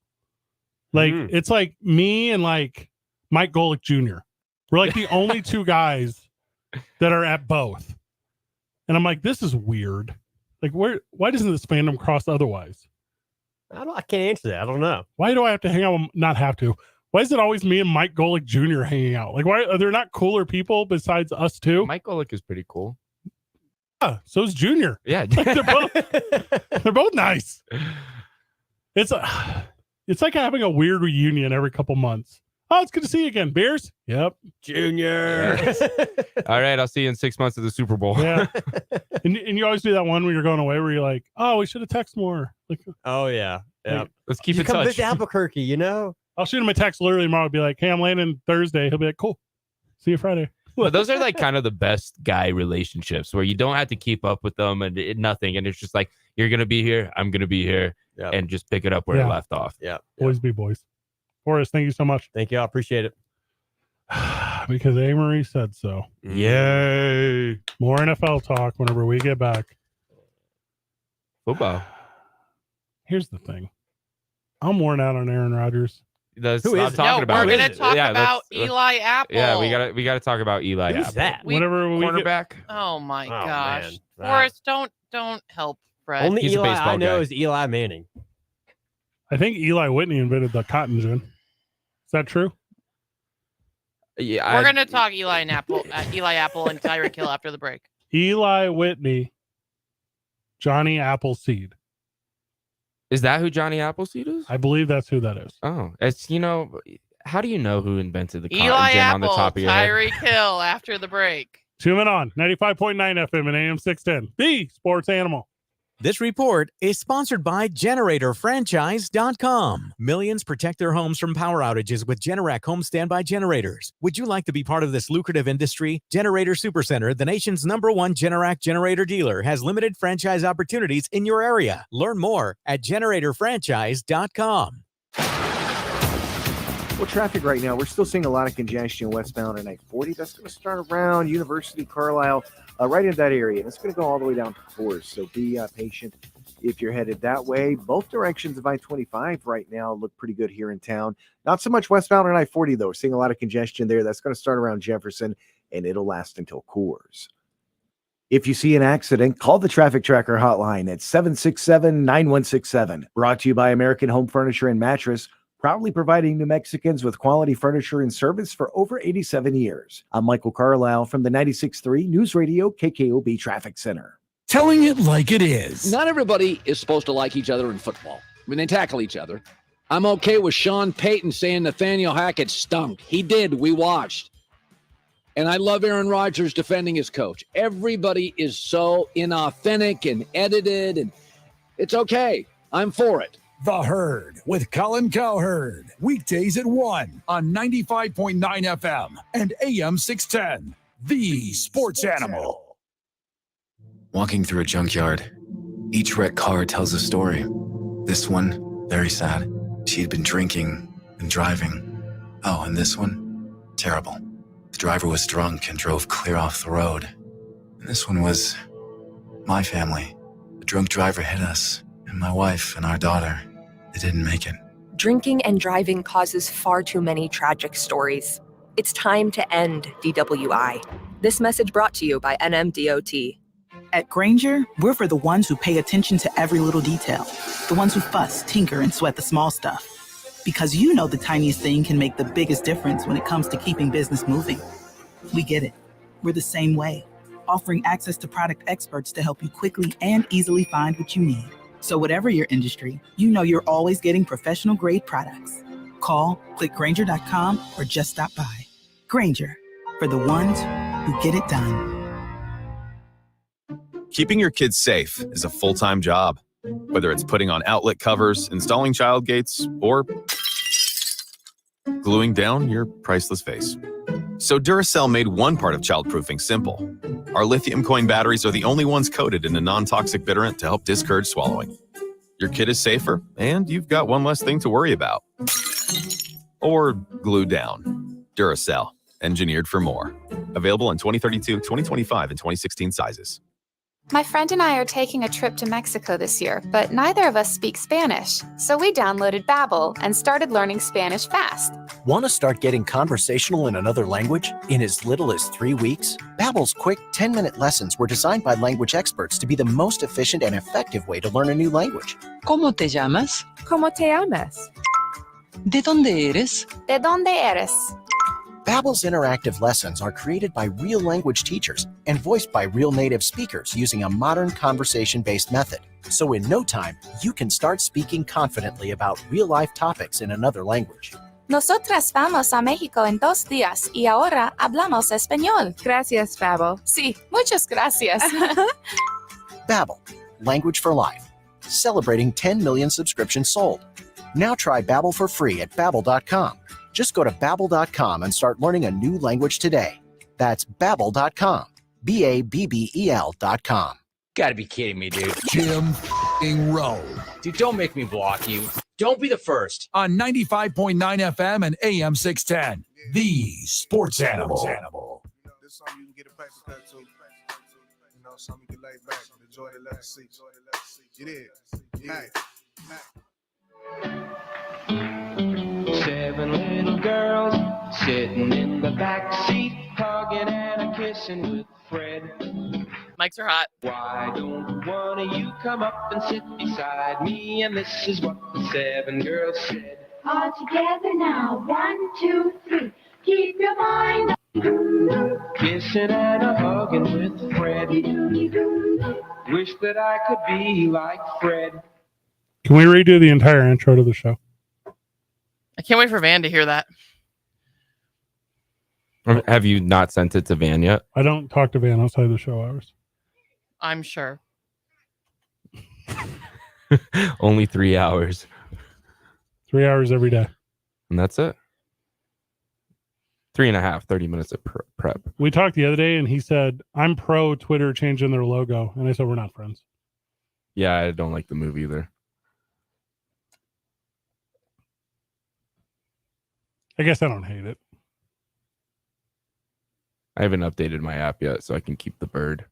Like it's like me and like Mike Golick Jr. We're like the only 2 guys that are at both. And I'm like, this is weird. Like, why doesn't this fandom cross otherwise? I can't answer that. I don't know. Why do I have to hang out? Not have to. Why is it always me and Mike Golick Jr. hanging out? Like, why are there not cooler people besides us 2? Mike Golick is pretty cool. Yeah, so is Junior. Yeah, like they're both nice. It's like having a weird reunion every couple months. Oh, it's good to see you again. Beers? Yep. Junior. All right, I'll see you in 6 months at the Super Bowl. Yeah. and you always do that one when you're going away where you're like, oh, we should have texted more. Like, oh, yeah. Like, let's keep in touch. Come visit Albuquerque, you know? I'll shoot him a text literally tomorrow. I'll be like, hey, I'm landing Thursday. He'll be like, cool. See you Friday. Well, those are like kind of the best guy relationships where you don't have to keep up with them and nothing. And it's just like, you're going to be here. I'm going to be here. Yep. And just pick it up where it left off. Yeah. Boys be boys. Forrest, thank you so much. Thank you. I appreciate it. Because Amarie said so. Yay. More NFL talk whenever we get back. Football. Here's the thing. I'm worn out on Aaron Rodgers. We're going to talk about Eli Apple. Yeah, we got to talk about Eli Apple. Who's that? Whenever we cornerback. Oh my gosh. Man. Forrest, don't help Fred. Only He's a Eli baseball I know guy. is Eli Manning. I think Eli Whitney invented the cotton gin. Is that true? Yeah, We're gonna talk Eli Apple and Tyreek Hill after the break. Eli Whitney, Johnny Appleseed. Is that who Johnny Appleseed is? I believe that's who that is. Oh, it's how do you know who invented the cotton Eli gin Apple, on the top of your head? Tyreek Hill after the break. 2 Men On 95.9 FM and AM 610. The Sports Animal. This report is sponsored by GeneratorFranchise.com. Millions protect their homes from power outages with Generac home standby generators. Would you like to be part of this lucrative industry? Generator Supercenter, the nation's #1 Generac generator dealer, has limited franchise opportunities in your area. Learn more at GeneratorFranchise.com. Well, traffic right now, we're still seeing a lot of congestion westbound on I-40. That's going to start around University, Carlisle, right in that area. And it's going to go all the way down to Forest. So be patient if you're headed that way. Both directions of I-25 right now look pretty good here in town. Not so much westbound on I-40, though. We're seeing a lot of congestion there. That's going to start around Jefferson, and it'll last until Coors. If you see an accident, call the Traffic Tracker hotline at 767-9167. Brought to you by American Home Furniture and Mattress, proudly providing New Mexicans with quality furniture and service for over 87 years. I'm Michael Carlisle from the 96.3 News Radio KKOB Traffic Center. Telling it like it is. Not everybody is supposed to like each other in football. When they tackle each other. I'm okay with Sean Payton saying Nathaniel Hackett stunk. He did. We watched. And I love Aaron Rodgers defending his coach. Everybody is so inauthentic and edited, and it's okay. I'm for it. The Herd with Colin Cowherd. Weekdays at 1 on 95.9 FM and AM 610. The Sports Animal. Walking through a junkyard. Each wrecked car tells a story. This one, very sad. She had been drinking and driving. Oh, and this one, terrible. The driver was drunk and drove clear off the road. And this one was my family. The drunk driver hit us, and my wife and our daughter. They didn't make it. Drinking and driving causes far too many tragic stories. It's time to end DWI. This message brought to you by NMDOT. At Grainger, we're for the ones who pay attention to every little detail. The ones who fuss, tinker, and sweat the small stuff. Because you know the tiniest thing can make the biggest difference when it comes to keeping business moving. We get it. We're the same way, offering access to product experts to help you quickly and easily find what you need. So whatever your industry, you know you're always getting professional grade products. Call, click Grainger.com, or just stop by. Grainger, for the ones who get it done. Keeping your kids safe is a full-time job. Whether it's putting on outlet covers, installing child gates, or gluing down your priceless vase. So Duracell made one part of childproofing simple. Our lithium coin batteries are the only ones coated in a non-toxic bitterant to help discourage swallowing. Your kid is safer, and you've got one less thing to worry about. Or glue down. Duracell, engineered for more. Available in 2032, 2025, and 2016 sizes. My friend and I are taking a trip to Mexico this year, but neither of us speak Spanish. So we downloaded Babbel and started learning Spanish fast. Want to start getting conversational in another language in as little as 3 weeks? Babbel's quick 10-minute lessons were designed by language experts to be the most efficient and effective way to learn a new language. ¿Cómo te llamas? ¿Cómo te llamas? ¿De dónde eres? ¿De dónde eres? Babbel's interactive lessons are created by real language teachers and voiced by real native speakers using a modern conversation-based method. So in no time, you can start speaking confidently about real-life topics in another language. Nosotras vamos a México en 2 días y ahora hablamos español. Gracias, Babbel. Sí, muchas gracias. Babbel, language for life. Celebrating 10 million subscriptions sold. Now try Babbel for free at Babbel.com. Just go to Babbel.com and start learning a new language today. That's Babbel.com. Babbel.com. Gotta be kidding me, dude. Jim Rowe. Dude, don't make me block you. Don't be the first. On 95.9 FM and AM 610. The Sports Animal. This song you can get a paper cut to. You know, something you can lay back and enjoy the leather seats. It is. Hey. 7 little girls sitting in the back seat, hugging and a kissing with Fred. Mics are hot. Why don't one of you come up and sit beside me? And this is what the 7 girls said. All together now, 1, 2, 3. Keep your mind. Kissing and a hugging with Fred. Wish that I could be like Fred. Can we redo the entire intro to the show? I can't wait for Van to hear that. Have you not sent it to Van yet? I don't talk to Van outside the show hours. I'm sure. Only 3 hours. 3 hours every day. And that's it. 3.5, 30 minutes of prep. We talked the other day and he said, I'm pro Twitter changing their logo. And I said, we're not friends. Yeah, I don't like the move either. I guess I don't hate it. I haven't updated my app yet, so I can keep the bird.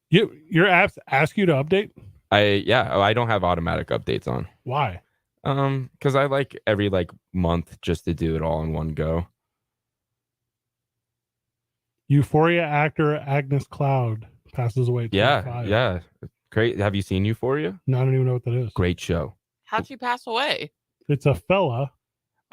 Your apps ask you to update? I don't have automatic updates on. Why? Because I like every month just to do it all in one go. Euphoria actor Agnes Cloud passes away at 25. Yeah. Great. Have you seen Euphoria? No, I don't even know what that is. Great show. How'd she pass away? It's a fella.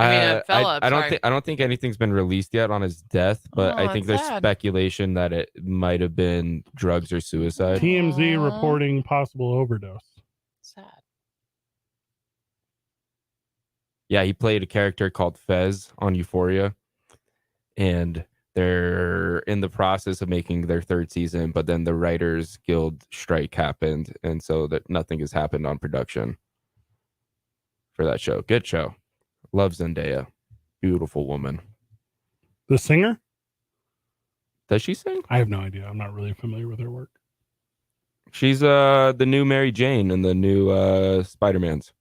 A fella. I don't think anything's been released yet on his death, but I think there's sad. speculation that it might have been drugs or suicide. TMZ reporting possible overdose. Sad. Yeah, he played a character called Fez on Euphoria, and they're in the process of making their 3rd season, but then the Writers Guild strike happened, and so that nothing has happened on production for that show. Good show. Love Zendaya. Beautiful woman. The singer? Does she sing? I have no idea. I'm not really familiar with her work. She's the new Mary Jane in the new Spider-Mans.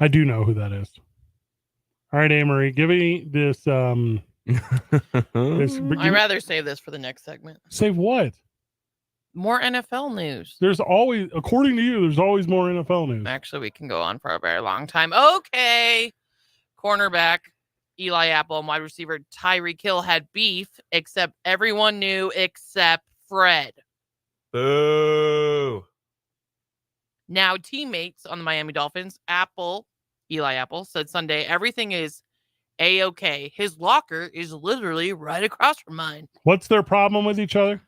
I do know who that is. All right, Amarie, give me this. I'd rather save this for the next segment. Save what? More NFL news. There's always, according to you, there's always more NFL news. Actually, we can go on for a very long time. Okay. Cornerback Eli Apple and wide receiver Tyreek Hill had beef, except everyone knew except Fred. Boo. Now, teammates on the Miami Dolphins, Eli Apple, said Sunday, everything is A-okay. His locker is literally right across from mine. What's their problem with each other?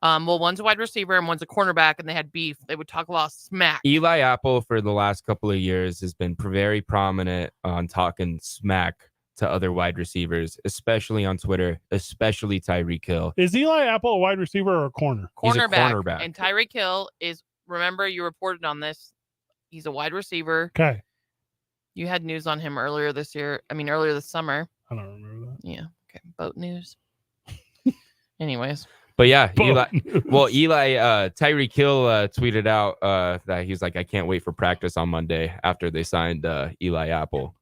Well, one's a wide receiver and one's a cornerback, and they had beef. They would talk a lot of smack. Eli Apple, for the last couple of years, has been very prominent on talking smack to other wide receivers, especially on Twitter, especially Tyreek Hill. Is Eli Apple a wide receiver or a corner? He's a cornerback. And Tyreek Hill is, remember, you reported on this. He's a wide receiver. Okay. You had news on him earlier this summer. I don't remember that. Yeah. Okay. Boat news. Anyways. But yeah, Tyreek Hill tweeted out that he's like, I can't wait for practice on Monday after they signed Eli Apple.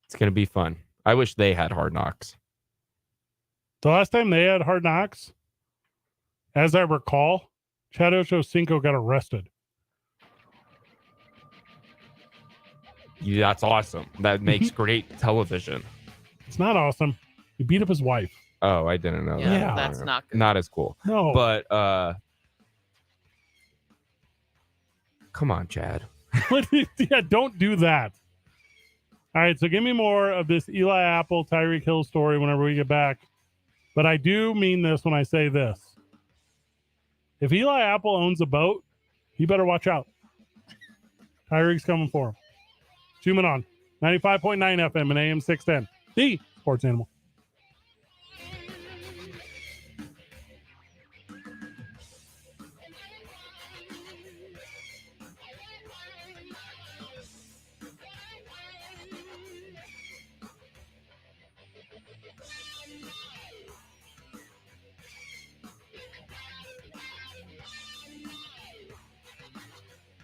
It's going to be fun. I wish they had Hard Knocks. The last time they had Hard Knocks, as I recall, Chad Ochocinco got arrested. Yeah, that's awesome. That makes great television. It's not awesome. He beat up his wife. Oh, I didn't know that. Yeah, that's not good. Not as cool. No. But come on, Chad. Yeah, don't do that. All right, so give me more of this Eli Apple, Tyreek Hill story whenever we get back. But I do mean this when I say this. If Eli Apple owns a boat, he better watch out. Tyreek's coming for him. Zooming on. 95.9 FM and AM 610. The Sports Animal.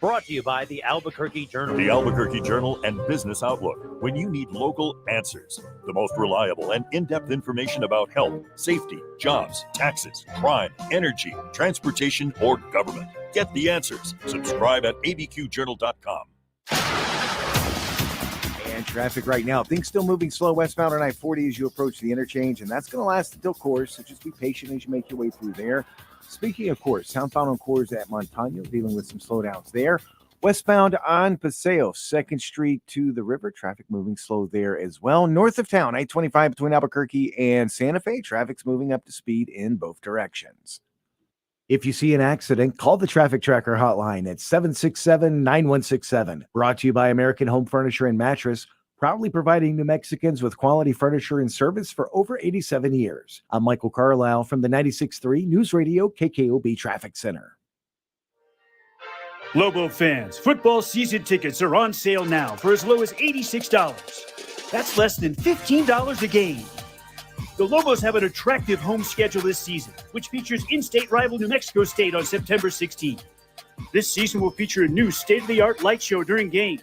Brought to you by the Albuquerque Journal. The Albuquerque Journal and Business Outlook. When you need local answers, the most reliable and in-depth information about health, safety, jobs, taxes, crime, energy, transportation, or government. Get the answers. Subscribe at abqjournal.com. And traffic right now. Things still moving slow westbound on I-40 as you approach the interchange, and that's going to last until Coors, so just be patient as you make your way through there. Speaking of Coors, southbound on Coors at Montano, dealing with some slowdowns there. Westbound on Paseo, 2nd Street to the river, traffic moving slow there as well. North of town, I-25 between Albuquerque and Santa Fe, traffic's moving up to speed in both directions. If you see an accident, call the Traffic Tracker hotline at 767-9167. Brought to you by American Home Furniture and Mattress. proudly providing New Mexicans with quality furniture and service for over 87 years. I'm Michael Carlisle from the 96.3 News Radio KKOB Traffic Center. Lobo fans, football season tickets are on sale now for as low as $86. That's less than $15 a game. The Lobos have an attractive home schedule this season, which features in-state rival New Mexico State on September 16th. This season will feature a new state-of-the-art light show during games,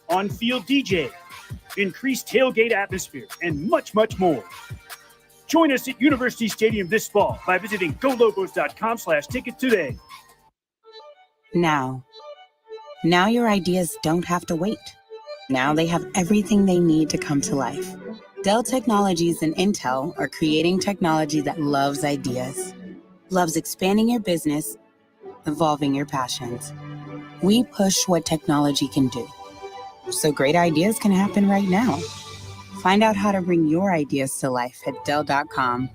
on-field DJ, increased tailgate atmosphere, and much, much more. Join us at University Stadium this fall by visiting golobos.com/ticket today. Now your ideas don't have to wait. Now they have everything they need to come to life. Dell Technologies and Intel are creating technology that loves ideas, loves expanding your business, evolving your passions. We push what technology can do, so great ideas can happen right now. Find out how to bring your ideas to life at Dell.com.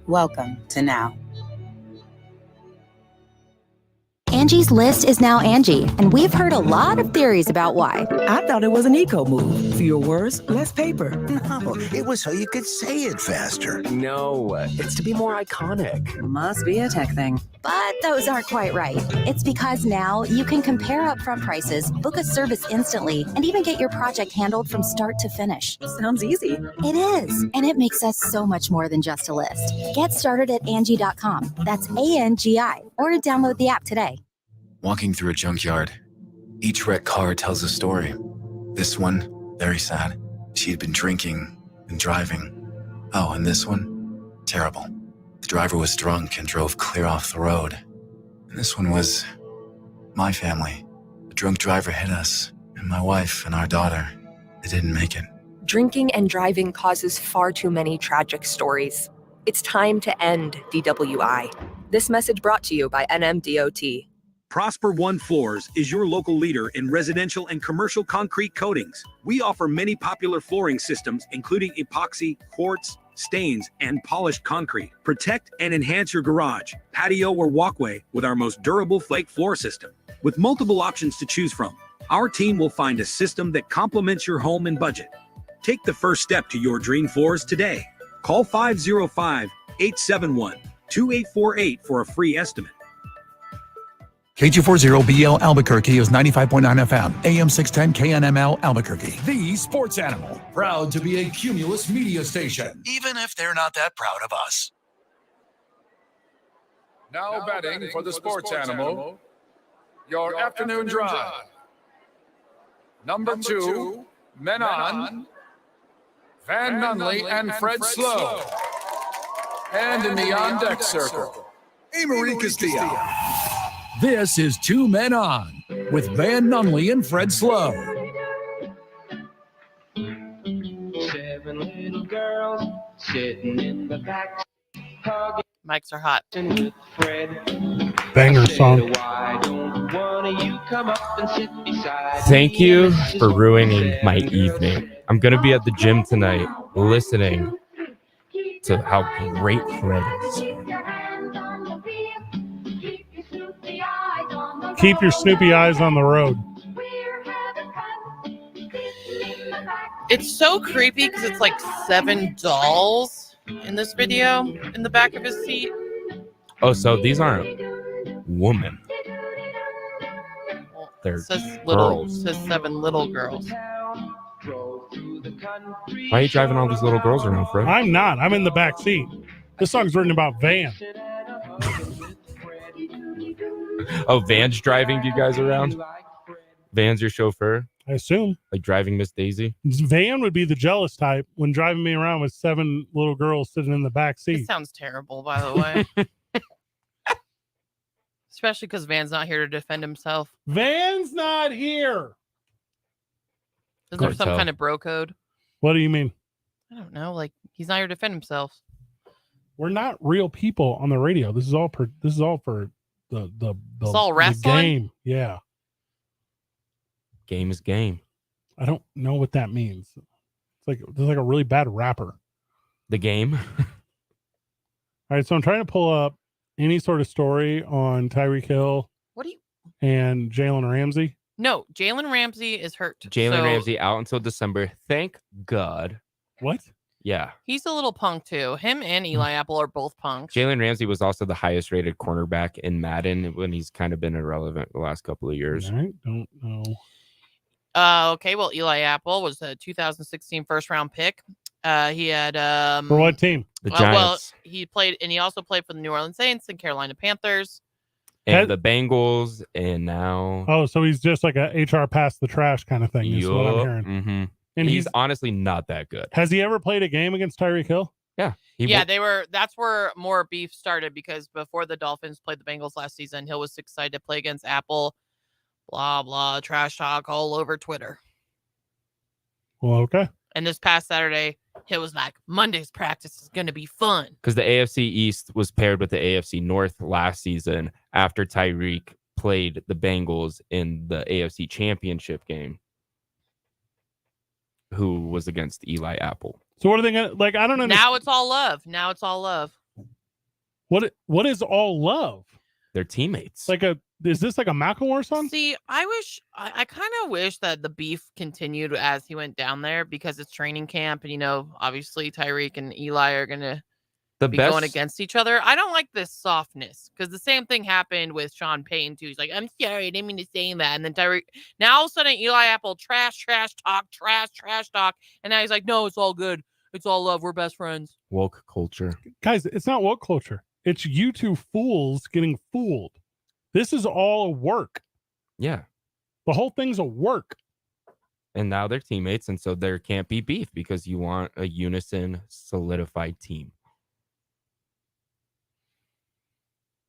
Welcome to Now. Angie's List is now Angie, and we've heard a lot of theories about why. I thought it was an eco move. Fewer words, less paper. No, it was so you could say it faster. No, It's to be more iconic. must be a tech thing. But those aren't quite right. It's because now you can compare upfront prices, book a service instantly, and even get your project handled from start to finish. Sounds easy. It is, and it makes us so much more than just a list. Get started at Angie.com. That's ANGI, or download the app today. Walking through a junkyard. Each wrecked car tells a story. This one, very sad. She had been drinking and driving. Oh, and this one, terrible. The driver was drunk and drove clear off the road. And this one was my family. A drunk driver hit us, and my wife and our daughter. They didn't make it. Drinking and driving causes far too many tragic stories. It's time to end DWI. This message brought to you by NMDOT. Prosper One Floors is your local leader in residential and commercial concrete coatings. We offer many popular flooring systems, including epoxy, quartz, stains, and polished concrete. Protect and enhance your garage, patio, or walkway with our most durable flake floor system. With multiple options to choose from, our team will find a system that complements your home and budget. Take the first step to your dream floors today. Call 505-871-2848 for a free estimate. KG40BL Albuquerque is 95.9 FM, AM 610 KNML Albuquerque. The sports animal, proud to be a Cumulus media station, even if they're not that proud of us. Now batting for the sports animal, your afternoon drive. Number 2, men on, Van Nunley and Fred Slow. And in the on-deck circle, Amarie Castillo. This is Two Men On with Van Nunley and Fred Slow. 7 little girls sitting in the back. Mics are hot. With Fred. Banger song. Why don't one of you come up and sit beside Thank me? you for ruining my evening. I'm going to be at the gym tonight listening to how great Fred is. Keep your Snoopy eyes on the road. It's so creepy because it's like 7 dolls in this video in the back of his seat. Oh, so these aren't women. They're girls. It says 7 little girls. Why are you driving all these little girls around, Fred? I'm not. I'm in the back seat. This song's written about Van. Oh, Van's driving you guys around? Van's your chauffeur? I assume. Like driving Miss Daisy? Van would be the jealous type when driving me around with 7 little girls sitting in the back seat. It sounds terrible, by the way. Especially because Van's not here to defend himself. Van's not here. Is there some kind of bro code? What do you mean? I don't know. Like, he's not here to defend himself. We're not real people on the radio. This is all for the it's all wrestling? The game. Yeah. Game is game. I don't know what that means. It's like a really bad rapper. The game. All right, so I'm trying to pull up any sort of story on Tyreek Hill What do you and Jalen Ramsey. No, Jalen Ramsey is hurt. Jalen Ramsey out until December. Thank God. What? Yeah. He's a little punk too. Him and Eli Apple are both punks. Jalen Ramsey was also the highest rated cornerback in Madden when he's kind of been irrelevant the last couple of years. I don't know. Okay, well, Eli Apple was a 2016 first round pick. He had for what team? The Giants. Well, he also played for the New Orleans Saints and Carolina Panthers. And the Bengals, and now... Oh, so he's just like a HR pass the trash kind of thing is what I'm hearing. Mm-hmm. And he's honestly not that good. Has he ever played a game against Tyreek Hill? Yeah. That's where more beef started because before the Dolphins played the Bengals last season, Hill was excited to play against Apple. Blah, blah, trash talk all over Twitter. Well, okay. And this past Saturday, Hill was like, Monday's practice is going to be fun. Because the AFC East was paired with the AFC North last season after Tyreek played the Bengals in the AFC Championship game, who was against Eli Apple. So what are they going to, like, I don't know. Now it's all love. What is all love? Their teammates. Is this like a Macklemore song? See, I kind of wish that the beef continued as he went down there because it's training camp and, obviously Tyreek and Eli are going to be going against each other. I don't like this softness because the same thing happened with Sean Payton too. He's like, I'm sorry, I didn't mean to say that. And then Tyreek, now all of a sudden Eli Apple, trash talk. And now he's like, no, it's all good. It's all love. We're best friends. Woke culture. Guys, it's not woke culture. It's you two fools getting fooled. This is all a work. Yeah. The whole thing's a work. And now they're teammates, and so there can't be beef because you want a unison, solidified team.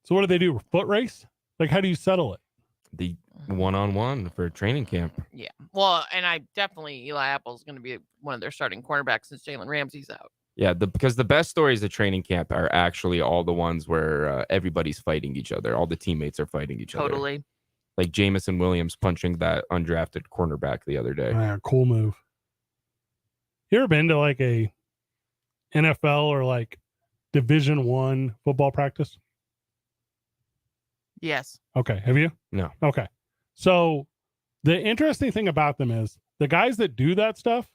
So what do they do? Foot race? Like, how do you settle it? The one-on-one for training camp. Yeah. Well, and Eli Apple is going to be one of their starting cornerbacks since Jalen Ramsey's out. Yeah, because the best stories of training camp are actually all the ones where everybody's fighting each other. All the teammates are fighting each other. Totally. Like Jamison Williams punching that undrafted cornerback the other day. Yeah, cool move. You ever been to like a NFL or like Division I football practice? Yes. Okay. Have you? No. Okay. So the interesting thing about them is the guys that do that stuff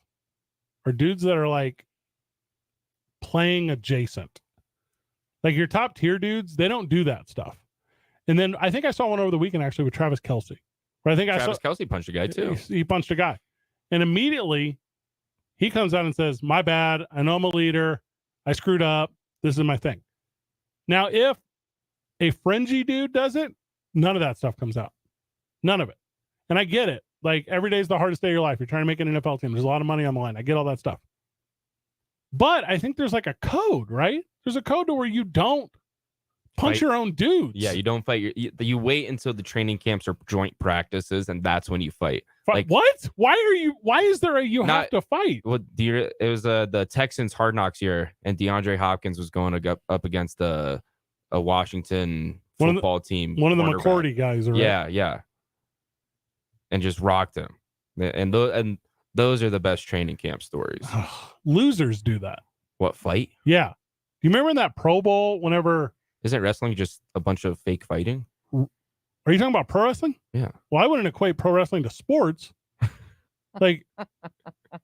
are dudes that are like playing adjacent. Like your top tier dudes, they don't do that stuff. And then I think I saw one over the weekend actually with Travis Kelce. Where I think Travis Kelce punched a guy too. He punched a guy. And immediately he comes out and says, my bad. I know I'm a leader. I screwed up. This is my thing. Now, if a fringy dude does it, none of that stuff comes out. None of it. And I get it. Like every day is the hardest day of your life. You're trying to make an NFL team. There's a lot of money on the line. I get all that stuff. But I think there's like a code, right? There's a code to where you don't punch your own dudes. Yeah, you don't fight. You wait until the training camps or joint practices, and that's when you fight. Like what? Why is there a have to fight? Well, it was the Texans Hard Knocks year, and DeAndre Hopkins was going up against a Washington football team. One of the McCourty guys, right? Yeah. And just rocked him. And those are the best training camp stories. Losers do that. What, fight? Yeah. Do you remember in that Pro Bowl whenever... Isn't wrestling just a bunch of fake fighting? Are you talking about pro wrestling? Yeah. Well, I wouldn't equate pro wrestling to sports. Like,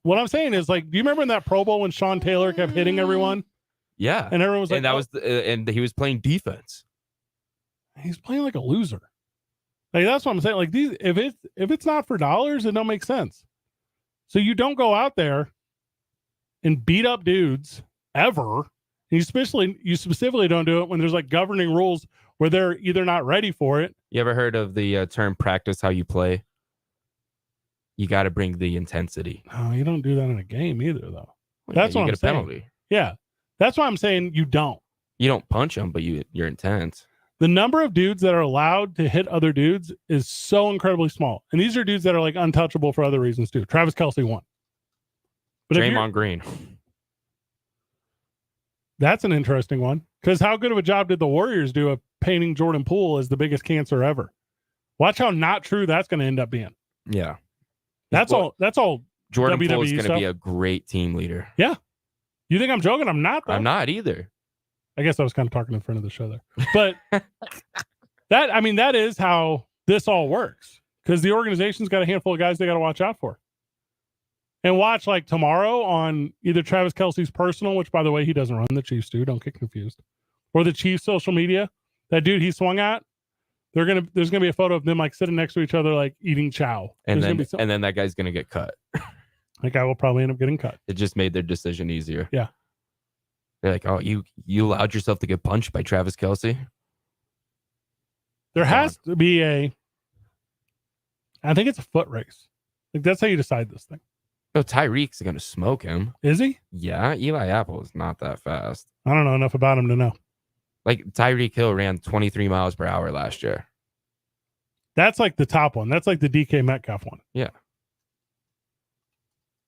what I'm saying is, like, do you remember in that Pro Bowl when Sean Taylor kept hitting everyone? Yeah. And everyone was like... And that was and he was playing defense. He's playing like a loser. Like, that's what I'm saying. Like, these, if it's not for dollars, it don't make sense. So you don't go out there and beat up dudes ever. And you specifically don't do it when there's like governing rules where they're either not ready for it. You ever heard of the term practice how you play? You got to bring the intensity. No, you don't do that in a game either, though. That's what I'm get a saying. penalty. Yeah. That's why I'm saying you don't. You don't punch them, but you're intense. The number of dudes that are allowed to hit other dudes is so incredibly small. And these are dudes that are like untouchable for other reasons too. Travis Kelce won. But Draymond Green. That's an interesting one. Because how good of a job did the Warriors do of painting Jordan Poole as the biggest cancer ever? Watch how not true that's going to end up being. Yeah. That's all. Jordan WWE Poole is going to stuff. be a great team leader. Yeah. You think I'm joking? I'm not, though. I'm not either. I guess I was kind of talking in front of the show there. But that is how this all works. because the organization's got a handful of guys they got to watch out for. And watch like tomorrow on either Travis Kelce's personal, which by the way, he doesn't run, the Chiefs do, don't get confused, or the Chiefs social media, that dude he swung at, there's gonna be a photo of them like sitting next to each other, like eating chow. And then that guy's gonna get cut. That guy will probably end up getting cut. It just made their decision easier. Yeah. They're like, oh, you allowed yourself to get punched by Travis Kelce? There has to be I think it's a foot race. Like that's how you decide this thing. No, Tyreek's going to smoke him. Is he? Yeah, Eli Apple is not that fast. I don't know enough about him to know. Like Tyreek Hill ran 23 miles per hour last year. That's like the top one. That's like the DK Metcalf one. Yeah.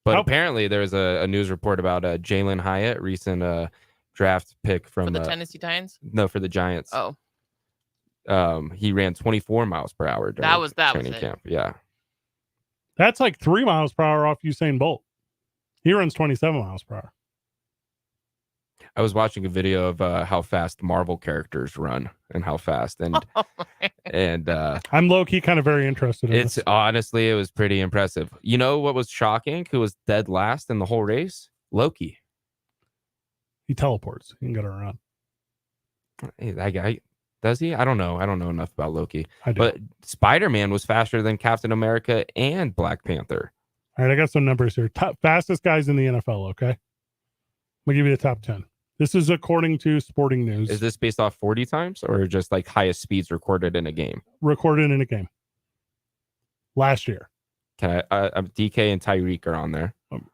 But apparently there's a news report about Jalen Hyatt, recent draft pick from the Tennessee Titans. No, for the Giants. Oh. He ran 24 miles per hour during training camp. Yeah. That's like 3 miles per hour off Usain Bolt. He runs 27 miles per hour. I was watching a video of how fast Marvel characters run and how fast and I'm low key kind of very interested in this. Honestly, it was pretty impressive. You know what was shocking? Who was dead last in the whole race? Loki. He teleports. He can get around. Hey, that guy, does he? I don't know. I don't know enough about Loki. I do. But Spider-Man was faster than Captain America and Black Panther. All right, I got some numbers here. Top fastest guys in the NFL, okay? I'm going to give you the top 10. This is according to Sporting News. Is this based off 40 times or just like highest speeds recorded in a game? Recorded in a game. Last year. Can I? DK and Tyreek are on there. I'm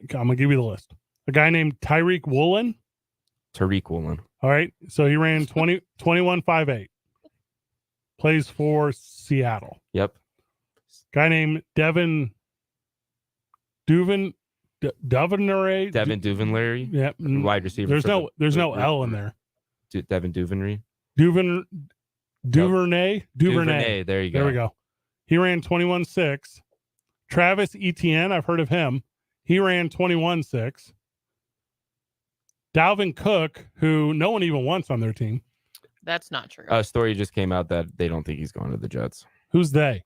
going to give you the list. A guy named Tariq Woolen. Tariq Woolen. All right. So he ran 21.58. Plays for Seattle. Yep. Guy named Devin Duvernay. Devin Duvernay. Yep. Wide receiver. There's no L in there. Devin Duvernay. Duvernay. Duvernay. There you go. There we go. He ran 21.6. Travis Etienne, I've heard of him. He ran 21.6. Dalvin Cook, who no one even wants on their team. That's not true. A story just came out that they don't think he's going to the Jets. Who's they?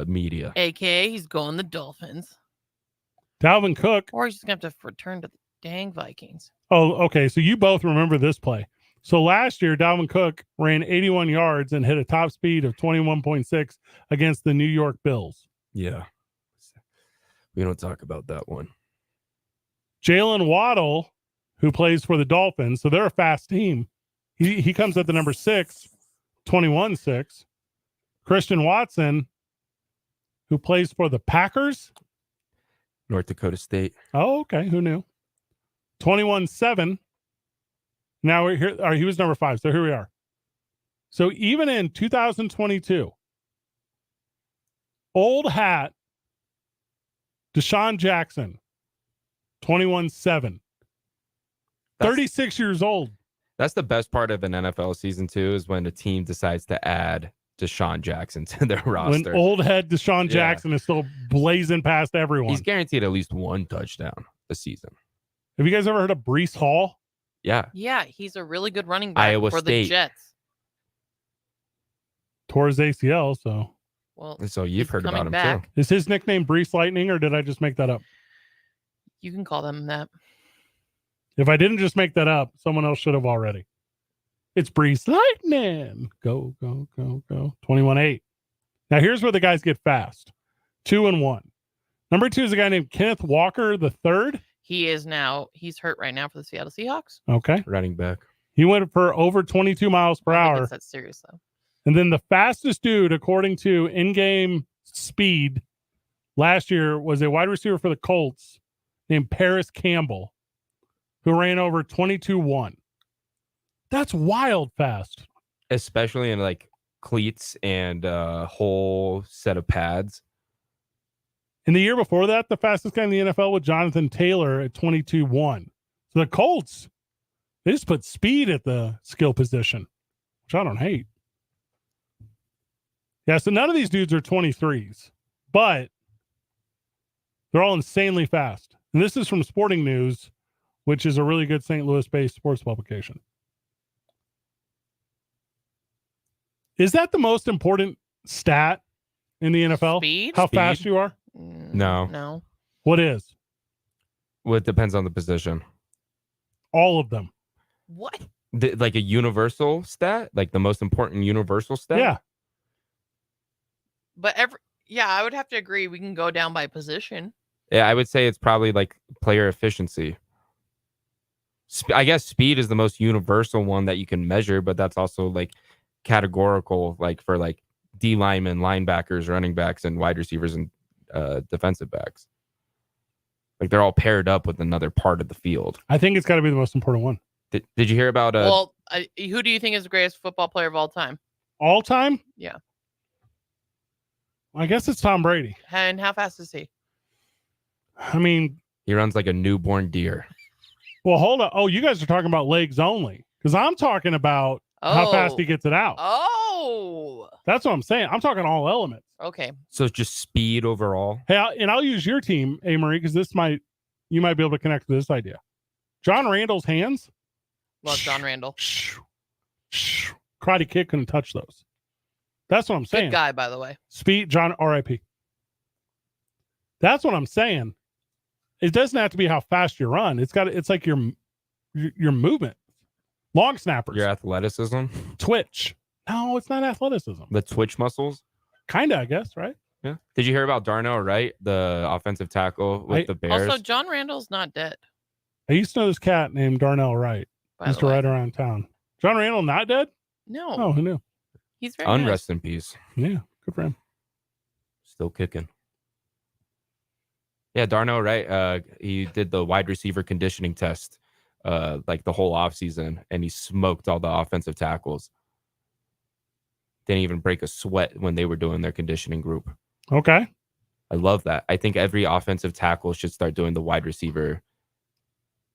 Media. AKA he's going the Dolphins. Dalvin Cook. Or he's just going to have to return to the dang Vikings. Oh, okay. So you both remember this play. So last year, Dalvin Cook ran 81 yards and hit a top speed of 21.6 against the New York Bills. Yeah. We don't talk about that one. Jalen Waddle, who plays for the Dolphins, so they're a fast team. He comes at the number 6, 21.6. Christian Watson, who plays for the Packers. North Dakota State. Oh, okay. Who knew? 21.7. Now we're here. All right, he was number 5. So here we are. So even in 2022, old hat Deshaun Jackson, 21.7. 36 years old. That's the best part of an NFL season too, is when a team decides to add Deshaun Jackson to their roster. When old head Deshaun Jackson is still blazing past everyone. He's guaranteed at least one touchdown a season. Have you guys ever heard of Breece Hall? Yeah. Yeah, he's a really good running back Iowa for State. the Jets. Tore his ACL, so. Well, so you've heard about him back. too. Is his nickname Breece Lightning, or did I just make that up? You can call them that. If I didn't just make that up, someone else should have already. It's Breece Lightning. Go, go, go, go. 21.8. Now here's where the guys get fast. 2-1. Number 2 is a guy named Kenneth Walker III. He's hurt right now for the Seattle Seahawks. Okay. Running back. He went for over 22 miles per hour. That's serious though. And then the fastest dude, according to in-game speed, last year was a wide receiver for the Colts named Paris Campbell, who ran over 22.1. That's wild fast. Especially in like cleats and a whole set of pads. In the year before that, the fastest guy in the NFL was Jonathan Taylor at 22.1. So the Colts, they just put speed at the skill position, which I don't hate. Yeah, so none of these dudes are 23s, but they're all insanely fast. And this is from Sporting News, which is a really good St. Louis-based sports publication. Is that the most important stat in the NFL? Speed? How fast you are? No. No. What is? Well, it depends on the position. All of them. What? Like a universal stat? Like the most important universal stat? Yeah. But I would have to agree. We can go down by position. Yeah, I would say it's probably like player efficiency. I guess speed is the most universal one that you can measure, but that's also like categorical, like for like D linemen, linebackers, running backs, and wide receivers and defensive backs. Like they're all paired up with another part of the field. I think it's got to be the most important one. Did you hear about? Who do you think is the greatest football player of all time? All time? Yeah. I guess it's Tom Brady. And how fast is he? I mean, he runs like a newborn deer. Well, hold on. Oh, you guys are talking about legs only, because I'm talking about how fast he gets it out. Oh, that's what I'm saying. I'm talking all elements. Okay. So just speed overall. Hey, I'll use your team, Amarie, because you might be able to connect to this idea. John Randall's hands. Love John Randall. Karate Kid couldn't touch those. That's what I'm saying. Good guy, by the way. Speed, John, R.I.P. That's what I'm saying. It doesn't have to be how fast you run. It's like your movement. Long snappers. Your athleticism. Twitch. No, it's not athleticism. The twitch muscles. Kinda, I guess, right? Yeah. Did you hear about Darnell Wright, the offensive tackle with the Bears? Also, John Randall's not dead. I used to know this cat named Darnell Wright. Used to ride around town. John Randall not dead? No. Oh, who knew? He's very Unrest nice. in peace. Yeah, good for him. Still kicking. Yeah, Darnell Wright, he did the wide receiver conditioning test like the whole offseason, and he smoked all the offensive tackles. Didn't even break a sweat when they were doing their conditioning group. Okay. I love that. I think every offensive tackle should start doing the wide receiver.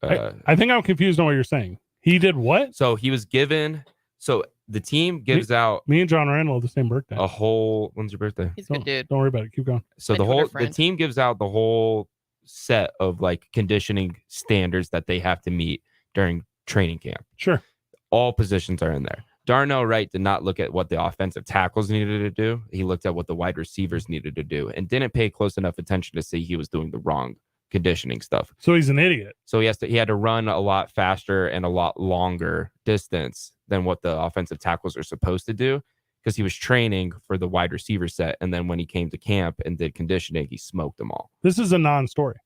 I think I'm confused on what you're saying. He did what? So he was given. So the team gives out. Me and John Randall have the same birthday. A whole. When's your birthday? He's a good dude. Don't worry about it. Keep going. So the team gives out the whole set of like conditioning standards that they have to meet during training camp. Sure. All positions are in there. Darnell Wright did not look at what the offensive tackles needed to do. He looked at what the wide receivers needed to do and didn't pay close enough attention to see he was doing the wrong conditioning stuff. So he's an idiot. So he had to run a lot faster and a lot longer distance than what the offensive tackles are supposed to do because he was training for the wide receiver set. And then when he came to camp and did conditioning, he smoked them all. This is a non-story.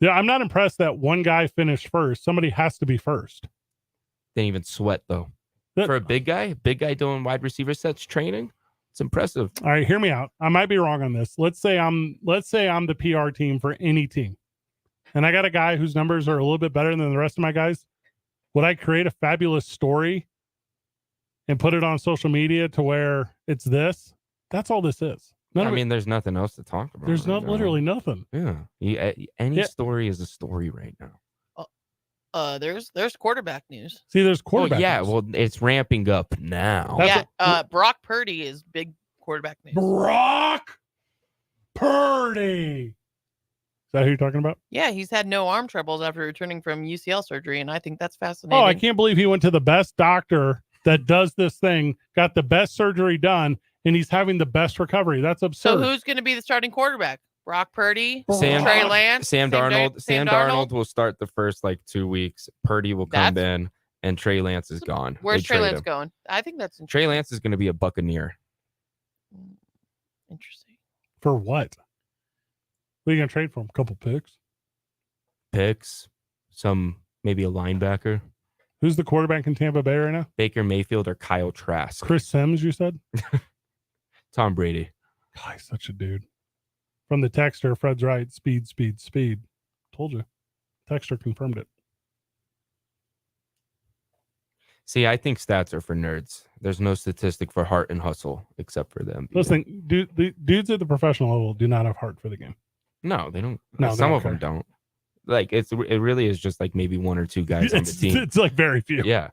Yeah, I'm not impressed that one guy finished first. Somebody has to be first. Didn't even sweat though. For a big guy doing wide receiver sets training, it's impressive. All right, hear me out. I might be wrong on this. Let's say I'm the PR team for any team. And I got a guy whose numbers are a little bit better than the rest of my guys. Would I create a fabulous story and put it on social media to where it's this? That's all this is. There's nothing else to talk about. There's literally nothing. Yeah. Any story is a story right now. There's quarterback news. See, there's quarterback news. Well, it's ramping up now. Brock Purdy is big quarterback news. Brock Purdy. Is that who you're talking about? Yeah, he's had no arm troubles after returning from UCL surgery, and I think that's fascinating. Oh, I can't believe he went to the best doctor that does this thing, got the best surgery done, and he's having the best recovery. That's absurd. So who's going to be the starting quarterback? Brock Purdy, Trey Lance, Sam Darnold. Sam Darnold will start the first 2 weeks. Purdy will come in, and Trey Lance is gone. Where's Trey Lance going? I think that's interesting. Trey Lance is going to be a Buccaneer. Interesting. For what? What are you going to trade for him? A couple picks? Maybe a linebacker. Who's the quarterback in Tampa Bay right now? Baker Mayfield or Kyle Trask. Chris Sims, you said? Tom Brady. God, he's such a dude. From the texter, Fred's right. Speed. Told you. Texter confirmed it. See, I think stats are for nerds. There's no statistic for heart and hustle except for them. Listen, dudes at the professional level do not have heart for the game. No, they don't. No, some of them don't. It really is just maybe one or two guys on the team. It's very few. Yeah.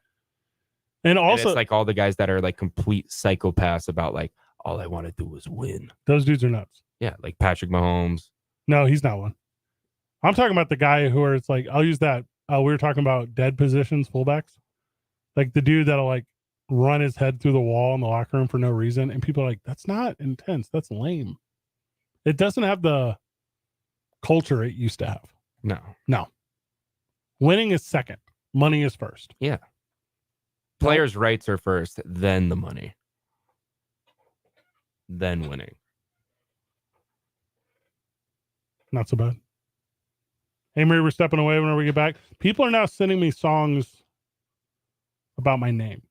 And also, it's all the guys that are complete psychopaths about all I want to do is win. Those dudes are nuts. Yeah, like Patrick Mahomes. No, he's not one. I'm talking about the guy who are, I'll use that. We were talking about dead positions, fullbacks. Like the dude that'll run his head through the wall in the locker room for no reason. And people are like, that's not intense. That's lame. It doesn't have the culture it used to have. No. Winning is second. Money is first. Yeah. Players' rights are first, then the money. Then winning. Not so bad. Hey, Marie, we're stepping away whenever we get back. People are now sending me songs about my name.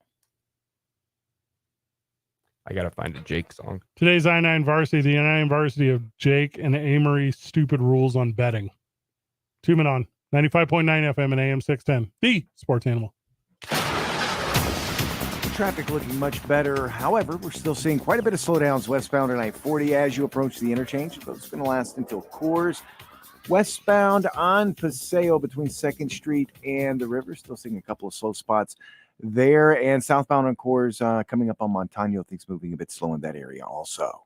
I got to find a Jake song. Today's I-9 Varsity, the I-9 Varsity of Jake and Amarie stupid rules on betting. 2 Men On, 95.9 FM and AM 610, the sports animal. Traffic looking much better. However, we're still seeing quite a bit of slowdowns westbound on I-40 as you approach the interchange. It's going to last until Coors. Westbound on Paseo between 2nd Street and the river. Still seeing a couple of slow spots there. And southbound on Coors coming up on Montano. Things moving a bit slow in that area also.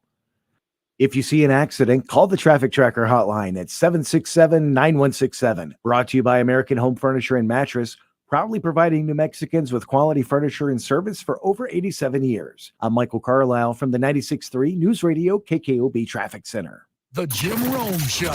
If you see an accident, call the Traffic Tracker hotline at 767-9167. Brought to you by American Home Furniture and Mattress, proudly providing New Mexicans with quality furniture and service for over 87 years. I'm Michael Carlisle from the 96.3 News Radio KKOB Traffic Center. The Jim Rome Show.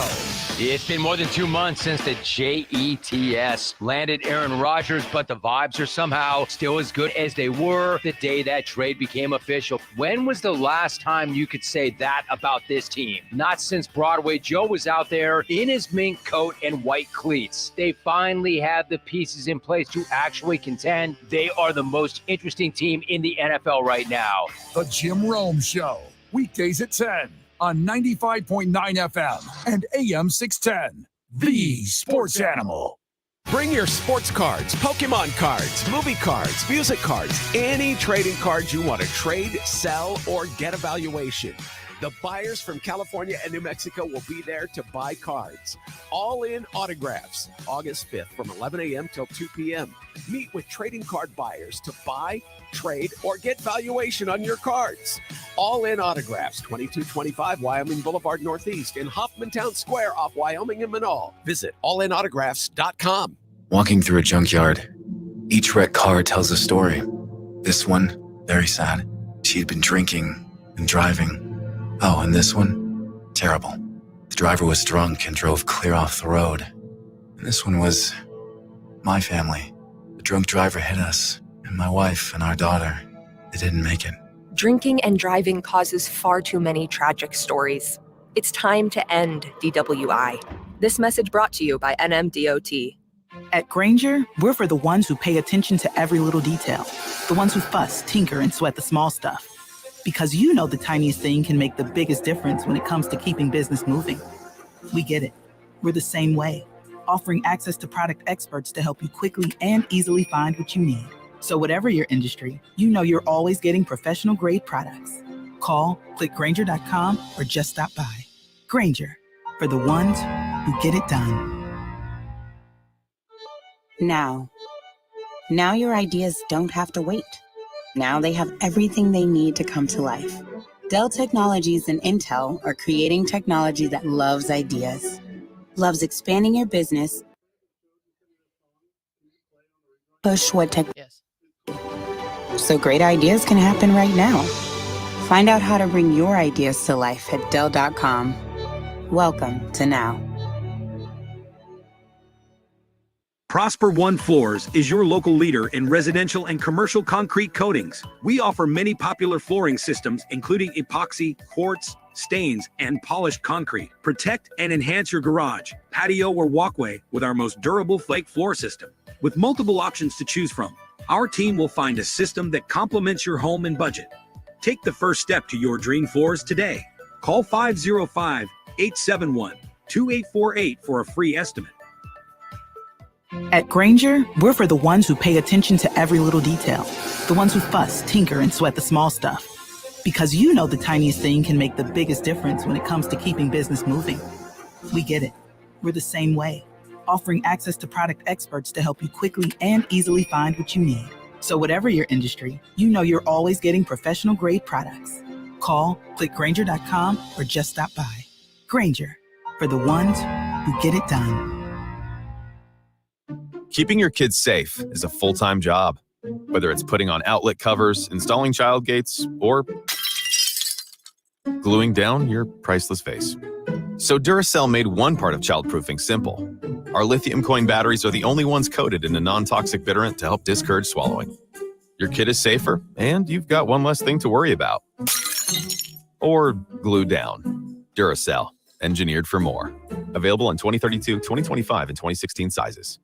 It's been more than 2 months since the JETS landed Aaron Rodgers, but the vibes are somehow still as good as they were the day that trade became official. When was the last time you could say that about this team? Not since Broadway Joe was out there in his mink coat and white cleats. They finally have the pieces in place to actually contend. They are the most interesting team in the NFL right now. The Jim Rome Show. Weekdays at 10. On 95.9 FM and AM 610, the sports animal. Bring your sports cards, Pokemon cards, movie cards, music cards, any trading cards you want to trade, sell, or get a valuation. The buyers from California and New Mexico will be there to buy cards. All in autographs, August 5th from 11 a.m. till 2 p.m. Meet with trading card buyers to buy, trade, or get valuation on your cards. All in autographs, 2225 Wyoming Boulevard Northeast in Hoffmantown Square off Wyoming and Manal. Visit allinautographs.com. Walking through a junkyard, each wrecked car tells a story. This one, very sad. She'd been drinking and driving. Oh, and this one, terrible. The driver was drunk and drove clear off the road. And this one was my family. The drunk driver hit us, and my wife and our daughter. They didn't make it. Drinking and driving causes far too many tragic stories. It's time to end DWI. This message brought to you by NMDOT. At Grainger, we're for the ones who pay attention to every little detail. The ones who fuss, tinker, and sweat the small stuff. Because you know the tiniest thing can make the biggest difference when it comes to keeping business moving. We get it. We're the same way, offering access to product experts to help you quickly and easily find what you need. So whatever your industry, you know you're always getting professional grade products. Call, click Grainger.com, or just stop by. Grainger, for the ones who get it done. Now your ideas don't have to wait. Now they have everything they need to come to life. Dell Technologies and Intel are creating technology that loves ideas, loves expanding your business. Push what tech. Yes. So great ideas can happen right now. Find out how to bring your ideas to life at Dell.com. Welcome to Now. Prosper One Floors is your local leader in residential and commercial concrete coatings. We offer many popular flooring systems, including epoxy, quartz, stains, and polished concrete. Protect and enhance your garage, patio, or walkway with our most durable flake floor system. With multiple options to choose from, our team will find a system that complements your home and budget. Take the first step to your dream floors today. Call 505-871-2848 for a free estimate. At Grainger, we're for the ones who pay attention to every little detail. The ones who fuss, tinker, and sweat the small stuff. Because you know the tiniest thing can make the biggest difference when it comes to keeping business moving. We get it. We're the same way, offering access to product experts to help you quickly and easily find what you need. So whatever your industry, you know you're always getting professional grade products. Call, click Grainger.com, or just stop by. Grainger, for the ones who get it done. Keeping your kids safe is a full-time job. Whether it's putting on outlet covers, installing child gates, or gluing down your priceless vase. So Duracell made one part of childproofing simple. Our lithium coin batteries are the only ones coated in a non-toxic bitterant to help discourage swallowing. Your kid is safer, and you've got one less thing to worry about. Or glue down. Duracell, engineered for more. Available in 2032, 2025, and 2016 sizes.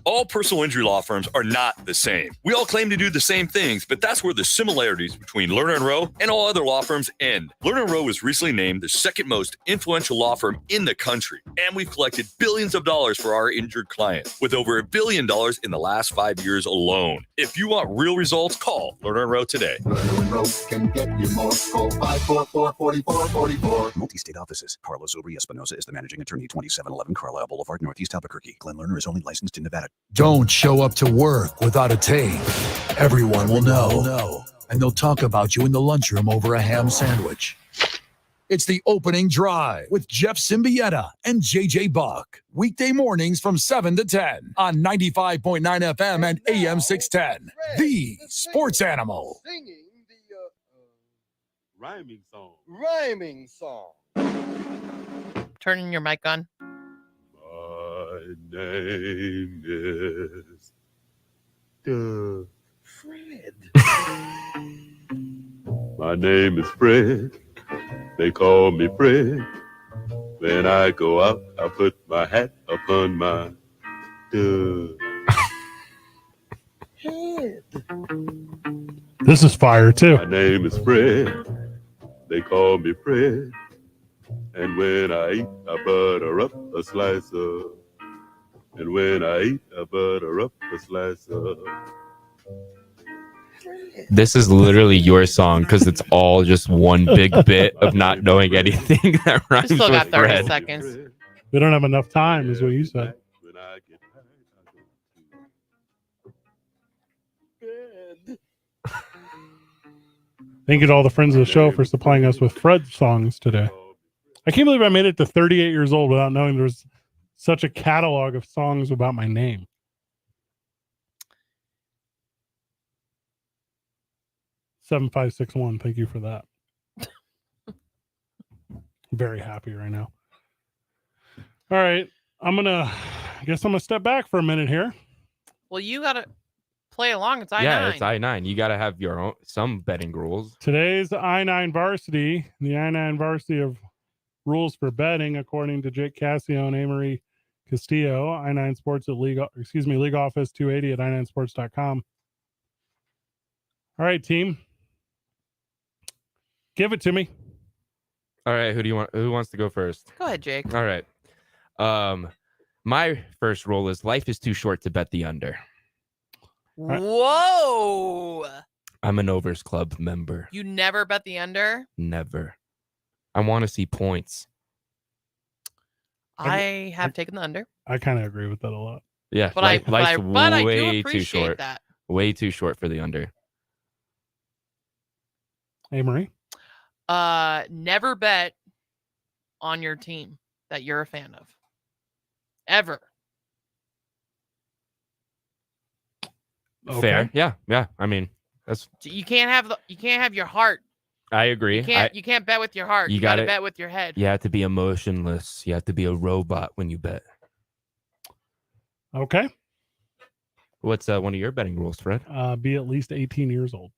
All personal injury law firms are not the same. We all claim to do the same things, but that's where the similarities between Lerner & Rowe and all other law firms end. Lerner & Rowe was recently named the second most influential law firm in the country, and we've collected billions of dollars for our injured clients, with over $1 billion in the last 5 years alone. If you want real results, call Lerner & Rowe today. Lerner & Rowe can get you more. Call 544-4444. Multi-state offices. Carlos Obri Espinosa is the managing attorney, 2711 Carlisle Boulevard, Northeast Albuquerque. Glenn Lerner is only licensed in Nevada. Don't show up to work without a tape. Everyone will know. And they'll talk about you in the lunchroom over a ham sandwich. It's the opening drive with Jeff Symbieta and JJ Buck. Weekday mornings from 7 to 10 on 95.9 FM and AM 610. The Sports Animal. Singing the rhyming song. Rhyming song. Turning your mic on. My name is Fred. My name is Fred. They call me Fred. When I go out, I put my hat upon my Head. This is fire too. My name is Fred. They call me Fred. And when I eat, I butter up a slice of. And when I eat, I butter up a slice of. This is literally your song because it's all just one big bit of not knowing anything that rhymes Still got with 30 Fred. seconds. We don't have enough time, is what you said. Thank you to all the friends of the show for supplying us with Fred songs today. I can't believe I made it to 38 years old without knowing there was such a catalog of songs about my name. $7561. Thank you for that. Very happy right now. All right. I guess I'm gonna step back for a minute here. Well, you got to play along. It's I-9. Yeah, it's I-9. You got to have your own some betting rules. Today's I-9 varsity, the I-9 varsity of rules for betting, according to Jake Cassio and Amarie Castillo, I-9 Sports at League Office 280 at i9sports.com. All right, team. Give it to me. All right, who wants to go first? Go ahead, Jake. All right. My first rule is life is too short to bet the under. Whoa. I'm an Overs Club member. You never bet the under? Never. I want to see points. I have taken the under. I kind of agree with that a lot. Yeah, But life's I do way too appreciate short. that. Way too short for the under. Hey, Marie? Never bet on your team that you're a fan of. Ever. Okay. Fair. Yeah. I mean, that's. You can't have your heart. I agree. You can't bet with your heart. You got to bet with your head. You have to be emotionless. You have to be a robot when you bet. Okay. What's one of your betting rules, Fred? Be at least 18 years old.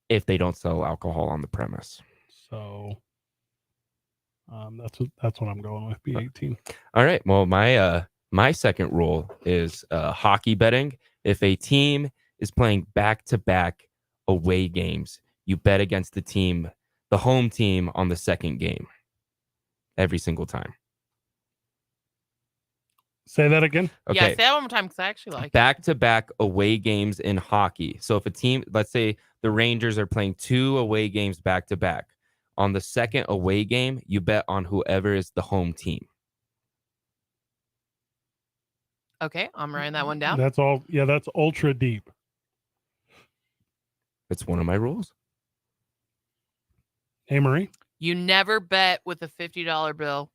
If they don't sell alcohol on the premise. So that's what I'm going with. Be 18. All right. Well, my second rule is hockey betting. If a team is playing back-to-back away games, you bet against the home team on the second game every single time. Say that again. Okay. Yeah, say that one more time because I actually like it. Back-to-back away games in hockey. So if a team, let's say the Rangers are playing 2 away games back-to-back. On the second away game, you bet on whoever is the home team. Okay, I'm writing that one down. That's all. Yeah, that's ultra deep. It's one of my rules. Hey, Marie? You never bet with a $50 bill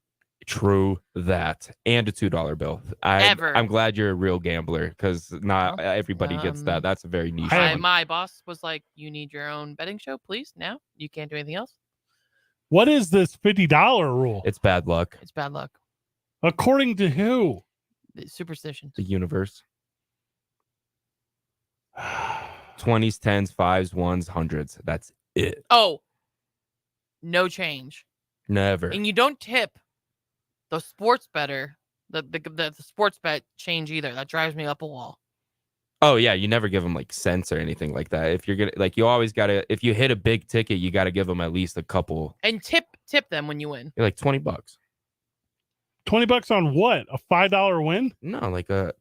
True that, and a $2 bill. Ever. I'm glad you're a real gambler because not everybody gets that. That's a very niche one. My boss was like, "You need your own betting show, please. Now you can't do anything else." What is this $50 rule? It's bad luck. It's bad luck. According to who? Superstitions. The universe. 20s, 10s, 5s, 1s, 100s. That's it. Oh, no change. Never. And you don't tip the sports better, the sports bet change either. That drives me up a wall. Oh yeah, you never give them like cents or anything like that. If you're gonna you always gotta, if you hit a big ticket, you gotta give them at least a couple. And tip them when you win. You're like $20. $20 on what? A $5 win? No, like a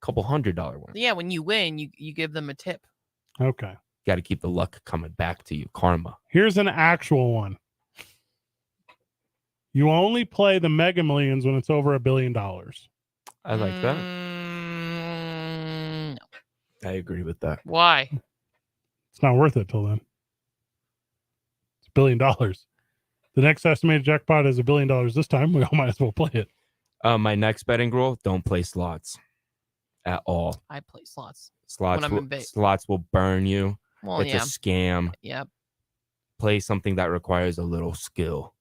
couple $100 win. Yeah, when you win, you give them a tip. Okay. Got to keep the luck coming back to you. Karma. Here's an actual one. You only play the Mega Millions when it's over $1 billion. I like that. No. I agree with that. Why? It's not worth it till then. It's $1 billion. The next estimated jackpot is $1 billion this time. We all might as well play it. My next betting rule: don't play slots at all. I play slots. Slots when I'm in bait. Slots will burn you. Well, it's a scam. Yep. Play something that requires a little skill.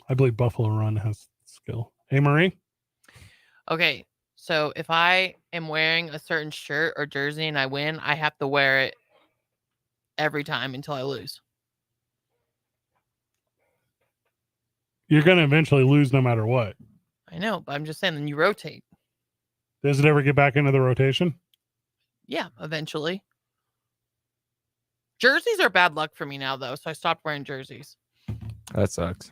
I believe Buffalo Run has skill. Hey, Marie? Okay, so if I am wearing a certain shirt or jersey and I win, I have to wear it every time until I lose. You're going to eventually lose no matter what. I know, but I'm just saying, then you rotate. Does it ever get back into the rotation? Yeah, eventually. Jerseys are bad luck for me now, though, so I stopped wearing jerseys. That sucks.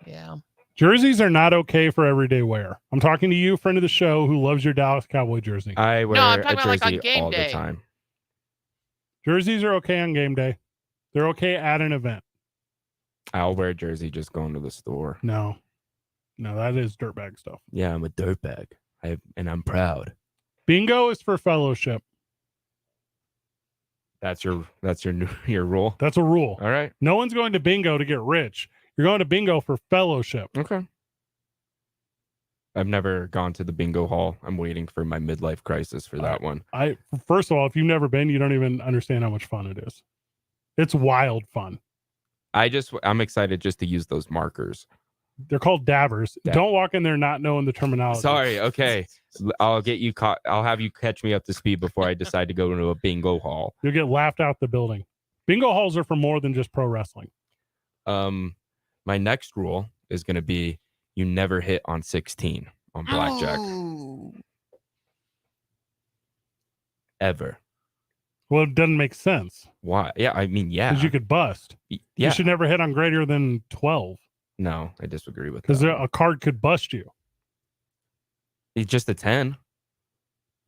Yeah. Jerseys are not okay for everyday wear. I'm talking to you, friend of the show, who loves your Dallas Cowboy jersey. I wear I'm talking a about, like, on jersey game all day. the time. Jerseys are okay on game day. They're okay at an event. I'll wear a jersey just going to the store. No, that is dirtbag stuff. Yeah, I'm a dirtbag. And I'm proud. Bingo is for fellowship. That's your rule. That's a rule. All right. No one's going to bingo to get rich. You're going to bingo for fellowship. Okay. I've never gone to the bingo hall. I'm waiting for my midlife crisis for that one. First of all, if you've never been, you don't even understand how much fun it is. It's wild fun. I'm excited just to use those markers. They're called davers. Don't walk in there not knowing the terminology. Sorry. Okay. I'll get you caught. I'll have you catch me up to speed before I decide to go into a bingo hall. You'll get laughed out the building. Bingo halls are for more than just pro wrestling. My next rule is going to be you never hit on 16 on blackjack. Oh. Ever. Well, it doesn't make sense. Why? Yeah, I mean, yeah. Because you could bust. Yeah. You should never hit on greater than 12. No, I disagree with that. Because a card could bust you. It's just a 10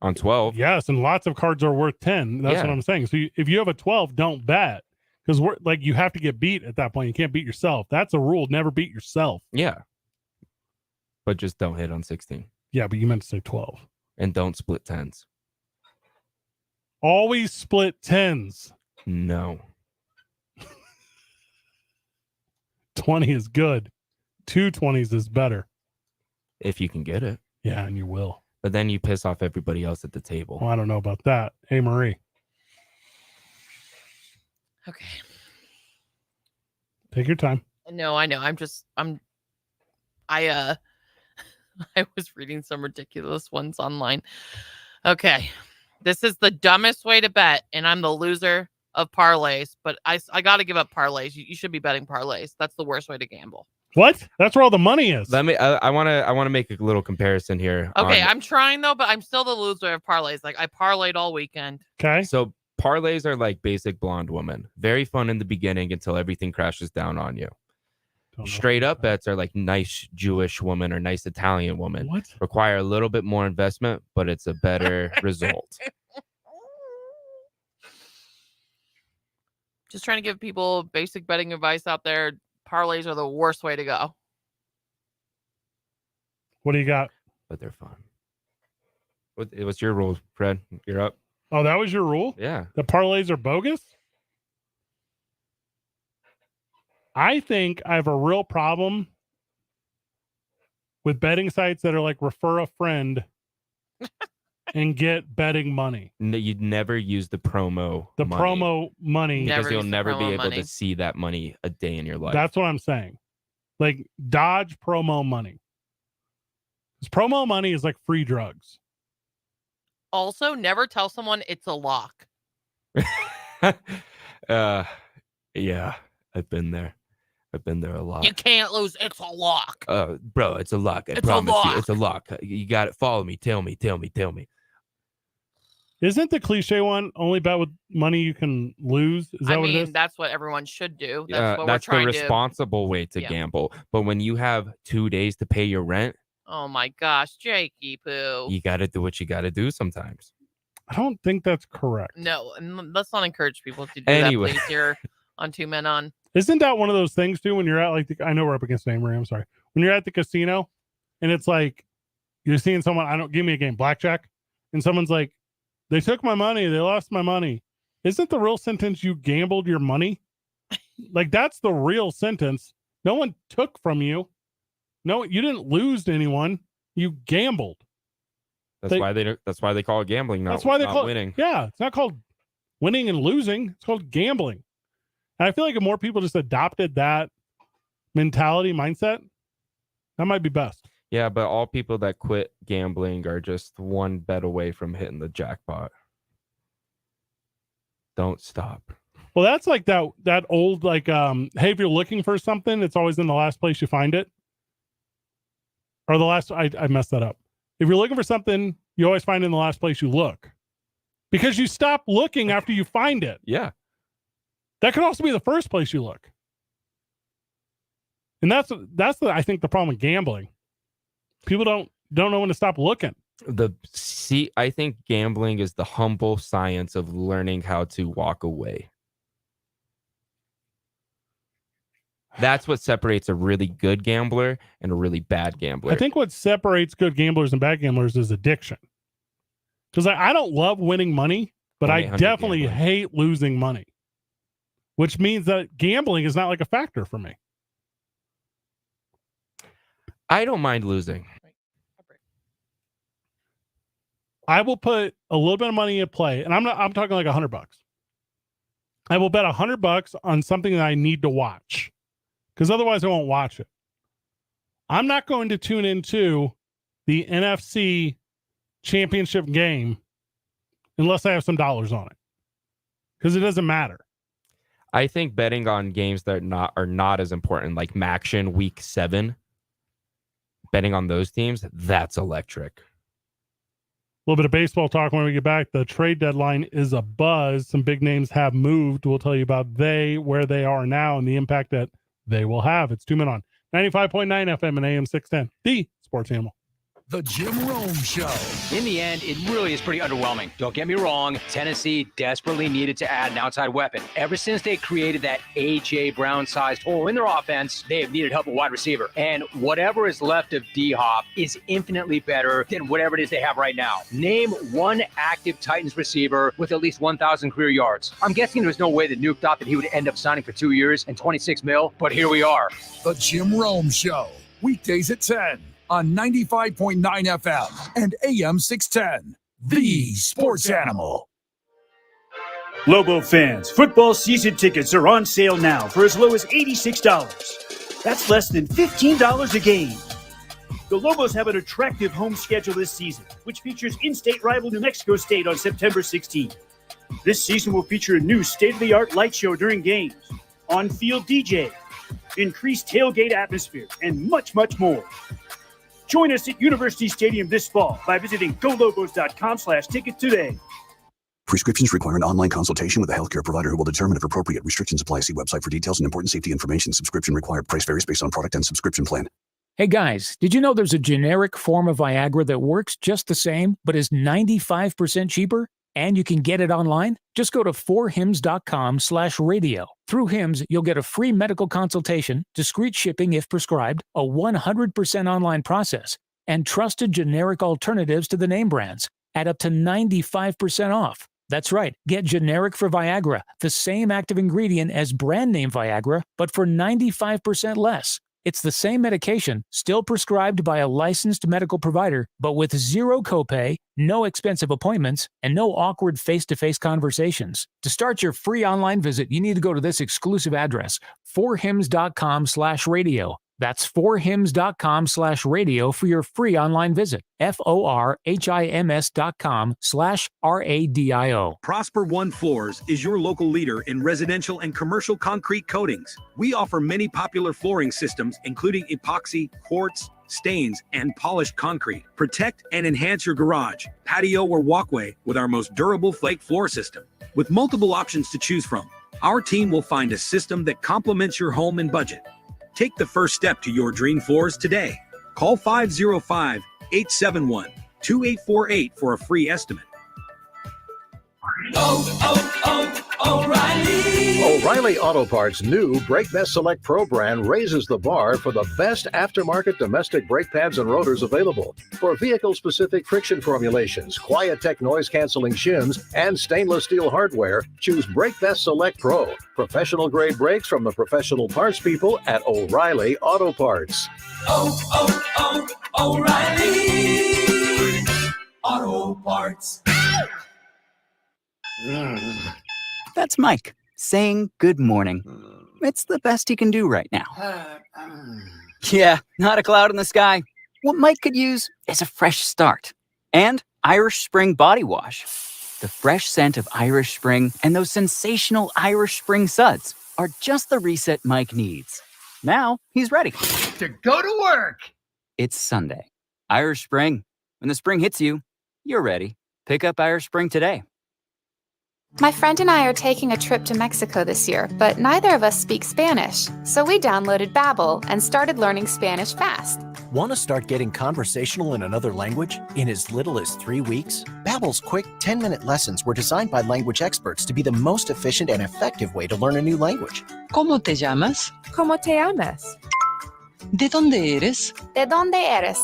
on 12. Yes, and lots of cards are worth 10. That's what I'm saying. So if you have a 12, don't bet. Because you have to get beat at that point. You can't beat yourself. That's a rule. Never beat yourself. Yeah. But just don't hit on 16. Yeah, but you meant to say 12. And don't split 10s. Always split 10s. No. 20 is good. 2 20s is better. If you can get it. Yeah, and you will. But then you piss off everybody else at the table. Well, I don't know about that. Hey, Marie. Okay. Take your time. No, I know. I was reading some ridiculous ones online. Okay. This is the dumbest way to bet, and I'm the loser of parlays, but I got to give up parlays. You should be betting parlays. That's the worst way to gamble. What? That's where all the money is. I want to make a little comparison here. Okay, I'm trying though, but I'm still the loser of parlays. Like I parlayed all weekend. Okay. So parlays are like basic blonde woman. Very fun in the beginning until everything crashes down on you. Straight up bets are like nice Jewish woman or nice Italian woman. What? Require a little bit more investment, but it's a better result. Just trying to give people basic betting advice out there. Parlays are the worst way to go. What do you got? But they're fun. What's your rule, Fred? You're up. Oh, that was your rule? Yeah. The parlays are bogus? I think I have a real problem with betting sites that are like refer a friend and get betting money. No, you'd never use the promo money because you'll use the never be promo able money. to see that money a day in your life. That's what I'm saying. Like, dodge promo money. Because promo money is like free drugs. Also, never tell someone it's a lock. Yeah, I've been there. I've been there a lot. You can't lose. It's a lock. Bro, it's a lock. I It's a promise you, lock. it's a lock. You got it. Follow me. Tell me. Isn't the cliche one only bet with money you can lose? Is that what it is? That's what everyone should do. That's what we're That's the trying responsible way to Yeah. gamble. But when you have 2 days to pay your rent, Oh my gosh, Jakey poo. you got to do what you got to do sometimes. I don't think that's correct. No, and let's not encourage people to do Anyway. that, please. Here on Two Men On. Isn't that one of those things too when you're at like I know we're up against Amarie, I'm sorry. When you're at the casino and it's like you're seeing someone, give me a game, blackjack, and someone's like, they took my money, they lost my money. Isn't the real sentence you gambled your money? Like that's the real sentence. No one took from you. No, you didn't lose to anyone. You gambled. That's why they call it gambling, not, that's why they not call winning. it. Yeah, it's not called winning and losing. It's called gambling. And I feel like if more people just adopted that mindset, that might be best. Yeah, but all people that quit gambling are just one bet away from hitting the jackpot. Don't stop. Well, that's like that old like hey, if you're looking for something, it's always in the last place you find it. Or the last I messed that up. If you're looking for something, you always find it in the last place you look. Because you stop looking after you find it. Yeah. That could also be the first place you look. And that's I think the problem with gambling. People don't know when to stop looking. I think gambling is the humble science of learning how to walk away. That's what separates a really good gambler and a really bad gambler. I think what separates good gamblers and bad gamblers is addiction. Because I don't love winning money, but I definitely hate losing money. Which means that gambling is not like a factor for me. I don't mind losing. I will put a little bit of money at play, and I'm talking like $100. I will bet $100 on something that I need to watch. Because otherwise I won't watch it. I'm not going to tune into the NFC championship game unless I have some dollars on it. Because it doesn't matter. I think betting on games that are not as important, like Maction Week 7, betting on those teams, that's electric. A little bit of baseball talk when we get back. The trade deadline is a buzz. Some big names have moved. We'll tell you about where they are now, and the impact that they will have. It's 2 Men On 95.9 FM and AM 610, the sports animal. The Jim Rome Show. In the end, it really is pretty underwhelming. Don't get me wrong. Tennessee desperately needed to add an outside weapon. Ever since they created that A.J. Brown-sized hole in their offense, they have needed help at wide receiver. And whatever is left of D-Hop is infinitely better than whatever it is they have right now. Name one active Titans receiver with at least 1,000 career yards. I'm guessing there was no way that Nuke thought that he would end up signing for 2 years and $26 million, but here we are. The Jim Rome Show. Weekdays at 10 on 95.9 FM and AM 610. The Sports Animal. Lobo fans, football season tickets are on sale now for as low as $86. That's less than $15 a game. The Lobos have an attractive home schedule this season, which features in-state rival New Mexico State on September 16th. This season will feature a new state-of-the-art light show during games, on-field DJ, increased tailgate atmosphere, and much, much more. Join us at University Stadium this fall by visiting golobos.com/ticket today. Prescriptions require an online consultation with a healthcare provider who will determine if appropriate. Restrictions apply. See website for details and important safety information. Subscription required. Price varies based on product and subscription plan. Hey guys, did you know there's a generic form of Viagra that works just the same, but is 95% cheaper? And you can get it online? Just go to 4hims.com/radio. Through Hims, you'll get a free medical consultation, discreet shipping if prescribed, a 100% online process, and trusted generic alternatives to the name brands at up to 95% off. That's right, get generic for Viagra, the same active ingredient as brand name Viagra, but for 95% less. It's the same medication, still prescribed by a licensed medical provider, but with zero copay, no expensive appointments, and no awkward face-to-face conversations. To start your free online visit, you need to go to this exclusive address, forhims.com/radio. That's forhims.com/radio for your free online visit. forhims.com/radio. Prosper One Floors is your local leader in residential and commercial concrete coatings. We offer many popular flooring systems, including epoxy, quartz, stains, and polished concrete. Protect and enhance your garage, patio, or walkway with our most durable flake floor system. With multiple options to choose from, our team will find a system that complements your home and budget. Take the first step to your dream floors today. Call 505-871-2848 for a free estimate. O'Reilly Auto Parts' new Brake Best Select Pro brand raises the bar for the best aftermarket domestic brake pads and rotors available. For vehicle-specific friction formulations, Quiet-Tech noise-canceling shims, and stainless steel hardware, choose Brake Best Select Pro. Professional-grade brakes from the professional parts people at O'Reilly Auto Parts. O'Reilly Auto Parts. That's Mike saying good morning. It's the best he can do right now. Yeah, not a cloud in the sky. What Mike could use is a fresh start. And Irish Spring Body Wash. The fresh scent of Irish Spring and those sensational Irish Spring suds are just the reset Mike needs. Now he's ready To go to work. It's Sunday. Irish Spring. When the spring hits you, you're ready. Pick up Irish Spring today. My friend and I are taking a trip to Mexico this year, but neither of us speak Spanish. So we downloaded Babbel and started learning Spanish fast. Want to start getting conversational in another language in as little as 3 weeks? Babbel's quick 10-minute lessons were designed by language experts to be the most efficient and effective way to learn a new language. ¿Cómo te llamas? ¿Cómo te llamas? ¿De dónde eres? ¿De dónde eres?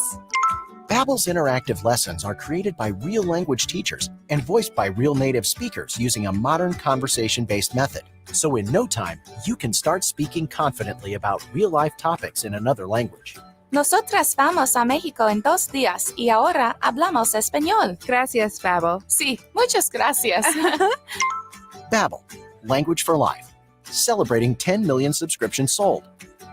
Babbel's interactive lessons are created by real language teachers and voiced by real native speakers using a modern conversation-based method. So in no time, you can start speaking confidently about real-life topics in another language. Nosotras vamos a México en 2 días y ahora hablamos español. Gracias, Babbel. Sí, muchas gracias. Babbel, language for life. Celebrating 10 million subscriptions sold.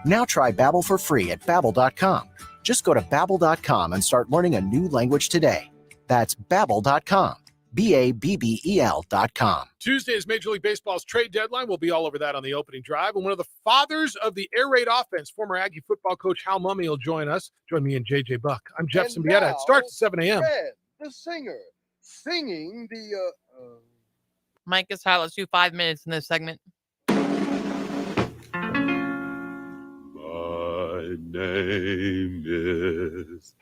Now try Babbel for free at babbel.com. Just go to babbel.com and start learning a new language today. That's babbel.com. BABBEL.com. Tuesday's Major League Baseball's trade deadline. We'll be all over that on the opening drive. And one of the fathers of the air raid offense, former Aggie football coach Hal Mumme, will join us. Join me and JJ Buck. I'm Jeff Symbieta. It starts at 7 a.m. Fred, the singer, singing the Mike is hot. Let's do 5 minutes in this segment. My name is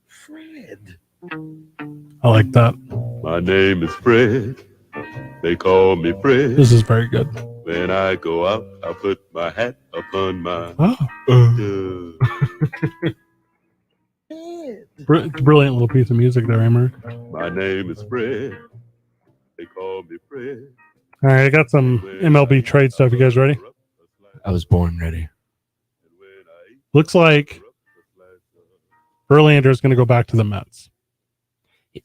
Fred. I like that. My name is Fred. They call me Fred. This is very good. When I go out, I put my hat upon my. Brilliant little piece of music there, Amory. My name is Fred. They call me Fred. All right, I got some MLB trade stuff. You guys ready? I was born ready. Looks like Verlander is going to go back to the Mets.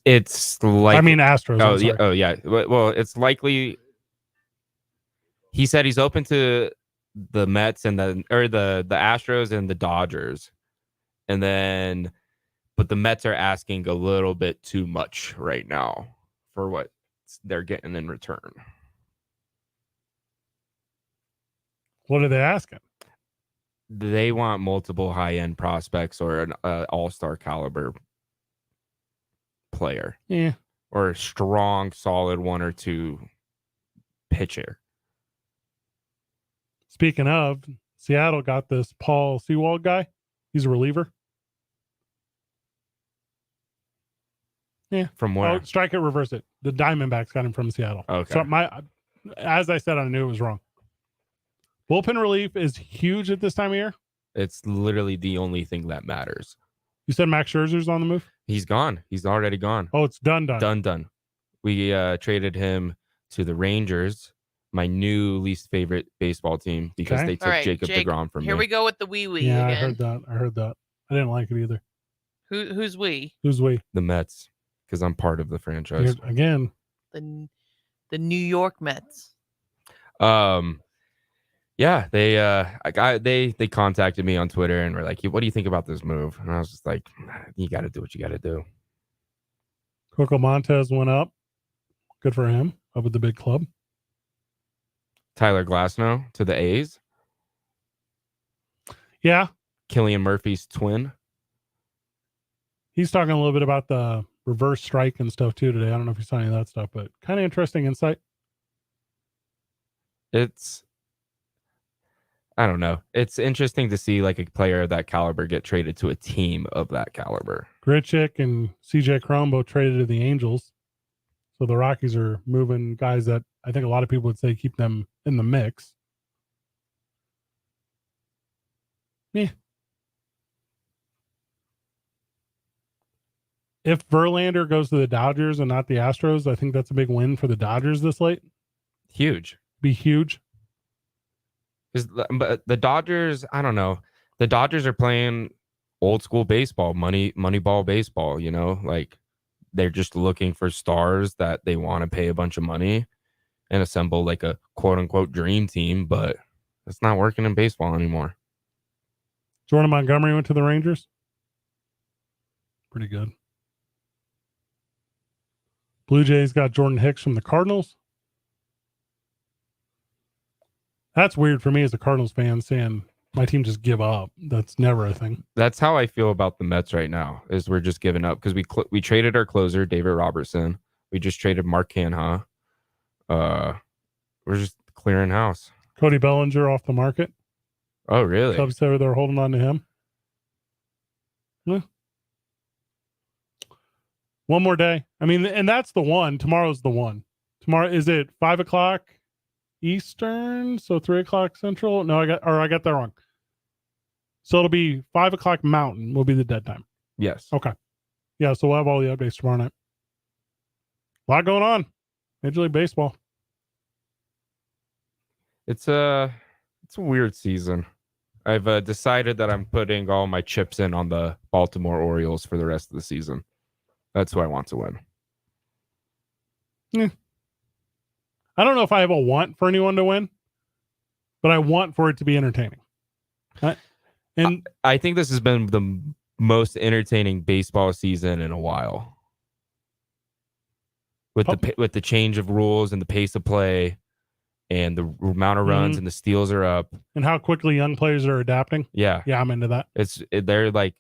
It's like Astros. Oh yeah. Oh yeah. Well, it's likely. He said he's open to the Mets and the Astros and the Dodgers, and then, but the Mets are asking a little bit too much right now for what they're getting in return. What are they asking? They want multiple high-end prospects or an all-star caliber player. Yeah. Or a strong, solid 1 or 2 pitcher. Speaking of, Seattle got this Paul Sewald guy. He's a reliever. Yeah. From where? Oh, strike it, reverse it. The Diamondbacks got him from Seattle. Okay. So as I said, I knew it was wrong. Bullpen relief is huge at this time of year. It's literally the only thing that matters. You said Max Scherzer's on the move? He's gone. He's already gone. Oh, it's done. Done. We traded him to the Rangers my new least favorite baseball team because they took All right, Jacob Jake, DeGrom from here me. we go with the wee Yeah, again. I heard that. I didn't like it either. Who's we? Who's we? The Mets, because I'm part of the franchise. Again. The New York Mets. Yeah, they contacted me on Twitter and were like, "What do you think about this move?" And I was just like, "You got to do what you got to do." Coco Montez went up. Good for him. Up at the big club. Tyler Glasnow to the A's. Yeah. Killian Murphy's twin. He's talking a little bit about the reverse strike and stuff too today. I don't know if you saw any of that stuff, but kind of interesting insight. I don't know. It's interesting to see like a player of that caliber get traded to a team of that caliber. Grichuk and CJ Cron both traded to the Angels. So the Rockies are moving guys that I think a lot of people would say keep them in the mix. Yeah. If Verlander goes to the Dodgers and not the Astros, I think that's a big win for the Dodgers this late. Huge. Be huge. But the Dodgers, I don't know. The Dodgers are playing old school baseball, moneyball baseball, you know, like they're just looking for stars that they want to pay a bunch of money and assemble like a quote unquote dream team, but it's not working in baseball anymore. Jordan Montgomery went to the Rangers. Pretty good. Blue Jays got Jordan Hicks from the Cardinals. That's weird for me as a Cardinals fan saying my team just give up. That's never a thing. That's how I feel about the Mets right now is we're just giving up because we traded our closer, David Robertson. We just traded Mark Canha. We're just clearing house. Cody Bellinger off the market. Oh, really? Cubs said they're holding on to him. Yeah. One more day. I mean, and that's the one. Tomorrow's the one. Tomorrow, is it 5 o'clock Eastern? So 3 o'clock Central? No, I got that wrong. So it'll be 5 o'clock Mountain will be the dead time. Yes. Okay. Yeah, so we'll have all the updates tomorrow night. A lot going on. Major League Baseball. It's a weird season. I've decided that I'm putting all my chips in on the Baltimore Orioles for the rest of the season. That's who I want to win. Yeah. I don't know if I have a want for anyone to win, but I want for it to be entertaining. And I think this has been the most entertaining baseball season in a while. With the change of rules and the pace of play and the amount of runs and the steals are up. And how quickly young players are adapting. Yeah. Yeah, I'm into that. They're like,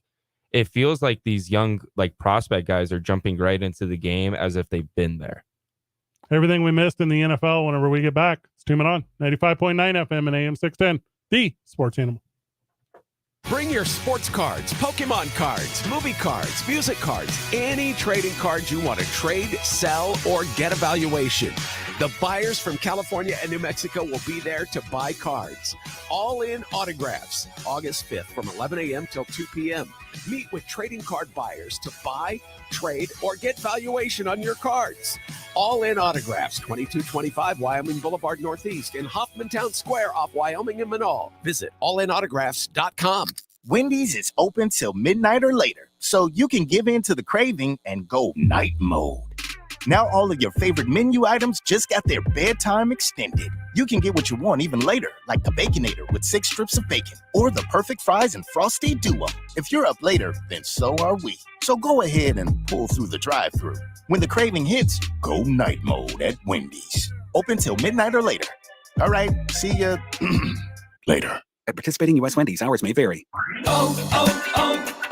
it feels like these young like prospect guys are jumping right into the game as if they've been there. Everything we missed in the NFL whenever we get back. Let's tune it on. 95.9 FM and AM 610. The Sports Animal. Bring your sports cards, Pokemon cards, movie cards, music cards, any trading cards you want to trade, sell, or get a valuation. The buyers from California and New Mexico will be there to buy cards. All in autographs, August 5th from 11 a.m. till 2 p.m. Meet with trading card buyers to buy, trade, or get valuation on your cards. All in autographs, 2225 Wyoming Boulevard Northeast in Hoffmantown Square off Wyoming and Manal. Visit allinautographs.com. Wendy's is open till midnight or later, so you can give in to the craving and go night mode. Now all of your favorite menu items just got their bedtime extended. You can get what you want even later, like the Baconator with 6 strips of bacon, or the perfect fries and frosty duo. If you're up later, then so are we. So go ahead and pull through the drive-thru. When the craving hits, go night mode at Wendy's. Open till midnight or later. All right, see ya later. At participating U.S. Wendy's, hours may vary.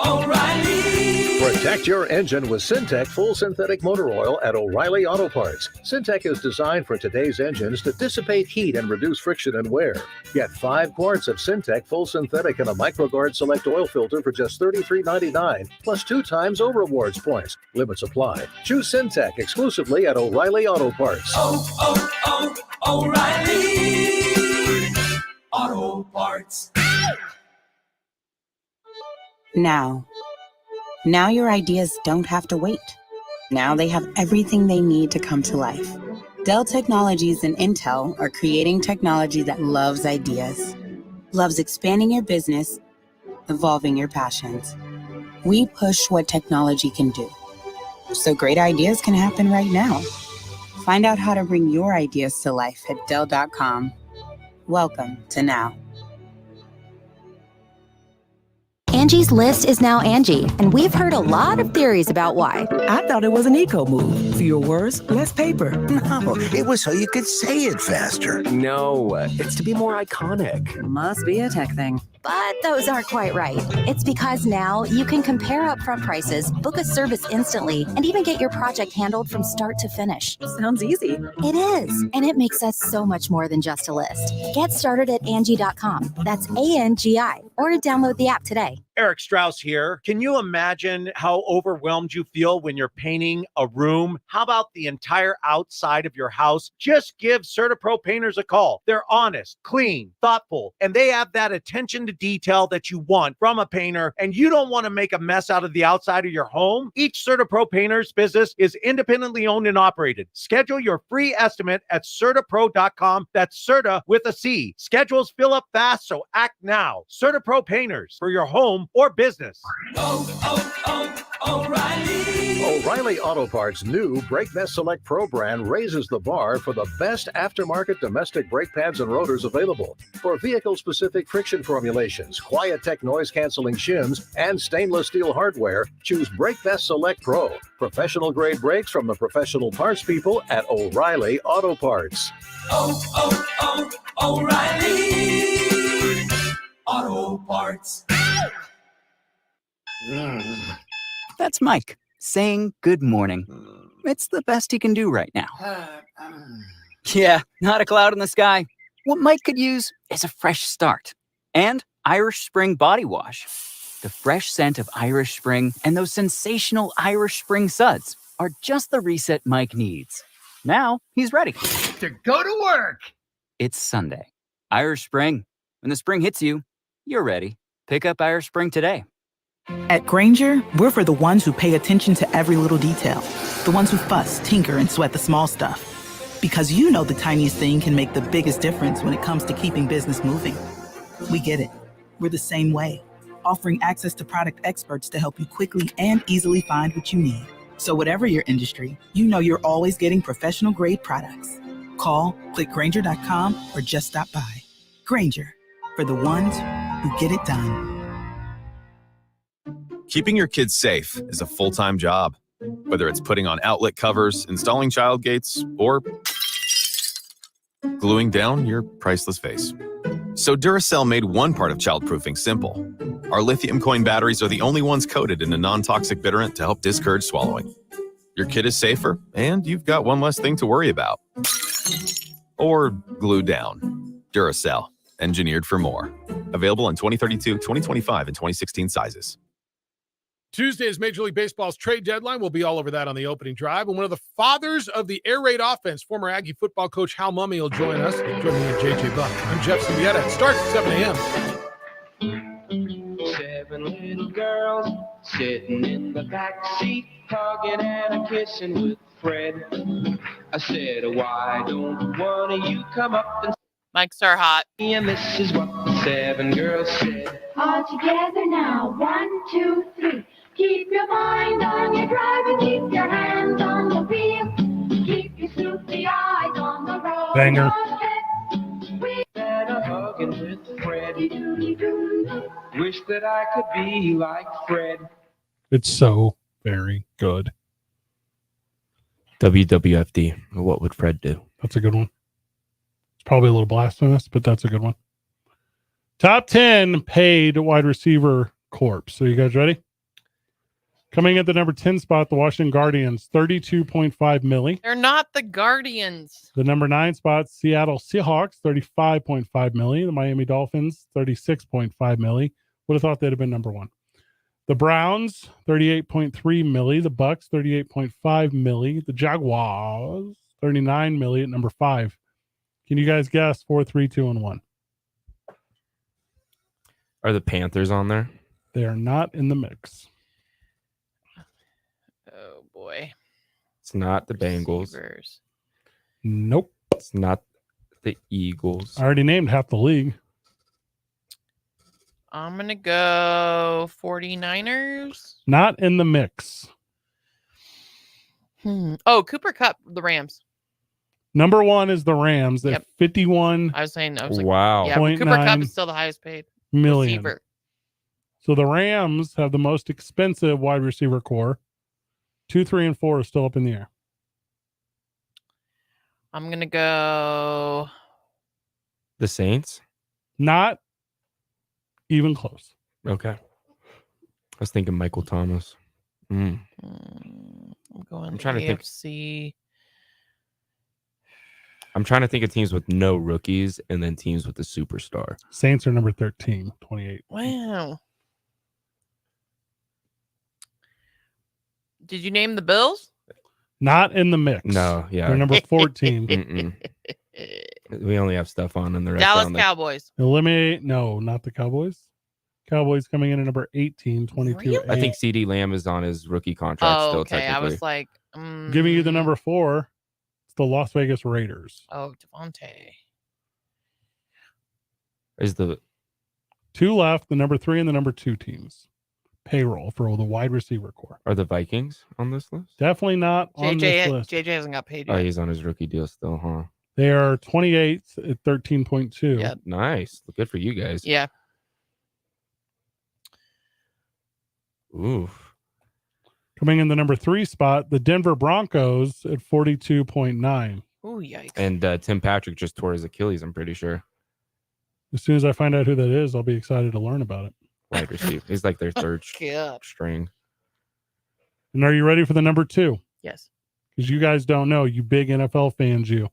O'Reilly. Protect your engine with Syntec Full Synthetic Motor Oil at O'Reilly Auto Parts. Syntec is designed for today's engines to dissipate heat and reduce friction and wear. Get 5 quarts of Syntec Full Synthetic and a MicroGuard Select Oil Filter for just $33.99, plus 2 times O Rewards points. Limits apply. Choose Syntec exclusively at O'Reilly Auto Parts. O'Reilly Auto Parts. Now your ideas don't have to wait. Now they have everything they need to come to life. Dell Technologies and Intel are creating technology that loves ideas, loves expanding your business, evolving your passions. We push what technology can do, so great ideas can happen right now. Find out how to bring your ideas to life at Dell.com. Welcome to Now. Angie's List is now Angie, and we've heard a lot of theories about why. I thought it was an eco move. Fewer words, less paper. No, it was so you could say it faster. No, it's to be more iconic. Must be a tech thing. But those aren't quite right. It's because now you can compare upfront prices, book a service instantly, and even get your project handled from start to finish. Sounds easy. It is, and it makes us so much more than just a list. Get started at Angie.com. That's ANGI, or download the app today. Eric Strauss here. Can you imagine how overwhelmed you feel when you're painting a room? How about the entire outside of your house? Just give CertaPro painters a call. They're honest, clean, thoughtful, and they have that attention to detail that you want from a painter, and you don't want to make a mess out of the outside of your home. Each CertaPro painter's business is independently owned and operated. Schedule your free estimate at CertaPro.com. That's Certa with a C. Schedules fill up fast, so act now. CertaPro painters for your home or business. O'Reilly Auto Parts' new Brake Best Select Pro brand raises the bar for the best aftermarket domestic brake pads and rotors available. For vehicle-specific friction formulations, Quiet-Tech noise-canceling shims, and stainless steel hardware, choose Brake Best Select Pro. Professional-grade brakes from the professional parts people at O'Reilly Auto Parts. O'Reilly Auto Parts. That's Mike saying good morning. It's the best he can do right now. Yeah, not a cloud in the sky. What Mike could use is a fresh start. And Irish Spring Body Wash. The fresh scent of Irish Spring and those sensational Irish Spring suds are just the reset Mike needs. Now he's ready to go to work. It's Sunday. Irish Spring. When the spring hits you, you're ready. Pick up Irish Spring today. At Grainger, we're for the ones who pay attention to every little detail. The ones who fuss, tinker, and sweat the small stuff. Because you know the tiniest thing can make the biggest difference when it comes to keeping business moving. We get it. We're the same way. Offering access to product experts to help you quickly and easily find what you need. So whatever your industry, you know you're always getting professional grade products. Call, click Grainger.com, or just stop by. Grainger, for the ones who get it done. Keeping your kids safe is a full-time job. Whether it's putting on outlet covers, installing child gates, or gluing down your priceless vase. So Duracell made one part of childproofing simple. Our lithium coin batteries are the only ones coated in a non-toxic bitterant to help discourage swallowing. Your kid is safer, and you've got one less thing to worry about. Or glue down. Duracell, engineered for more. Available in 2032, 2025, and 2016 sizes. Tuesday is Major League Baseball's trade deadline. We'll be all over that on the opening drive. And one of the fathers of the air raid offense, former Aggie football coach Hal Mumme, will join us. Join me and JJ Buck. I'm Jeff Symbieta. It starts at 7 a.m. 7 little girls sitting in the back seat, hugging and a kissing with Fred. I said, why don't one of you come up and mics are hot. And this is what the 7 girls said. All together now, 1, 2, 3. Keep your mind on your driving, keep your hands on the wheel, keep your snoopy eyes on the road. Banger. And a hugging with Fred. Wish that I could be like Fred. It's so very good. WWFD. What would Fred do? That's a good one. It's probably a little blasphemous, but that's a good one. Top 10 paid wide receiver corps. So you guys ready? Coming at the number 10 spot, the Washington Guardians, $32.5 milli. They're not the Guardians. The number 9 spot, Seattle Seahawks, $35.5 milli. The Miami Dolphins, $36.5 milli. Would have thought they'd have been number 1. The Browns, $38.3 milli. The Bucks, $38.5 milli. The Jaguars, $39 milli at number 5. Can you guys guess 4, 3, 2, and 1? Are the Panthers on there? They are not in the mix. Oh boy. It's not the Bengals. Receivers. Nope. It's not the Eagles. I already named half the league. I'm going to go 49ers. Not in the mix. Oh, Cooper Kupp, the Rams. Number 1 is the Rams at 51. I was like, wow. Yeah, Cooper Kupp is still the highest paid million. receiver. So the Rams have the most expensive wide receiver core. 2, 3, and 4 are still up in the air. I'm going to go The Saints? Not even close. Okay. I was thinking Michael Thomas. I'm going I'm trying to think. AFC. I'm trying to think of teams with no rookies and then teams with a superstar. Saints are number 13, 28. Wow. Did you name the Bills? Not in the mix. No, yeah. They're number 14. We only have stuff on, and the rest Dallas on the Cowboys. Eliminate. No, not the Cowboys. Cowboys coming in at number 18, 22. Really? I think CD Lamb is on his rookie contract still. Okay. Technically. I was like, Giving you the number 4. It's the Las Vegas Raiders. Oh, Devontae. Is the 2 left, the number 3 and the number 2 teams. Payroll for the wide receiver core. Are the Vikings on this list? Definitely not on this list. JJ hasn't got paid Oh, yet. he's on his rookie deal still, huh? They are 28th at 13.2. Yeah. Nice. Good for you guys. Yeah. Oof. Coming in the number 3 spot, the Denver Broncos at 42.9. Oh, yikes. And Tim Patrick just tore his Achilles, I'm pretty sure. As soon as I find out who that is, I'll be excited to learn about it. Wide receiver. He's like their third God. string. And are you ready for the number 2? Yes. Because you guys don't know, you big NFL fans, you.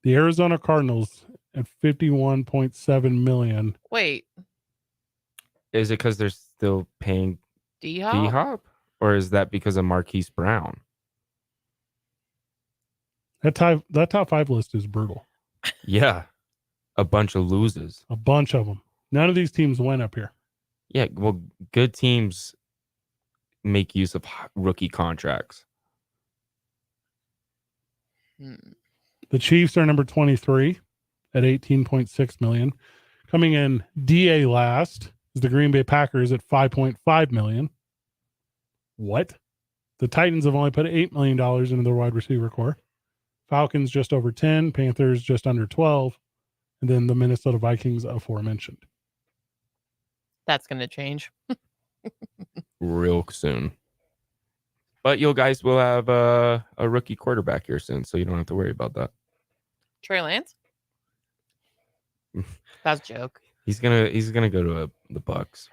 The Arizona Cardinals at 51.7 million. Wait. Is it because they're still paying D-Hop? D-Hop? Or is that because of Marquise Brown? That top 5 list is brutal. Yeah. A bunch of losers. A bunch of them. None of these teams win up here. Yeah, well, good teams make use of rookie contracts. The Chiefs are number 23 at 18.6 million. Coming in DA last is the Green Bay Packers at 5.5 million. What? The Titans have only put $8 million into their wide receiver core. Falcons just over 10, Panthers just under 12, and then the Minnesota Vikings aforementioned. That's going to change. Real soon. But you guys will have a rookie quarterback here soon, so you don't have to worry about that. Trey Lance? That's a joke. He's gonna go to the Bucks.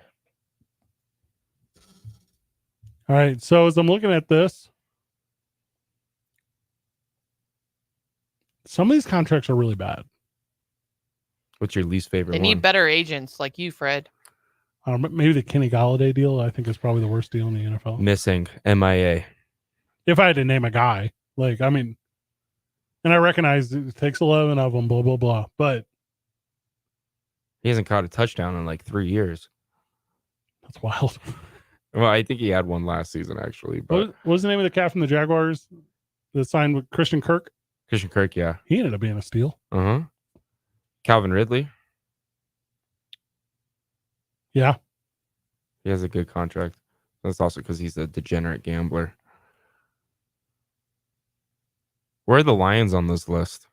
All right, so as I'm looking at this, some of these contracts are really bad. What's your least favorite They one? need better agents like you, Fred. Maybe the Kenny Galladay deal, I think, is probably the worst deal in the NFL. Missing. MIA. If I had to name a guy, and I recognize it takes 11 of them, blah, blah, blah, but He hasn't caught a touchdown in like 3 years. That's wild. Well, I think he had one last season, actually. But what was the name of the cat from the Jaguars that signed with Christian Kirk? Christian Kirk, yeah. He ended up being a steal. Uh-huh. Calvin Ridley. Yeah. He has a good contract. That's also because he's a degenerate gambler. Where are the Lions on this list?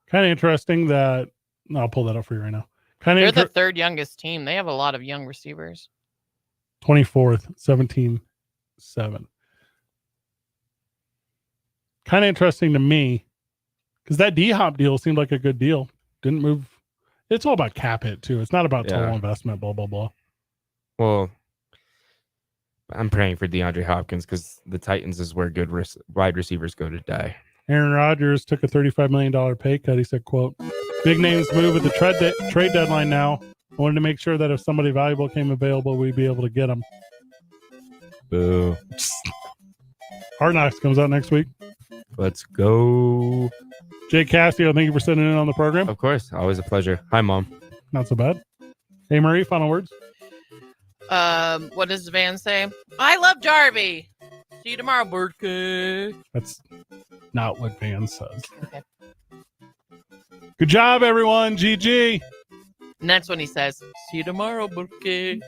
Kind of interesting that I'll pull that up for you right now. They're the third youngest team. They have a lot of young receivers. 24th, 17-7. Kind of interesting to me because that D-Hop deal seemed like a good deal. Didn't move. It's all about cap hit, too. It's not about total investment, blah, blah, blah. Well, I'm praying for DeAndre Hopkins because the Titans is where good wide receivers go to die. Aaron Rodgers took a $35 million pay cut. He said, quote, big names move at the trade deadline now. I wanted to make sure that if somebody valuable came available, we'd be able to get them. Boo. Hard Knocks comes out next week. Let's go. Jake Cassio, thank you for sitting in on the program. Of course. Always a pleasure. Hi, Mom. Not so bad. Hey, Marie, final words? What does Van say? I love Jarvie. See you tomorrow, birthday. That's not what Van says. Okay. Good job, everyone. GG. And that's when he says, "See you tomorrow, Burke."